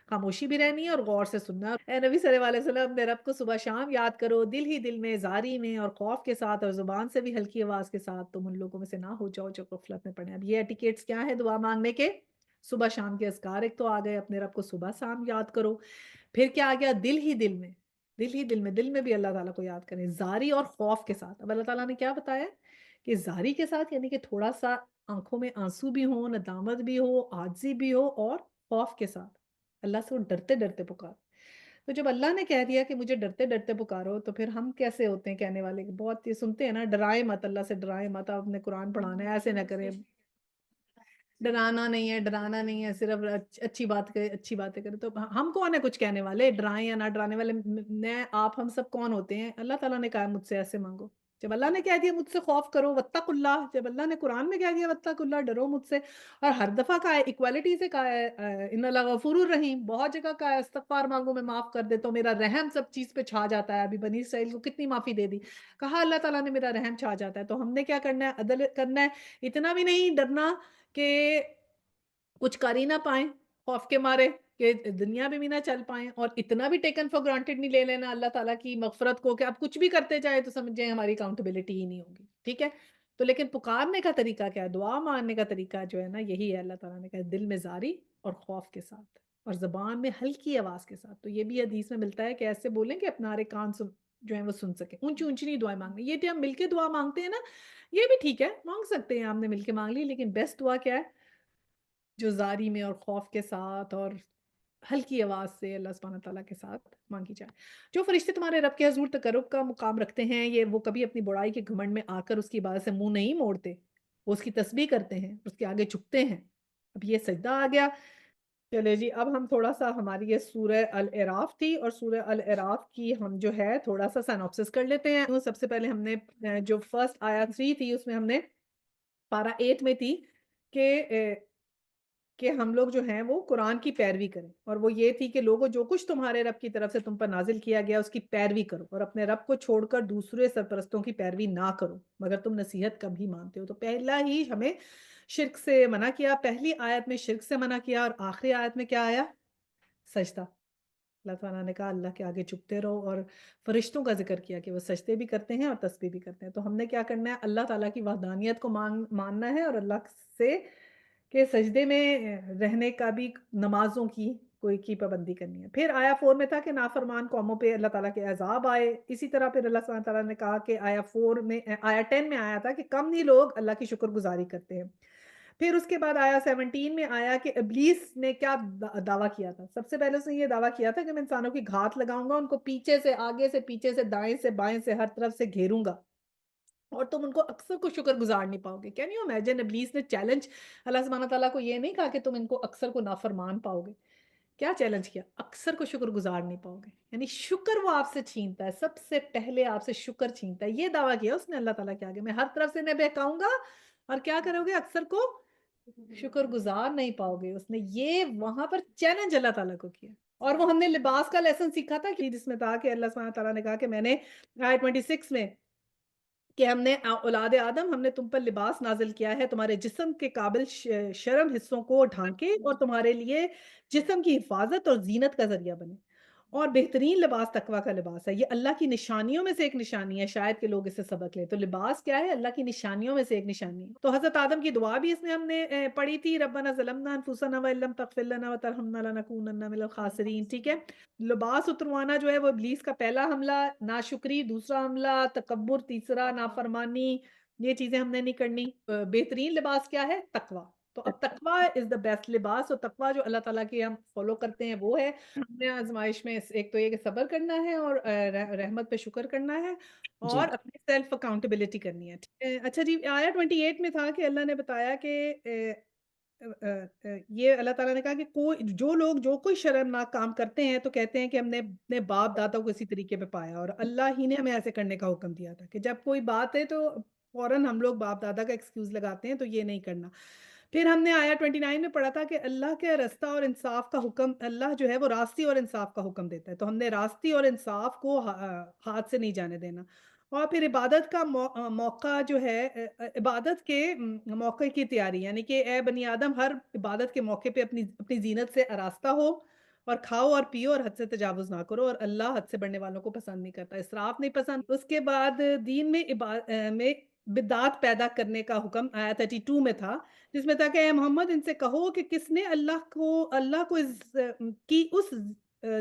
خاموشی بھی رہنی ہے اور غور سے سننا ہے۔ اے نبی صلی اللہ علیہ وسلم، اپنے رب کو صبح شام یاد کرو، دل ہی دل میں، زاری میں اور خوف کے ساتھ، اور زبان سے بھی ہلکی آواز کے ساتھ۔ تم ان لوگوں میں سے نہ ہو جاؤ جو غفلت میں پڑے۔ اب یہ ایٹیکیٹس کیا ہے دعا مانگنے کے؟ صبح شام کے اذکار ایک تو آ گئے، اپنے رب کو صبح شام یاد کرو۔ پھر کیا آ گیا؟ دل ہی دل میں، دل ہی دل میں، دل میں بھی اللہ تعالیٰ کو یاد کریں، زاری اور خوف کے ساتھ۔ اب اللہ تعالیٰ نے کیا بتایا کہ زاری کے ساتھ یعنی کہ تھوڑا سا آنکھوں میں آنسو بھی ہو، ندامت بھی ہو، عاجزی بھی ہو، اور خوف کے ساتھ اللہ سے وہ ڈرتے ڈرتے پکار۔ تو جب اللہ نے کہہ دیا کہ مجھے ڈرتے ڈرتے پکارو تو پھر ہم کیسے ہوتے ہیں کہنے والے؟ بہت یہ سنتے ہیں نا، ڈرائے مت، اللہ سے ڈرائے مت، آپ نے قرآن پڑھانا ہے ایسے نہ کریں، ڈرانا نہیں ہے، صرف اچھی بات کرے، اچھی باتیں کرے۔ تو ہم کون ہے کچھ کہنے والے؟ ڈرائیں یا نہ ڈرانے والے میں آپ ہم سب کون ہوتے ہیں؟ اللہ تعالیٰ نے کہا مجھ سے ایسے مانگو۔ جب اللہ نے کہہ دیا مجھ سے خوف کرو، واتقوا اللہ، جب اللہ نے قرآن میں کہہ دیا واتقوا اللہ، ڈرو مجھ سے، اور ہر دفعہ کہا ہے، ایکوالٹی سے کہا ہے، ان اللہ غفور الرحیم، بہت جگہ کہا ہے استغفار مانگو میں معاف کر دیتا ہوں، میرا رحم سب چیز پہ چھا جاتا ہے۔ ابھی بنی اسرائیل کو کتنی معافی دے دی، کہا اللہ تعالیٰ نے میرا رحم چھا جاتا ہے۔ تو ہم نے کیا کرنا ہے؟ عدل کرنا ہے، اتنا بھی نہیں ڈرنا کہ کچھ کر ہی نہ پائیں خوف کے مارے، کہ دنیا میں بھی نہ چل پائیں، اور اتنا بھی ٹیکن فار گرانٹیڈ نہیں لے لینا اللہ تعالیٰ کی مغفرت کو کہ آپ کچھ بھی کرتے جائے تو سمجھیں ہماری اکاؤنٹیبلٹی ہی نہیں ہوگی، ٹھیک ہے؟ تو لیکن پکارنے کا طریقہ کیا ہے؟ دعا مانگنے کا طریقہ جو ہے نا یہی ہے، اللہ تعالیٰ نے کہا دل میں زاری اور خوف کے ساتھ اور زبان میں ہلکی آواز کے ساتھ۔ تو یہ بھی حدیث میں ملتا ہے کہ ایسے بولیں کہ اپنا ہر کان جو ہے وہ سن سکیں، اونچی اونچی نہیں دعائیں مانگنی۔ یہ جو ہم مل کے دعا مانگتے ہیں نا، یہ بھی ٹھیک ہے، مانگ سکتے ہیں، آپ نے مل کے مانگ لی، لیکن بیسٹ دعا کیا ہے؟ جو زاری میں اور خوف کے ساتھ اور ہلکی آواز سے اللہ سبحانہ تعالیٰ کے ساتھ مانگی جائے۔ جو فرشتے تمہارے رب کے حضور تقرب کا مقام رکھتے ہیں، یہ وہ کبھی اپنی بڑائی کے گھمنڈ میں آ کر اس کی عبادت سے منہ نہیں موڑتے، وہ اس کی تسبیح کرتے ہیں، اس کے آگے جھکتے ہیں اب یہ سجدہ آ گیا۔ چلے جی، اب ہم تھوڑا سا، ہماری یہ سورہ الاعراف تھی، اور سورہ الاعراف کی ہم جو ہے تھوڑا سا سینوپسس کر لیتے ہیں۔ سب سے پہلے ہم نے جو فرسٹ آیا 3 تھی، اس میں ہم نے پارہ 8 میں تھی کہ ہم لوگ جو ہیں وہ قرآن کی پیروی کریں، اور وہ یہ تھی کہ لوگوں، جو کچھ تمہارے رب کی طرف سے تم پر نازل کیا گیا اس کی پیروی کرو، اور اپنے رب کو چھوڑ کر دوسرے سرپرستوں کی پیروی نہ کرو مگر تم نصیحت کم ہی مانتے ہو۔ تو پہلا ہی ہمیں شرک سے منع کیا، پہلی آیت میں شرک سے منع کیا، اور آخری آیت میں کیا آیا؟ سجدہ۔ اللہ تعالیٰ نے کہا اللہ کے آگے جھکتے رہو، اور فرشتوں کا ذکر کیا کہ وہ سجدے بھی کرتے ہیں اور تسبیح بھی کرتے ہیں۔ تو ہم نے کیا کرنا ہے؟ اللہ تعالیٰ کی وحدانیت کو ماننا ہے، اور اللہ سے کہ سجدے میں رہنے کا بھی، نمازوں کی پابندی کرنی ہے۔ پھر آیا 4 میں تھا کہ نافرمان قوموں پہ اللہ تعالیٰ کے عذاب آئے۔ اسی طرح پھر اللہ سبحانہ تعالیٰ نے کہا کہ آیا 4 میں، آیا 10 میں آیا تھا کہ کم ہی لوگ اللہ کی شکر گزاری کرتے ہیں۔ پھر اس کے بعد آیا 17 میں آیا کہ ابلیس نے کیا دعویٰ کیا تھا؟ سب سے پہلے اس نے یہ دعویٰ کیا تھا کہ میں انسانوں کی گھات لگاؤں گا، ان کو پیچھے سے، آگے سے، پیچھے سے، دائیں سے، بائیں سے، ہر طرف سے گھیروں گا، اور تم ان کو اکثر کو شکر گزار نہیں پاؤ گے۔ Can you imagine? ابلیس نے چیلنج اللہ سبحانہ تعالیٰ کو، یہ نہیں کہا کہ تم ان کو اکثر کو نافرمان پاؤ گے، کیا چیلنج کیا؟ اکثر کو شکر گزار نہیں پاؤ گے، یعنی شکر وہ آپ سے چھینتا ہے، سب سے پہلے آپ سے شکر چھینتا ہے۔ یہ دعویٰ کیا اس نے اللہ تعالیٰ کے آگے، میں ہر طرف سے انہیں بہکاؤں گا، اور کیا کرو گے؟ اکثر کو شکر گزار نہیں پاؤ گے۔ اس نے یہ وہاں پر چیلنج اللہ تعالیٰ کو کیا۔ اور وہ ہم نے لباس کا لیسن سیکھا تھا کہ جس میں تھا کہ اللہ سبحانہ تعالیٰ نے کہا کہ میں نے آیت 26 میں کہ ہم نے اولاد آدم، ہم نے تم پر لباس نازل کیا ہے تمہارے جسم کے قابل شرم حصوں کو ڈھانکے، اور تمہارے لیے جسم کی حفاظت اور زینت کا ذریعہ بنے، اور بہترین لباس تقوی کا لباس ہے۔ یہ اللہ کی نشانیوں میں سے ایک نشانی ہے، شاید کہ لوگ اس سے سبق لیں۔ تو لباس کیا ہے؟ اللہ کی نشانیوں میں سے ایک نشانی ہے۔ تو حضرت آدم کی دعا بھی اس میں ہم نے پڑھی تھی، ربنا ظلمنا انفسنا وان لم تغفر لنا وترحمنا لنکونن من الخاسرین، ٹھیک ہے۔ لباس اتروانا جو ہے وہ ابلیس کا پہلا حملہ، ناشکری دوسرا حملہ، تکبر تیسرا، نافرمانی، یہ چیزیں ہم نے نہیں کرنی۔ بہترین لباس کیا ہے؟ تقوی۔ تو اب تقوی از دا بیسٹ لباس، اور تقوی جو اللہ تعالیٰ کی ہم فالو کرتے ہیں وہ ہے، ہمیں آزمائش میں ایک تو یہ کہ صبر کرنا ہے، اور رحمت پہ شکر کرنا ہے، جی اور اپنی سیلف اکاؤنٹیبلٹی کرنی ہے، ٹھیک ہے۔ اچھا جی، آیا 28 میں تھا کہ اللہ نے بتایا کہ یہ اللہ تعالیٰ نے کہا کہ کوئی، جو لوگ جو کوئی شرمناک کام کرتے ہیں تو کہتے ہیں کہ ہم نے اپنے باپ دادا کو اسی طریقے پہ پایا، اور اللہ ہی نے ہمیں ایسے کرنے کا حکم دیا تھا کہ جب کوئی بات ہے تو فوراً ہم لوگ باپ دادا کا ایکسکیوز لگاتے ہیں، تو یہ نہیں کرنا۔ پھر ہم نے آیا 29 میں پڑھا تھا کہ اللہ کے رستہ اور انصاف کا حکم، اللہ جو ہے وہ راستی اور انصاف کا حکم دیتا ہے، تو ہم نے راستی اور انصاف کو ہاتھ سے نہیں جانے دینا۔ اور پھر عبادت کا موقع جو ہے، عبادت کے موقع کی تیاری، یعنی کہ اے بنی آدم، ہر عبادت کے موقع پہ اپنی اپنی زینت سے آراستہ ہو، اور کھاؤ اور پیو، اور حد سے تجاوز نہ کرو، اور اللہ حد سے بڑھنے والوں کو پسند نہیں کرتا، اسراف نہیں پسند۔ اس کے بعد دین میں میں بدعات پیدا کرنے کا حکم آیا 32 میں تھا، جس میں تھا کہ اے محمد، ان سے کہو کہ کس نے اللہ کو کی اس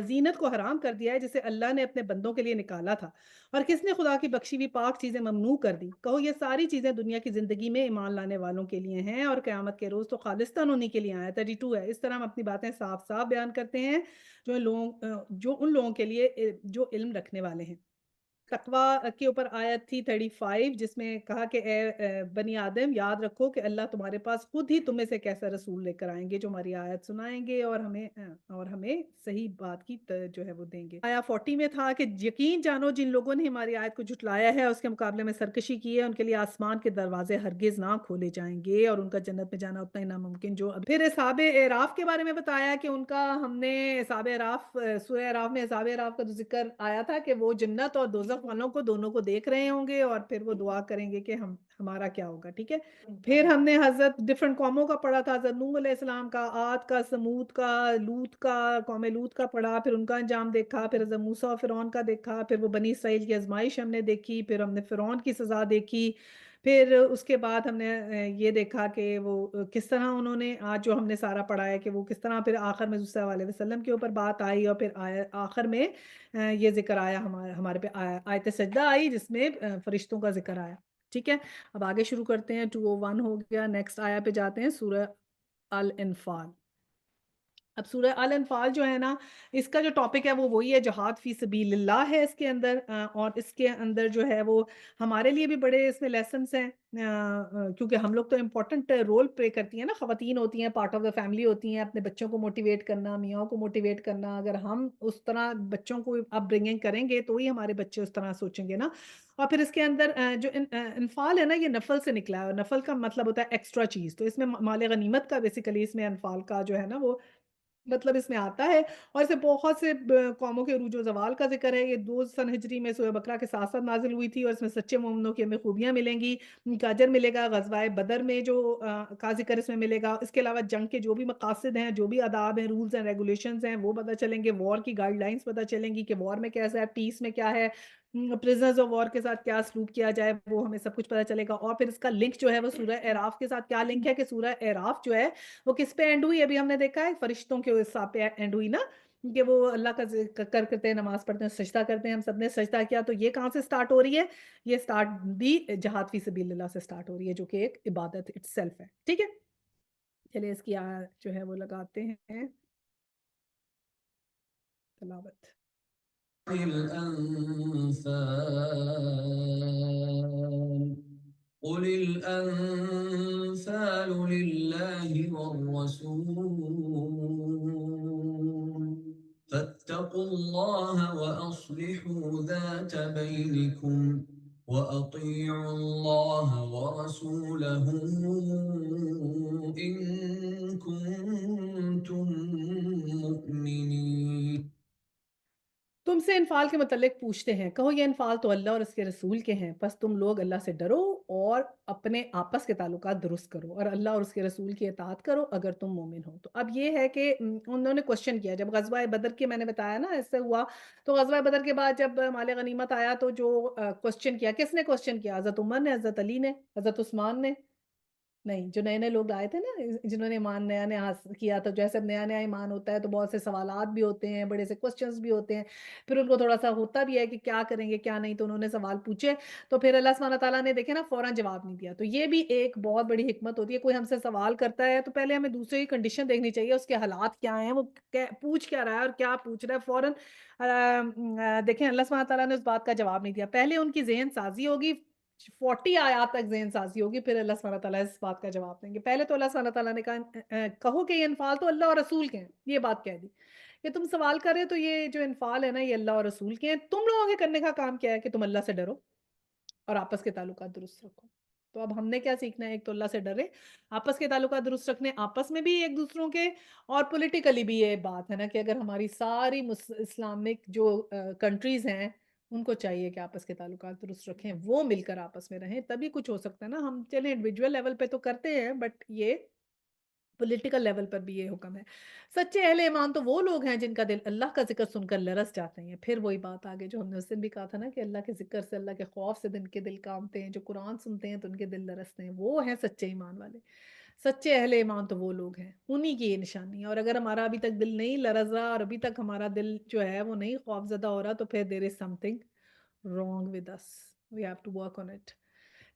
زینت کو حرام کر دیا ہے جسے اللہ نے اپنے بندوں کے لیے نکالا تھا، اور کس نے خدا کی بخشی ہوئی پاک چیزیں ممنوع کر دی۔ کہو یہ ساری چیزیں دنیا کی زندگی میں ایمان لانے والوں کے لیے ہیں، اور قیامت کے روز تو خالصتاً انہی کے لیے آیا۔ 32 ہے۔ اس طرح ہم اپنی باتیں صاف صاف بیان کرتے ہیں، جو ان لوگوں کے لیے جو علم رکھنے والے ہیں۔ تقوی کے اوپر آیت تھی 35، جس میں کہا کہ اے بنی آدم، یاد رکھو کہ اللہ تمہارے پاس خود ہی تمہیں سے کیسا رسول لے کر آئیں گے جو ہماری آیت سنائیں گے، اور ہمیں صحیح بات کی جو ہے وہ دیں گے۔ آیا 40 میں تھا کہ یقین جانو جن لوگوں نے ہماری آیت کو جھٹلایا ہے، اس کے مقابلے میں سرکشی کی ہے، ان کے لیے آسمان کے دروازے ہرگز نہ کھولے جائیں گے، اور ان کا جنت میں جانا اتنا ہی ناممکن جو پھر اصحاب اعراف کے بارے میں بتایا کہ ان کا، ہم نے اصحاب اعراف، سورہ اعراف میں اصحاب اعراف کا جو ذکر آیا تھا کہ وہ جنت اور دوزخ والوں کو دونوں کو دیکھ رہے ہوں گے، اور پھر وہ دعا کریں گے کہ ہمارا کیا ہوگا، ٹھیک ہے۔ پھر ہم نے حضرت ڈفرنٹ قوموں کا پڑھا تھا، حضرت نوح علیہ السلام کا، عاد کا، سمود کا، لوط کا، قوم لوط کا پڑھا، پھر ان کا انجام دیکھا، پھر حضرت موسیٰ اور فرعون کا دیکھا، پھر وہ بنی اسرائیل کی آزمائش ہم نے دیکھی، پھر ہم نے فرعون کی سزا دیکھی، پھر اس کے بعد ہم نے یہ دیکھا کہ وہ کس طرح انہوں نے، آج جو ہم نے سارا پڑھا ہے کہ وہ کس طرح پھر آخر میں صلی اللہ علیہ وسلم کے اوپر بات آئی، اور پھر آخر میں یہ ذکر آیا، ہمارے پہ آیت سجدہ آئی جس میں فرشتوں کا ذکر آیا، ٹھیک ہے۔ اب آگے شروع کرتے ہیں، 201 ہو گیا، نیکسٹ آیا پہ جاتے ہیں، سورہ الانفال۔ अब सूरह अल अनफ़ाल जो है ना, इसका जो टॉपिक है वो वही है, जिहाद फ़ी सबीलिल्लाह है इसके अंदर, और इसके अंदर जो है वो हमारे लिए भी बड़े इसमें लेसन्स हैं, क्योंकि हम लोग तो इम्पोर्टेंट रोल प्ले करती हैं ना, ख़वातीन होती हैं, पार्ट ऑफ द फैमिली होती हैं, अपने बच्चों को मोटिवेट करना, मियाँओं को मोटिवेट करना, अगर हम उस तरह बच्चों को अपब्रिंगिंग करेंगे तो ही हमारे बच्चे उस तरह सोचेंगे ना। और फिर इसके अंदर अनफ़ाल है ना, ये नफ़ल से निकला है, और नफ़ल का मतलब होता है एक्स्ट्रा चीज़, तो इसमें माल गनीमत का बेसिकली इसमें अनफ़ाल का जो है ना वो मतलब इसमें आता है, और इससे बहुत से कौमों के अरूज व ज़वाल का ज़िक्र है। ये 2 सन हिजरी में सूरह बकरा के साथ-साथ नाज़िल हुई थी, और इसमें सच्चे मोमिनों की हमें खूबियाँ मिलेंगी, उनका अजर मिलेगा, ग़ज़वाए बदर में जो का ज़िक्र इसमें मिलेगा। इसके अलावा जंग के जो भी मक़ासिद हैं, जो भी आदाब हैं, रूल्स एंड रेगुलेशंस हैं, वो पता चलेंगे, वॉर की गाइडलाइंस पता चलेंगी कि वॉर में कैसा है, पीस में क्या है, प्रिज़नर्स ऑफ वॉर के साथ क्या सलूक किया जाए, वो हमें सब कुछ पता चलेगा। और फिर इसका लिंक जो है वो सूरह एराफ के साथ क्या लिंक है, कि सूरह एराफ जो है वो किस पे एंड हुई? अभी हमने देखा है फरिश्तों के हिसाब पे एंड हुई ना, कि वो अल्लाह का ज़िक्र करते हैं, नमाज़ पढ़ते हैं, सजदा करते हैं, हम सबने सजदा किया, तो ये कहाँ से स्टार्ट हो रही है? ये स्टार्ट भी जिहाद फ़ी सबीलिल्लाह से स्टार्ट हो रही है, जो कि एक इबादत इटसेल्फ है। ठीक है? चलिए इसकी जो है वो लगाते हैं तिलावत। الأنفال قل الأنفال لله والرسول فاتقوا الله وأصلحوا ذات بينكم وأطيعوا الله ورسوله إن كنتم مؤمنين. तुमसे इन्फाल के मुतल्लिक पूछते हैं, कहो ये इन्फाल तो अल्लाह और उसके रसूल के हैं, बस तुम लोग अल्लाह से डरो और अपने आपस के ताल्लुकात दुरुस्त करो, और अल्लाह और उसके रसूल की इताअत करो अगर तुम मोमिन हो। तो अब ये है कि उन्होंने क्वेश्चन किया, जब ग़ज़वा बदर की मैंने बताया ना ऐसे हुआ, तो ग़ज़वा बदर के बाद जब माल गनीमत आया, तो जो क्वेश्चन किया, किसने क्वेश्चन किया? हज़रत उमर ने, हज़रत अली ने, हज़रत उस्मान ने? नहीं, जो नए-नए लोग आए थे ना, जिन्होंने ईमान नया-नया किया, तो जैसे अब नया-नया ईमान होता है तो बहुत से सवालात भी होते हैं, बड़े से क्वेश्चंस भी होते हैं। फिर उनको थोड़ा-सा होता भी है कि क्या करेंगे, क्या नहीं, तो उन्होंने सवाल पूछे, तो फिर अल्लाह सुब्हानहू तआला ने देखे ना फ़ौरन जवाब नहीं दिया। तो ये भी एक बहुत बड़ी हिकमत होती है, कोई हमसे सवाल करता है तो पहले हमें दूसरे की कंडीशन देखनी चाहिए, उसके हालात क्या हैं, वो कै पूछ क्या रहा है और क्या पूछ रहा है। फ़ौरन देखें अल्लाह सुब्हानहू तआला ने उस बात का जवाब नहीं दिया। पहले उनकी ज़हन साज़ी होगी, 40 आयत तक ज़हन साज़ी होगी, फिर अल्लाह सुब्हानहू तआला इस बात का जवाब देंगे। पहले तो अल्लाह सुब्हानहू तआला ने कहा कहो कि ये इन्फाल तो अल्लाह और रसूल के हैं, ये बात कह दी। कि तुम सवाल कर रहे हो तो ये जो इन्फाल है ना, ये अल्लाह और रसूल के हैं। तुम लोगों के करने का काम क्या है कि तुम अल्लाह से डरो और आपस के ताल्लुकात दुरुस्त रखो। तो अब हमने क्या सीखना है? एक तो अल्लाह से डरे, आपस के ताल्लुकात दुरुस्त रखने, आपस में भी एक-दूसरों के, और पॉलिटिकली भी ये बात है ना कि अगर हमारी सारी इस्लामिक जो कंट्रीज़ हैं, उनको चाहिए कि आपस के ताल्लुकात दुरुस्त रखें, वो मिलकर आपस में रहें, तभी कुछ हो सकता है ना। हम चलें इंडिविजुअल लेवल पे तो करते हैं, बट ये पॉलिटिकल लेवल पर भी ये हुक्म है। सच्चे अहले ईमान तो वो लोग हैं जिनका दिल अल्लाह का ज़िक्र सुनकर लरज़ जाते हैं। फिर वही बात आ गई जो हमने उस दिन भी कहा था ना, कि अल्लाह के ज़िक्र से, अल्लाह के खौफ से जिनके दिल काँपते हैं, जो कुरान सुनते हैं तो उनके दिल लरज़ते हैं, वो हैं सच्चे ईमान वाले। सच्चे अहले ईमान तो वो लोग हैं, उन्हीं की ये निशानी है। और अगर हमारा अभी तक दिल नहीं लरज़ रहा, और अभी तक हमारा दिल जो है वो नहीं खौफ़ज़दा हो रहा, तो फिर there is something wrong with us, we have to work on it.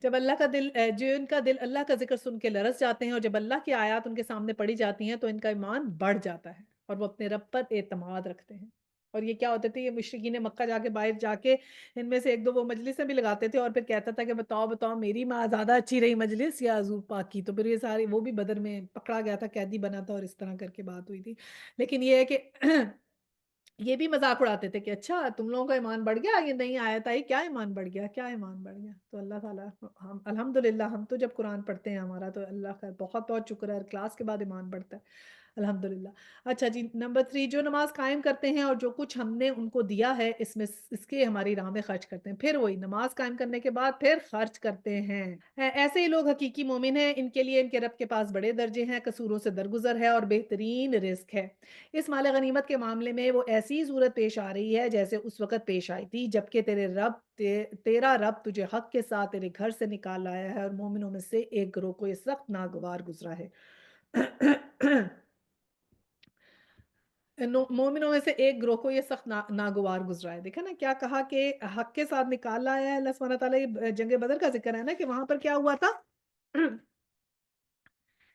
जब अल्लाह का दिल जिनका दिल अल्लाह का ज़िक्र सुन के लरज़ जाते हैं, और जब अल्लाह की आयत उनके सामने पढ़ी जाती हैं, तो इनका ईमान बढ़ जाता है, और वो अपने रब पर एतमाद रखते हैं। और ये क्या होते थे, ये मुशरिकीन मक्का जाके, बाहर जाके, इनमें से 1-2 वो मजलिसें भी लगाते थे, और फिर कहता था कि बताओ, बताओ मेरी माँ ज़्यादा अच्छी रही मजलिस या हज़ूर पाक की? तो फिर ये सारी, वो भी बदर में पकड़ा गया था, कैदी बना था, और इस तरह करके बात हुई थी। लेकिन ये है कि ये भी मज़ाक उड़ाते थे कि अच्छा तुम लोगों का ईमान बढ़ गया, ये नई आयत आई, क्या ईमान बढ़ गया? क्या ईमान बढ़ गया? तो अल्लाह ताला, हम अल्हम्दुलिल्लाह, हम तो जब कुरान पढ़ते हैं, हमारा तो अल्लाह का बहुत-बहुत शुक्र है, हर क्लास के बाद ईमान बढ़ता है। अल्हम्दुलिल्लाह। अच्छा जी, नंबर 3, जो नमाज़ कायम करते हैं और जो कुछ हमने उनको दिया है, इसमें इसके हमारी राह में खर्च करते हैं। फिर वही नमाज़ कायम करने के बाद फिर खर्च करते हैं। ऐसे ही लोग हकीकी मोमिन हैं, इनके लिए इनके रब के पास बड़े दर्जे हैं, कसूरों से दरगुज़र है और बेहतरीन रिज़्क है। इस माल गनीमत के मामले में वो ऐसी सूरत पेश आ रही है जैसे उस वक़्त पेश आई थी जबकि तेरा रब तुझे हक़ के साथ तेरे घर से निकाल लाया है, और मोमिनों में से एक गिरोह को ये सख्त नागवार गुज़रा है। मोमिनों में से एक ग्रोह को ये सख्त नागवार गुजरा है। देखा ना क्या कहा कि हक के साथ निकाल लाया है अल्लाह सुब्हानहू तआला। ये जंग बदर का जिक्र है ना, कि वहां पर क्या हुआ था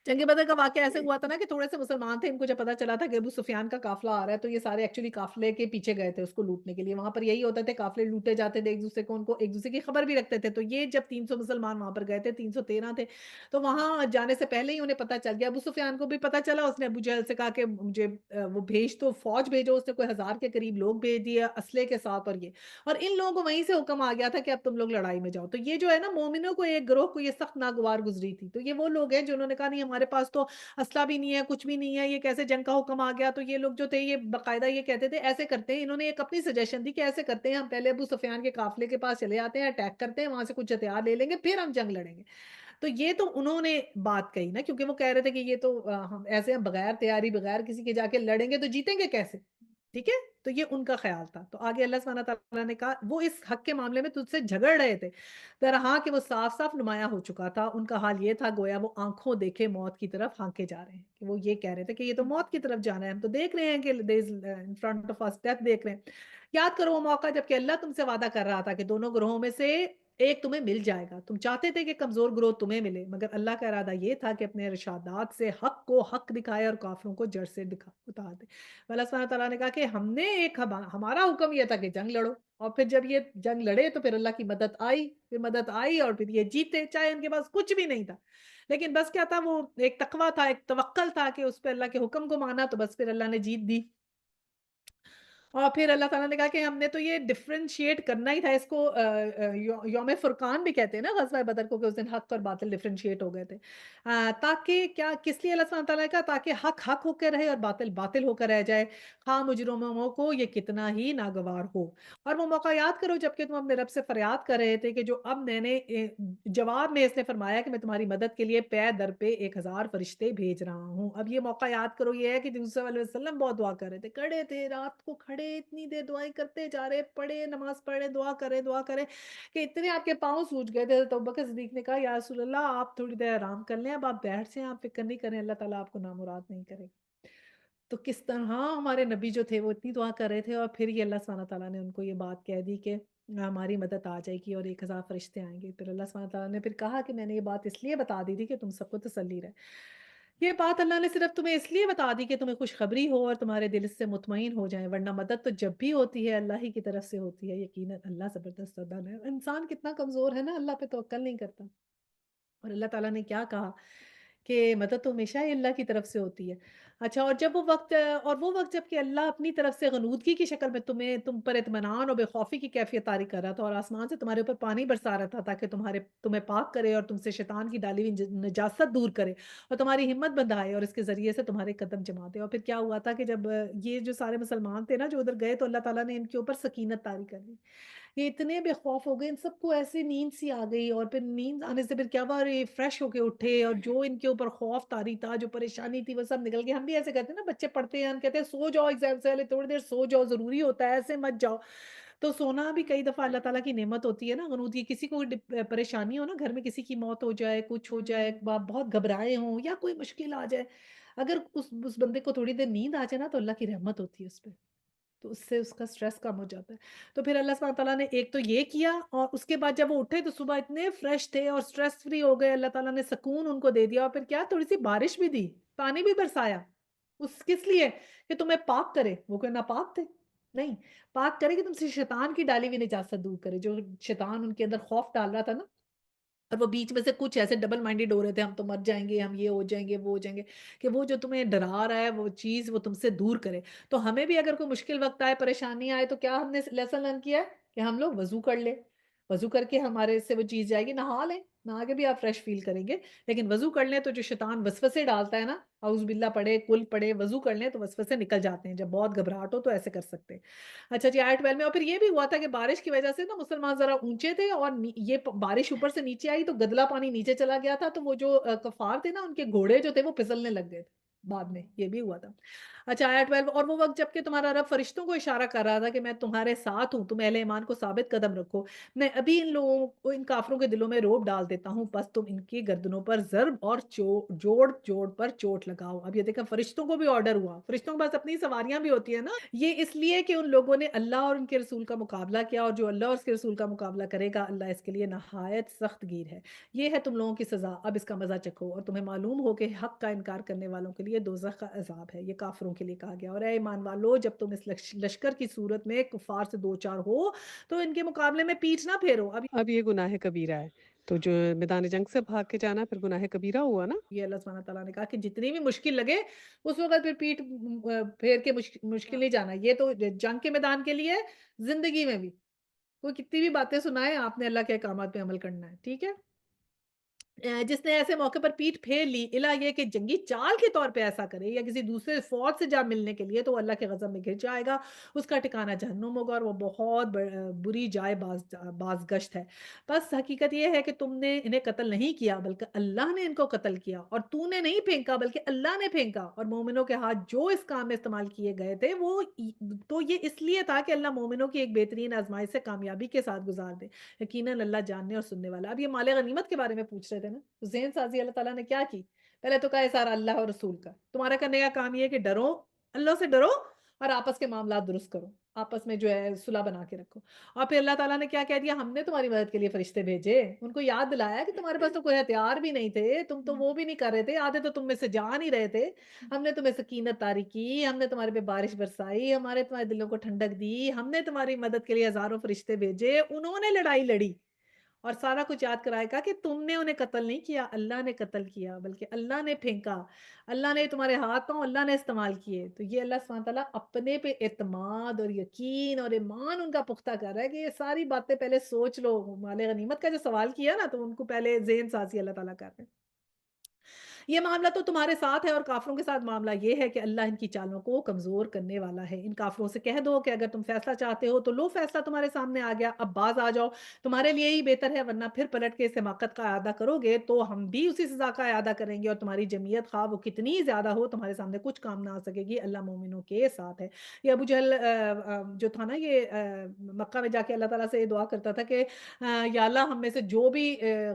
जंग बदर का वाक़या ऐसे हुआ था ना कि थोड़े-से मुसलमान थे, इनको जब पता चला था कि अबू सुफ़ियान का काफ़िला आ रहा है, तो ये सारे एक्चुअली काफ़िले के पीछे गए थे उसको लूटने के लिए। वहाँ पर यही होता थे, काफ़िले लूटे जाते थे एक-दूसरे को, उनको एक-दूसरे की खबर भी रखते थे। तो ये जब 300 मुसलमान वहाँ पर गए थे, 313 थे, तो वहाँ जाने से पहले ही उन्हें पता चल गया। अबू सुफ़ियान को भी पता चला, उसने अबू जहल से कहा कि मुझे वो भेज दो, फ़ौज भेजो, उसने कोई 1000 के करीब लोग भेज दिए असले के साथ और ये। और इन लोगों को वहीं से हुक्म आ गया था कि अब तुम लोग लड़ाई में जाओ। तो ये जो है ना मोमिनों को एक गिरोह को ये सख्त नागवार गुज़री थी। तो ये वो लोग हैं जिन्होंने कहा नहीं हमारे पास तो असला भी नहीं है, कुछ भी नहीं है, ये कैसे जंग का हुक्म आ गया? तो ये लोग जो थे ये बाकायदा ये कहते थे ऐसे करते हैं, इन्होंने एक अपनी सजेशन दी कि ऐसे करते हैं हम पहले अबू सुफियान के काफ़िले के पास चले जाते हैं, अटैक करते हैं, वहाँ से कुछ हथियार ले लेंगे, फिर हम जंग लड़ेंगे। तो ये तो उन्होंने बात कही ना क्योंकि वो कह रहे थे कि ये तो हम ऐसे हम बगैर तैयारी, बगैर किसी के जाके लड़ेंगे तो जीतेंगे कैसे? ठीक है? तो ये उनका ख़्याल था। तो आगे अल्लाह सुब्हानहू तआला ने कहा वो इस हक़ के मामले में तुझसे झगड़ रहे थे। तरह कि वो साफ-साफ नुमायाँ हो चुका था। उनका हाल ये था गोया वो आँखों देखे मौत की तरफ हाँके जा रहे हैं। कि वो ये कह रहे थे कि ये तो मौत की तरफ जाना है। हम तो देख रहे हैं कि there is in front of us death देख रहे हैं। याद करो वो मौका जबकि अल्लाह तुमसे वादा कर रहा था कि दोनों ग्रोहों में से एक तुम्हें मिल जाएगा। तुम चाहते थे कि कमज़ोर ग्रोह तुम्हें मिले, मगर अल्लाह का इरादा ये था कि अपने इरशादात से हक़ को हक़ दिखाए और काफ़िरों को जड़ से दिखा उतार दे। अल्लाह सुब्हानहू तआला ने कहा कि हमने एक हमारा हुक्म ये था कि जंग लड़ो और फिर जब ये जंग लड़े तो फिर अल्लाह की मदद आई और फिर ये जीते, चाहे इनके पास कुछ भी नहीं था। लेकिन बस क्या था वो एक तक़वा था, एक तवक्कुल था कि उस पे अल्लाह के हुक्म को माना तो बस फिर अल्लाह ने जीत दी। और फिर अल्लाह ताला ने कहा कि हमने तो ये डिफरेंशिएट करना ही था इसको यौम फुरकान भी कहते हैं ना ग़ज़वा बदर को कि उस दिन हक़ और बातिल डिफरेंशिएट हो गए थे। ताकि क्या किस लिए अल्लाह सुब्हानहू तआला ने कहा ताकि हक़ हक़ होकर रहे और बातिल बातिल होकर रह जाए, ख़ाह मुजरिमों को ये कितना ही नागवार हो। और वो मौका याद करो जबकि तुम अपने रब से फ़रियाद कर रहे थे कि जो अब मैंने जवाब में इसने फ़रमाया कि मैं तुम्हारी मदद के लिए पे दर पे 1000 फ़रिश्ते भेज रहा हूँ। अब ये मौका याद करो ये है कि हज़ूर सल्लल्लाहु अलैहि वसल्लम बहुत दुआ कर रहे थे, खड़े थे रात को खड़े इतनी देर दुआएँ करते जा रहे, पढ़े नमाज़ पढ़े, दुआ करें कि इतने आपके पाँव सूज गए थे। तो अबू बकर सिद्दीक़ ने कहा या रसूल अल्लाह आप थोड़ी देर आराम कर लें, अब आप बैठ जाएँ, आप फ़िक्र नहीं करें, अल्लाह ताला आपको नामुराद नहीं करेगा। तो किस तरह हमारे नबी जो थे वो इतनी दुआ कर रहे थे और फिर ये अल्लाह सुब्हानहू तआला ने उनको ये बात कह दी कि हमारी मदद आ जाएगी और 1000 फ़रिश्ते आएँगे। फिर अल्लाह सुब्हानहू तआला ने फिर कहा कि मैंने ये बात इसलिए बता दी थी कि तुम सबको तसल्ली रहे। ये बात अल्लाह ने सिर्फ़ तुम्हें इसलिए बता दी कि तुम्हें खुशखबरी हो और तुम्हारे दिल इससे मुतमईन हो जाएँ, वरना मदद तो जब भी होती है अल्लाह ही की तरफ से होती है। यकीनन अल्लाह ज़बरदस्त अदल है। इंसान कितना कमज़ोर है ना, अल्लाह पे तवक्कुल नहीं करता। और अल्लाह ताला ने क्या कहा कि मदद तो हमेशा ही अल्लाह की तरफ से होती है। अच्छा और जब वो वक़्त और वो वक़्त जब कि अल्लाह अपनी तरफ से गनूदगी की शक्ल में तुम पर इत्मीनान और बेखौफ़ी की कैफ़ियत तारी कर रहा था और आसमान से तुम्हारे ऊपर पानी बरसा रहा था ताकि तुम्हें पाक करे और तुमसे शैतान की डाली हुई नजासत दूर करे और तुम्हारी हिम्मत बंधाए और इसके ज़रिए से तुम्हारे कदम जमा दे। और फिर क्या हुआ था कि जब ये जो सारे मुसलमान थे ना जो उधर गए तो अल्लाह ताला ने इनके ऊपर सकीनत तारी कर दी। ये इतने बेखौफ हो गए, इन सबको ऐसे नींद सी आ गई और फिर नींद आने से फिर क्या हुआ ये फ्रेश होके उठे और जो इनके ऊपर खौफ तारी था, जो परेशानी थी वो सब निकल गई। हम भी ऐसे करते हैं ना बच्चे पढ़ते हैं, हम कहते हैं सो जाओ एग्ज़ाम से पहले थोड़ी देर सो जाओ ज़रूरी होता है, ऐसे मत जाओ। तो सोना भी कई दफ़ा अल्लाह ताला की नेमत होती है ना, क़नूत किसी को परेशानी हो ना घर में किसी की मौत हो जाए, कुछ हो जाए, बहुत घबराए हों या कोई मुश्किल आ जाए, अगर उस बंदे को थोड़ी देर नींद आ जाए ना तो अल्लाह की रहमत होती है उस पे। तो उससे उसका स्ट्रेस कम हो जाता है। तो फिर अल्लाह सुब्हानहू तआला ने एक तो ये किया और उसके बाद जब वो उठे तो सुबह इतने फ्रेश थे और स्ट्रेस फ्री हो गए, अल्लाह ताला ने सुकून उनको दे दिया और फिर क्या थोड़ी-सी बारिश भी दी, पानी भी बरसाया। उस किस लिए? कि तुम्हें पाक करे, वो कोई नापाक थे? नहीं, पाक करे कि तुमसे शैतान की डाली हुई निजात दूर करे, जो शैतान उनके अंदर खौफ डाल रहा था ना और वो बीच में से कुछ ऐसे डबल माइंडेड हो रहे थे, हम तो मर जाएँगे, हम ये हो जाएँगे, वो हो जाएँगे, कि वो जो तुम्हें डरा रहा है, वो चीज़ वो तुमसे दूर करे। तो हमें भी अगर कोई मुश्किल वक़्त आए, परेशानी आए, तो क्या हमने लेसन लर्न किया है कि हम लोग वज़ू कर लें। वज़ू करके हमारे से वो चीज़ जाएगी, नहा लें, नहा के भी आप फ्रेश फ़ील करेंगे। लेकिन वज़ू कर लें तो जो शैतान वसवसे डालता है ना, औज़ु बिल्लाह पढ़े, कुल पढ़े, वज़ू कर लें तो वसवसे निकल जाते हैं। जब बहुत घबराहट हो तो ऐसे कर सकते हैं। अच्छा जी, आयत 12 में और फिर ये भी हुआ था कि बारिश की वजह से ना मुसलमान ज़रा ऊँचे थे और ये बारिश ऊपर से नीचे आई तो गदला पानी नीचे चला गया था, तो वो जो कफ़ार थे ना उनके घोड़े जो थे वो फिसलने लग गए थे। بعد में ये भी हुआ था। अच्छा आया 12 और वो वक़्त जबकि तुम्हारा रब फरिश्तों को इशारा कर रहा था कि मैं तुम्हारे साथ हूँ, तुम अहले ईमान को साबित कदम रखो। मैं अभी इन लोगों को इन काफ़िरों के दिलों में रोब डाल देता हूँ, बस तुम इनकी गर्दनों पर ज़र्ब और जोड़-जोड़ पर चोट लगाओ। अब ये देखा फरिश्तों को भी ऑर्डर हुआ, फरिश्तों के पास अपनी सवारियाँ भी होती हैं ना, ये इसलिए कि उन लोगों ने अल्लाह और उनके रसूल का मुकाबला किया और जो अल्लाह और उसके रसूल का मुकाबला करेगा, अल्लाह इसके लिए नहायत सख्त गीर है। ये है तुम लोगों की सज़ा, अब इसका मज़ा चखो और तुम्हें मालूम हो कि हक़ का इनकार करने वालों के लिए दोज़ख का अज़ाब है, ये काफ़िरों के लिए कहा गया। और ऐ ईमान वालों, जब तुम इस लश्कर की सूरत में कुफ़ार से दो-चार हो, तो इनके मुकाबले में पीठ ना फेरो। अब ये गुनाह कबीरा है। तो जो मैदान जंग से भाग के जाना फिर गुनाह कबीरा हुआ ना? ये अल्लाह सुब्हानहू तआला ने कहा कि जितनी भी मुश्किल लगे, उस वक़्त फिर पीठ फेर के मुश्किल नहीं जाना। ये तो जंग के मैदान के लिए है, ज़िंदगी में भी। कोई कितनी भी बातें सुनाए, आपने अल्लाह के अहकामात पे अमल करना है, ठीक है? जिसने ऐसे मौके पर पीठ फेर ली, इला ये कि जंगी चाल के तौर पे ऐसा करे या किसी दूसरे फ़ौज से जा मिलने के लिए, तो अल्लाह के ग़ज़ब में घिर जाएगा। उसका ठिकाना जहन्नुम होगा और वो बहुत बुरी जाए बाज़गश्त है। बस हकीकत ये है कि तुमने इन्हें कत्ल नहीं किया, बल्कि अल्लाह ने इनको कत्ल किया और तूने नहीं फेंका, बल्कि अल्लाह ने फेंका। और मोमिनों के हाथ जो इस काम में इस्तेमाल किए गए थे, वो तो ये इसलिए था कि अल्लाह मोमिनों की एक बेहतरीन आज़माइश से कामयाबी के साथ गुज़ार दे। यकीनन अल्लाह जानने और सुनने वाला। अब ये माले गनीमत के बारे में पूछ रहे थे ना, तो ज़ेन साज़ी अल्लाह ताला ने क्या की? पहले तो कहा ये सारा अल्लाह और रसूल का। तुम्हारा करने का काम ये है कि डरो, अल्लाह से डरो और आपस के मामलात दुरुस्त करो। आपस में जो है सुलह बना के रखो। और फिर अल्लाह ताला ने क्या कह दिया? हमने तुम्हारी मदद के लिए फरिश्ते भेजे। उनको याद दिलाया कि तुम्हारे पास तो कोई हथियार भी नहीं थे, तुम तो वो भी नहीं कर रहे थे, आधे तो तुम में से जा नहीं रहे थे। हमने तुम्हें सकीनत तारी की, हमने तुम्हारे पे बारिश बरसाई, हमने तुम्हारे दिलों को ठंडक दी, हमने तुम्हारी मदद के लिए हज़ारों फरिश्ते भेजे, उन्होंने लड़ाई लड़ी। और सारा कुछ याद कराएगा कि तुमने उन्हें कत्ल नहीं किया, अल्लाह ने कत्ल किया, बल्कि अल्लाह ने फेंका। अल्लाह ने तुम्हारे हाथ-पाँव अल्लाह ने इस्तेमाल किए। तो ये अल्लाह सुब्हानहू तआला अपने पे एतमाद और यकीन और ईमान उनका पुख्ता कर रहा है कि ये सारी बातें पहले सोच लो। माले गनीमत का जो सवाल किया ना, तो उनको पहले ज़ेहन साज़ी अल्लाह ताला कर रहे हैं। ये मामला तो तुम्हारे साथ है और काफ़िरों के साथ मामला ये है कि अल्लाह इनकी चालों को कमज़ोर करने वाला है। इन काफ़िरों से कह दो कि अगर तुम फ़ैसला चाहते हो तो लो फ़ैसला तुम्हारे सामने आ गया, अब बाज़ आ जाओ, तुम्हारे लिए ही बेहतर है वरना फिर पलट के इस हिमाकत का इरादा करोगे तो हम भी उसी सज़ा का इरादा करेंगे और तुम्हारी जमीयत ख़्वाह वो कितनी ज़्यादा हो तुम्हारे सामने कुछ काम ना आ सकेगी, अल्लाह मोमिनों के साथ है। ये अबू जहल जो था ना ये मक्का में जाके अल्लाह ताला से ये दुआ करता था कि या अल्लाह हम में से जो भी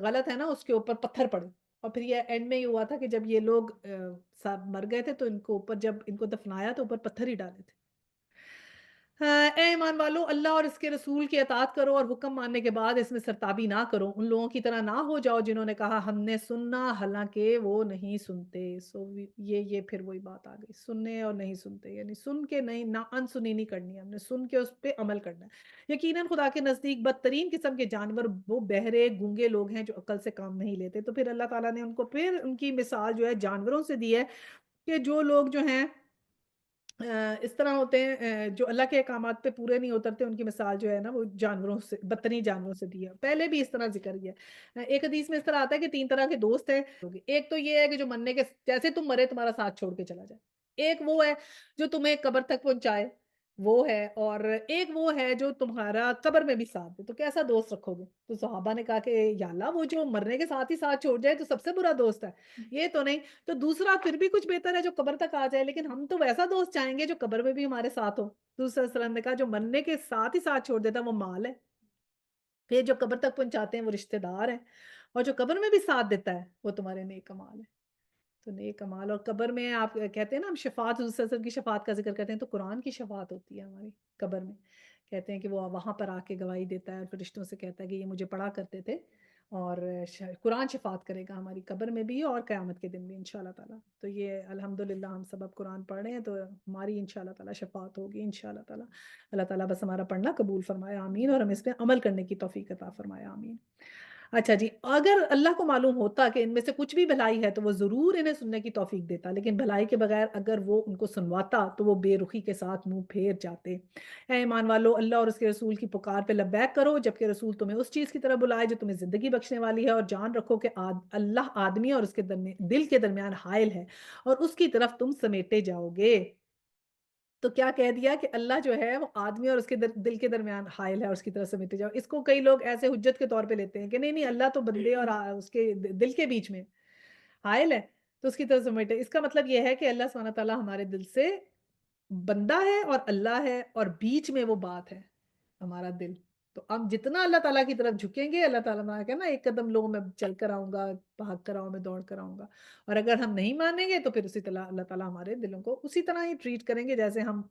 गलत है ना उसके ऊपर पत्थर पड़े। और फिर ये एंड में ये हुआ था कि जब ये लोग सब मर गए थे तो इनको ऊपर जब इनको दफनाया तो ऊपर पत्थर ही डाले थे। हाँ, ए ईमान वालों अल्लाह और इसके रसूल की अताअत करो और हुक्म मानने के बाद इसमें सरताबी ना करो। उन लोगों की तरह ना हो जाओ जिन्होंने कहा हमने सुनना हालाँकि वो नहीं सुनते। सो ये फिर वही बात आ गई। सुनने और नहीं सुनते यानी सुन के नहीं ना अनसुनी नहीं करनी है, हमने सुन के उस पे अमल करना है। यकीनन खुदा के नज़दीक बदतरीन किस्म के जानवर वो बहरे, गूंगे लोग हैं जो अक्ल से काम नहीं लेते। तो फिर अल्लाह ताला ने उनको फिर उनकी मिसाल जो है जानवरों से दी है कि जो लोग जो हैं इस तरह होते हैं जो अल्लाह के अहकामात पे पूरे नहीं उतरते उनकी मिसाल जो है ना वो जानवरों से बदतरीन जानवरों से दी है। पहले भी इस तरह ज़िक्र किया है। एक हदीस में इस तरह आता है कि 3 तरह के दोस्त हैं। एक तो ये है कि जो मरने के जैसे तुम मरे तुम्हारा साथ छोड़ के चला जाए। एक वो है जो तुम्हें कब्र तक पहुँचाए, वो है और एक वो है जो तुम्हारा कब्र में भी साथ दे। तो कैसा दोस्त रखोगे? तो सहाबा ने कहा कि या अल्लाह वो जो मरने के साथ ही साथ छोड़ जाए तो सबसे बुरा दोस्त है। ये तो नहीं तो दूसरा फिर भी कुछ बेहतर है जो कब्र तक आ जाए, लेकिन हम तो वैसा दोस्त चाहेंगे जो कब्र में भी हमारे साथ हो। दूसरा सल्लल्लाहु अलैहि वसल्लम ने कहा जो मरने के साथ ही साथ छोड़ देता है वो माल है, फिर जो कब्र तक पहुँचाते हैं वो रिश्तेदार हैं और जो कब्र में भी साथ देता है वो तुम्हारे नेक अमाल है। तो नेक अमाल और कब्र में आप कहते हैं ना हम शफ़ाअत हुज़ूर सल्लल्लाहु अलैहि वसल्लम की शफ़ाअत का ज़िक्र करते हैं तो कुरान की शफ़ाअत होती है हमारी कब्र में। कहते हैं कि वो वहाँ पर आके गवाही देता है और फरिश्तों से कहता है कि ये मुझे पढ़ा करते थे और कुरान शफ़ाअत करेगा हमारी कब्र में भी और क़यामत के दिन भी इंशाअल्लाह ताला। तो ये अल्हम्दुलिल्लाह हम सब अब कुरान पढ़ रहे हैं तो हमारी इंशाअल्लाह ताला शफ़ाअत होगी इंशाअल्लाह ताला। अल्लाह ताला बस हमारा पढ़ना कबूल फ़रमाए आमीन और हमें इस पे अमल करने की तौफ़ीक अता फ़रमाए आमीन। अच्छा जी, अगर अल्लाह को मालूम होता कि इनमें से कुछ भी भलाई है, तो वो ज़रूर इन्हें सुनने की तौफ़ीक देता, लेकिन भलाई के बगैर अगर वो उनको सुनवाता, तो वो बेरुखी के साथ मुँह फेर जाते। ऐ ईमान वालों, अल्लाह और उसके रसूल की पुकार पे लब्बैक करो, जबकि रसूल तुम्हें उस चीज़ की तरफ बुलाए, जो तुम्हें ज़िंदगी बख्शने वाली है और जान रखो कि अल्लाह आदमी और उसके दिल के दरमियान हाइल है और उसकी तरफ तुम समेटे जाओगे। तो क्या कह दिया कि अल्लाह जो है वो आदमी और उसके दिल के दरमियान हाइल है और उसकी तरफ समेटे जाओ। इसको कई लोग ऐसे हुज्जत के तौर पे लेते हैं कि नहीं, नहीं अल्लाह तो बंदे और उसके दिल के बीच में हाइल है। تو اس کی طرف سے مٹے، اس کا مطلب یہ ہے کہ اللہ سبحانہ تعالیٰ ہمارے دل سے بندہ ہے اور اللہ ہے، اور بیچ میں وہ بات ہے ہمارا دل۔ تو ہم جتنا اللہ تعالیٰ کی طرف جھکیں گے، اللہ تعالیٰ نے کہا نا ایک قدم لو میں چل کر آؤں گا، بھاگ کر آؤں میں دوڑ کر آؤں گا، اور اگر ہم نہیں مانیں گے تو پھر اسی طرح اللہ تعالیٰ ہمارے دلوں کو اسی طرح ہی ٹریٹ کریں گے جیسے ہم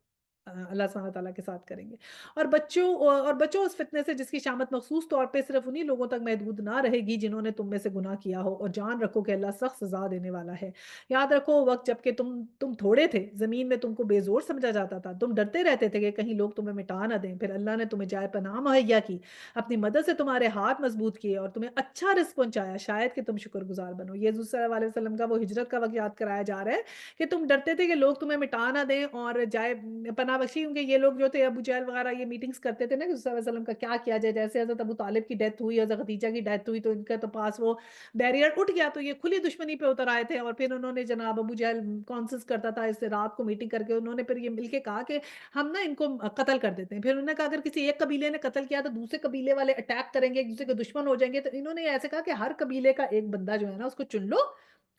اللہ سبحانہ تعالیٰ کے ساتھ کریں گے۔ اور بچوں اس فتنے سے جس کی شامت مخصوص طور پہ صرف انہی لوگوں تک محدود نہ رہے گی جنہوں نے تم میں سے گناہ کیا ہو، اور جان رکھو کہ اللہ سخت سزا دینے والا ہے۔ یاد رکھو وقت جب کہ تم تھوڑے تھے، زمین میں تم کو بے زور سمجھا جاتا تھا، تم ڈرتے رہتے تھے کہ کہیں لوگ تمہیں مٹا نہ دیں، پھر اللہ نے تمہیں جائے پناہ مہیا کی، اپنی مدد سے تمہارے ہاتھ مضبوط کیے اور تمہیں اچھا رزق پہنچایا، شاید کہ تم شکر گزار بنو۔ یہ حضور صلی اللہ علیہ وسلم کا وہ ہجرت کا وقت یاد کرایا جا رہا ہے کہ تم ڈرتے تھے کہ لوگ تمہیں مٹا نہ دیں اور جائے پناہ بخشی، کیونکہ یہ لوگ جو تھے ابو جہل وغیرہ یہ میٹنگز کرتے تھے نا کہ حضور صلی اللہ علیہ وسلم کا کیا کیا جائے، جیسے حضرت ابو طالب کی ڈیتھ ہوئی، حضرت خدیجہ کی ڈیتھ ہوئی، تو ان کا تو پاس وہ بیریئر اٹھ گیا، تو یہ کھلی دشمنی پہ اتر آئے تھے، اور پھر انہوں نے جناب ابو جہل کانسنس کرتا تھا اس سے رات کو میٹنگ کر کے، انہوں نے پھر یہ مل کے کہا کہ ہم نا ان کو قتل کر دیتے ہیں۔ پھر انہوں نے کہا اگر کسی ایک قبیلے نے قتل کیا تو دوسرے قبیلے والے اٹیک کریں گے، ایک دوسرے کے دشمن ہو جائیں گے، تو انہوں نے ایسے کہا کہ ہر قبیلے کا ایک بندہ جو ہے نا اس کو چن لو،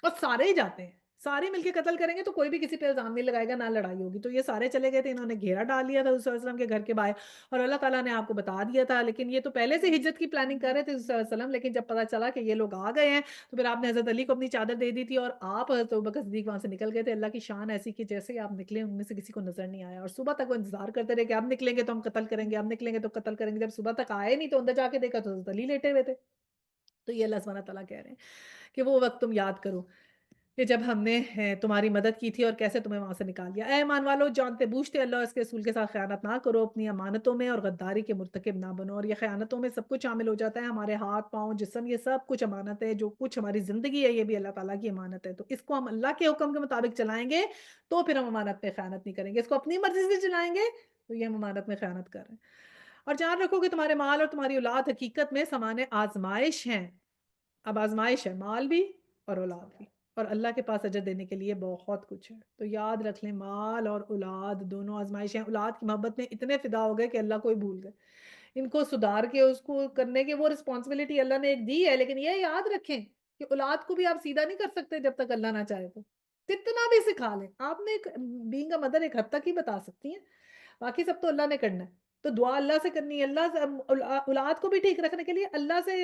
اور سارے ہی جاتے ہیں، سارے مل کے قتل کریں گے تو کوئی بھی کسی پہ الزام نہیں لگائے گا، نہ لڑائی ہوگی۔ تو یہ سارے چلے گئے تھے، انہوں نے گھیرا ڈال لیا تھا حضور صلی اللہ علیہ وسلم کے گھر کے باہر، اور اللہ تعالیٰ نے آپ کو بتا دیا تھا، لیکن یہ تو پہلے سے ہجرت کی پلاننگ کر رہے تھے حضور صلی اللہ علیہ وسلم، لیکن جب پتا چلا کہ یہ لوگ آ گئے ہیں تو پھر آپ نے حضرت علی کو اپنی چادر دے دی تھی، اور آپ حضرت ابوبکر صدیق وہاں سے نکل گئے تھے۔ اللہ کی شان ایسی کہ جیسے ہی آپ نکلے ان میں سے کسی کو نظر نہیں آیا، اور صبح تک وہ انتظار کرتے رہے کہ اب نکلیں گے تو ہم قتل کریں گے، اب نکلیں گے تو قتل کریں گے۔ جب صبح تک آئے نہیں تو اندر جا کے دیکھا تو حضرت علی لیٹے ہوئے تھے۔ تو یہ اللہ سبحانہ تعالیٰ کہہ رہے ہیں کہ وہ وقت تم یاد کرو کہ جب ہم نے تمہاری مدد کی تھی اور کیسے تمہیں وہاں سے نکال دیا۔ اے ایمان والو، جانتے بوجھتے اللہ اور اس کے رسول کے ساتھ خیانت نہ کرو، اپنی امانتوں میں اور غداری کے مرتکب نہ بنو۔ اور یہ خیانتوں میں سب کچھ شامل ہو جاتا ہے، ہمارے ہاتھ پاؤں جسم، یہ سب کچھ امانت ہے، جو کچھ ہماری زندگی ہے یہ بھی اللہ تعالیٰ کی امانت ہے، تو اس کو ہم اللہ کے حکم کے مطابق چلائیں گے تو پھر ہم امانت میں خیانت نہیں کریں گے، اس کو اپنی مرضی سے چلائیں گے تو یہ ہم امانت میں خیانت کر رہے ہیں۔ اور جان رکھو کہ تمہارے مال اور تمہاری اولاد حقیقت میں سامان آزمائش ہیں۔ اب آزمائش ہے، مال بھی اور اولاد بھی، اور اللہ کے پاس اجر دینے کے لیے بہت کچھ ہے۔ تو یاد رکھ لیں مال اور اولاد دونوں آزمائش ہیں۔ اولاد کی محبت میں اتنے فدا ہو گئے کہ اللہ کو ہی بھول گئے، ان کو سدھار کے اس کو کرنے کی وہ رسپانسبلٹی اللہ نے ایک دی ہے، لیکن یہ یاد رکھیں کہ اولاد کو بھی آپ سیدھا نہیں کر سکتے جب تک اللہ نہ چاہے، تو کتنا بھی سکھا لیں آپ نے، ایک بینگ اے مدر ایک حد تک ہی بتا سکتی ہیں، باقی سب تو اللہ نے کرنا ہے۔ تو دعا اللہ سے کرنی ہے، اللہ سے اولاد کو بھی ٹھیک رکھنے کے لیے اللہ سے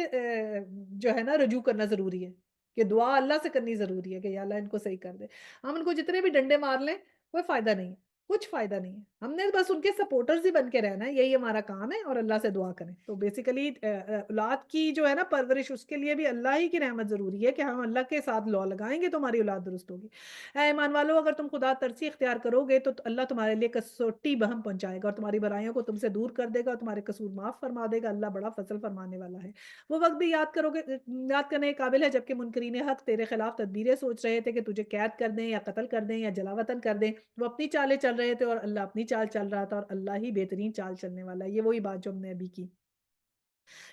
جو ہے نا رجوع کرنا ضروری ہے، کہ دعا اللہ سے کرنی ضروری ہے کہ یا اللہ ان کو صحیح کر دے۔ ہم ان کو جتنے بھی ڈنڈے مار لیں کوئی فائدہ نہیں ہے، کچھ فائدہ نہیں ہے، ہم نے بس ان کے سپورٹرز ہی بن کے رہنا ہے، یہی ہمارا کام ہے، اور اللہ سے دعا کریں۔ تو بیسیکلی اولاد کی جو ہے نا پرورش، اس کے لیے بھی اللہ ہی کی رحمت ضروری ہے کہ ہم اللہ کے ساتھ لا لگائیں گے تو ہماری اولاد درست ہوگی۔ اے ایمان والو، اگر تم خدا ترسی اختیار کرو گے تو اللہ تمہارے لیے کسوٹی بہم پہنچائے گا اور تمہاری برائیوں کو تم سے دور کر دے گا اور تمہارے قصور معاف فرما دے گا، اللہ بڑا فضل فرمانے والا ہے۔ وہ وقت بھی یاد کرو گے، یاد کرنے کے قابل ہے جبکہ منکرین حق تیرے خلاف تدبیریں سوچ رہے تھے کہ تجھے قید کر دیں یا قتل کر دیں یا جلا وطن کر دیں، وہ اپنی چالیں چل رہے تھے اور اللہ اپنی چال چل رہا تھا، اور اللہ ہی بہترین چال چلنے والا ہے۔ یہ وہی بات جو ہم نے ابھی کی،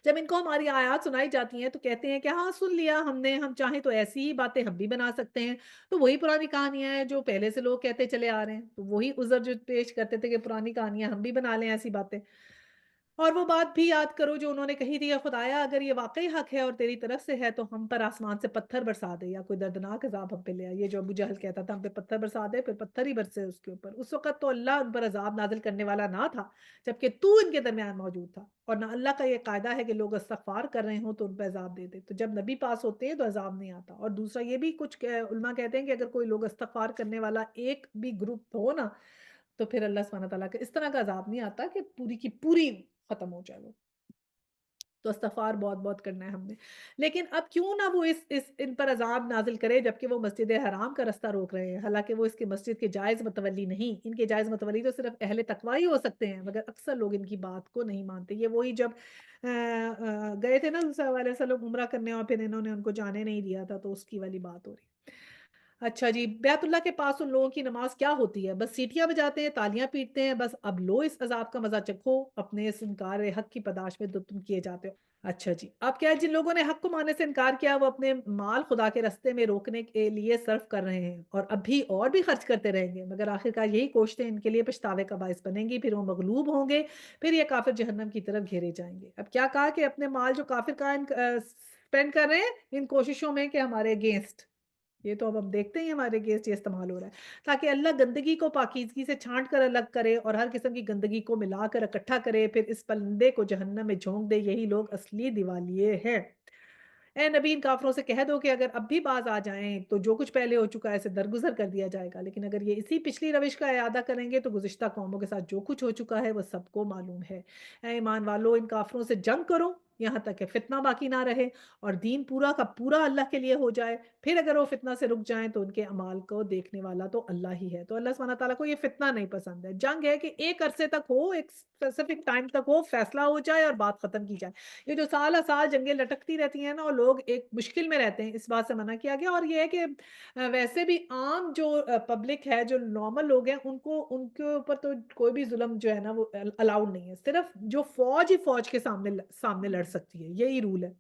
جب ان کو ہماری آیات سنائی جاتی ہیں تو کہتے ہیں کہ ہاں سن لیا ہم نے، ہم چاہیں تو ایسی ہی باتیں ہم بھی بنا سکتے ہیں۔ تو وہی پرانی کہانیاں ہیں جو پہلے سے لوگ کہتے چلے آ رہے ہیں، تو وہی عذر جو پیش کرتے تھے کہ پرانی کہانیاں ہم بھی بنا لیں ایسی باتیں۔ اور وہ بات بھی یاد کرو جو انہوں نے کہی تھی، خدایا اگر یہ واقعی حق ہے اور تیری طرف سے ہے تو ہم پر آسمان سے پتھر برسا دے یا کوئی دردناک عذاب ہم پہ لے آ۔ یہ جو ابو جہل کہتا تھا ہم پہ پتھر برسا دے، پھر پتھر ہی برسے اس کے اوپر۔ اس وقت تو اللہ ان پر عذاب نازل کرنے والا نہ تھا جبکہ تو ان کے درمیان موجود تھا، اور نہ اللہ کا یہ قاعدہ ہے کہ لوگ استغفار کر رہے ہوں تو ان پہ عذاب دے دے، تو جب نبی پاس ہوتے ہیں تو عذاب نہیں آتا۔ اور دوسرا یہ بھی کچھ علماء کہتے ہیں کہ اگر کوئی لوگ استغفار کرنے والا ایک بھی گروپ ہو نا تو پھر اللہ سبحانہ تعالیٰ کا اس طرح کا عذاب نہیں آتا کہ پوری کی پوری ختم ہو جائے وہ۔ تو استغفار بہت بہت کرنا ہے ہم نے، لیکن اب کیوں نہ وہ اس ان پر عذاب نازل کرے جبکہ وہ مسجد حرام کا راستہ روک رہے ہیں، حالانکہ وہ اس کی مسجد کے جائز متولی نہیں، ان کے جائز متولی تو صرف اہل تقوی ہی ہو سکتے ہیں، مگر اکثر لوگ ان کی بات کو نہیں مانتے۔ یہ وہی جب گئے تھے نا صلی اللہ علیہ وسلم عمرہ کرنے اور پھر انہوں نے ان کو جانے نہیں دیا تھا، تو اس کی والی بات ہو رہی ہے۔ اچھا جی، بیت اللہ کے پاس ان لوگوں کی نماز کیا ہوتی ہے؟ بس سیٹیاں بجاتے ہیں، تالیاں پیٹتے ہیں، بس اب لو اس عذاب کا مزہ چکھو اپنے اس انکار حق کی پاداش میں جو تم کیے جاتے ہو۔ اچھا جی، اب کیا ہے جن لوگوں نے حق کو ماننے سے انکار کیا وہ اپنے مال خدا کے راستے میں روکنے کے لیے صرف کر رہے ہیں اور اب بھی اور بھی خرچ کرتے رہیں گے، مگر آخرکار یہی کوششیں ان کے لیے پچھتاوے کا باعث بنیں گی، پھر وہ مغلوب ہوں گے، پھر یہ کافر جہنم کی طرف گھیرے جائیں گے۔ اب کیا کہا کہ اپنے مال جو کافر کا اسپینڈ کر رہے ہیں ان کوششوں میں کہ ہمارے اگینسٹ، ये तो अब हम देखते ही हमारे अगेंस्ट ये इस्तेमाल हो रहा है, ताकि अल्लाह गंदगी को पाकीज़गी से छाँट कर अलग करे और हर किस्म की गंदगी को मिलाकर इकट्ठा करे, फिर इस बंदे को जहन्नम में झोंक दे, यही लोग असली दिवालिये हैं। ए नबी इन काफ़िरों से कह दो कि अगर अब भी बाज़ आ जाएँ, तो जो कुछ पहले हो चुका है, इसे दरगुज़र कर दिया जाएगा। लेकिन अगर ये इसी पिछली रविश का इरादा करेंगे, तो गुज़िश्ता कौमों के साथ जो कुछ हो चुका है, वो सबको मालूम है। ऐ ईमान वालों, इन काफ़िरों से जंग करो, यहाँ तक कि फ़ितना बाकी ना रहे और दीन पूरा का पूरा अल्लाह के लिए हो जाए। फिर अगर वो फ़ितना से रुक जाएँ, तो उनके अमाल को देखने वाला तो अल्लाह ही है। तो अल्लाह सुब्हानहू व तआला को ये फ़ितना नहीं पसंद है। जंग है कि एक अरसे तक हो, एक स्पेसिफ़िक टाइम तक हो, फ़ैसला हो जाए और बात ख़त्म की जाए। ये जो साल-साल जंगें लटकती रहती हैं ना और लोग एक मुश्किल में रहते हैं, इस बात से मना किया गया और ये है कि वैसे भी आम जो पब्लिक है, जो नॉर्मल लोग हैं, उनको उनके ऊपर तो कोई भी ज़ुल्म जो है ना वो अलाउड नहीं है। सिर्फ़ जो फ़ौज ही फ़ौज के सामने लड़ सकती है, यही रूल है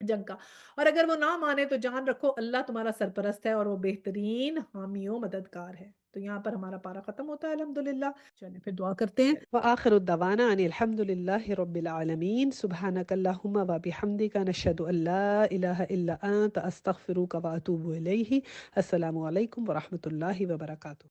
जंग का। और अगर वो ना माने तो जान रखो अल्लाह तुम्हारा सरपरस्त है और वो बेहतरीन हामी व मददगार है। तो यहाँ पर हमारा पारा ख़त्म होता है अल्हम्दुलिल्लाह। चलिए फिर दुआ करते हैं। وآخر دعوانا أن الحمد لله رب العالمين سبحانك اللهم وبحمدك نشهد أن لا إله إلا أنت أستغفرك وأتوب إليه. السلام عليكم ورحمة الله وبركاته.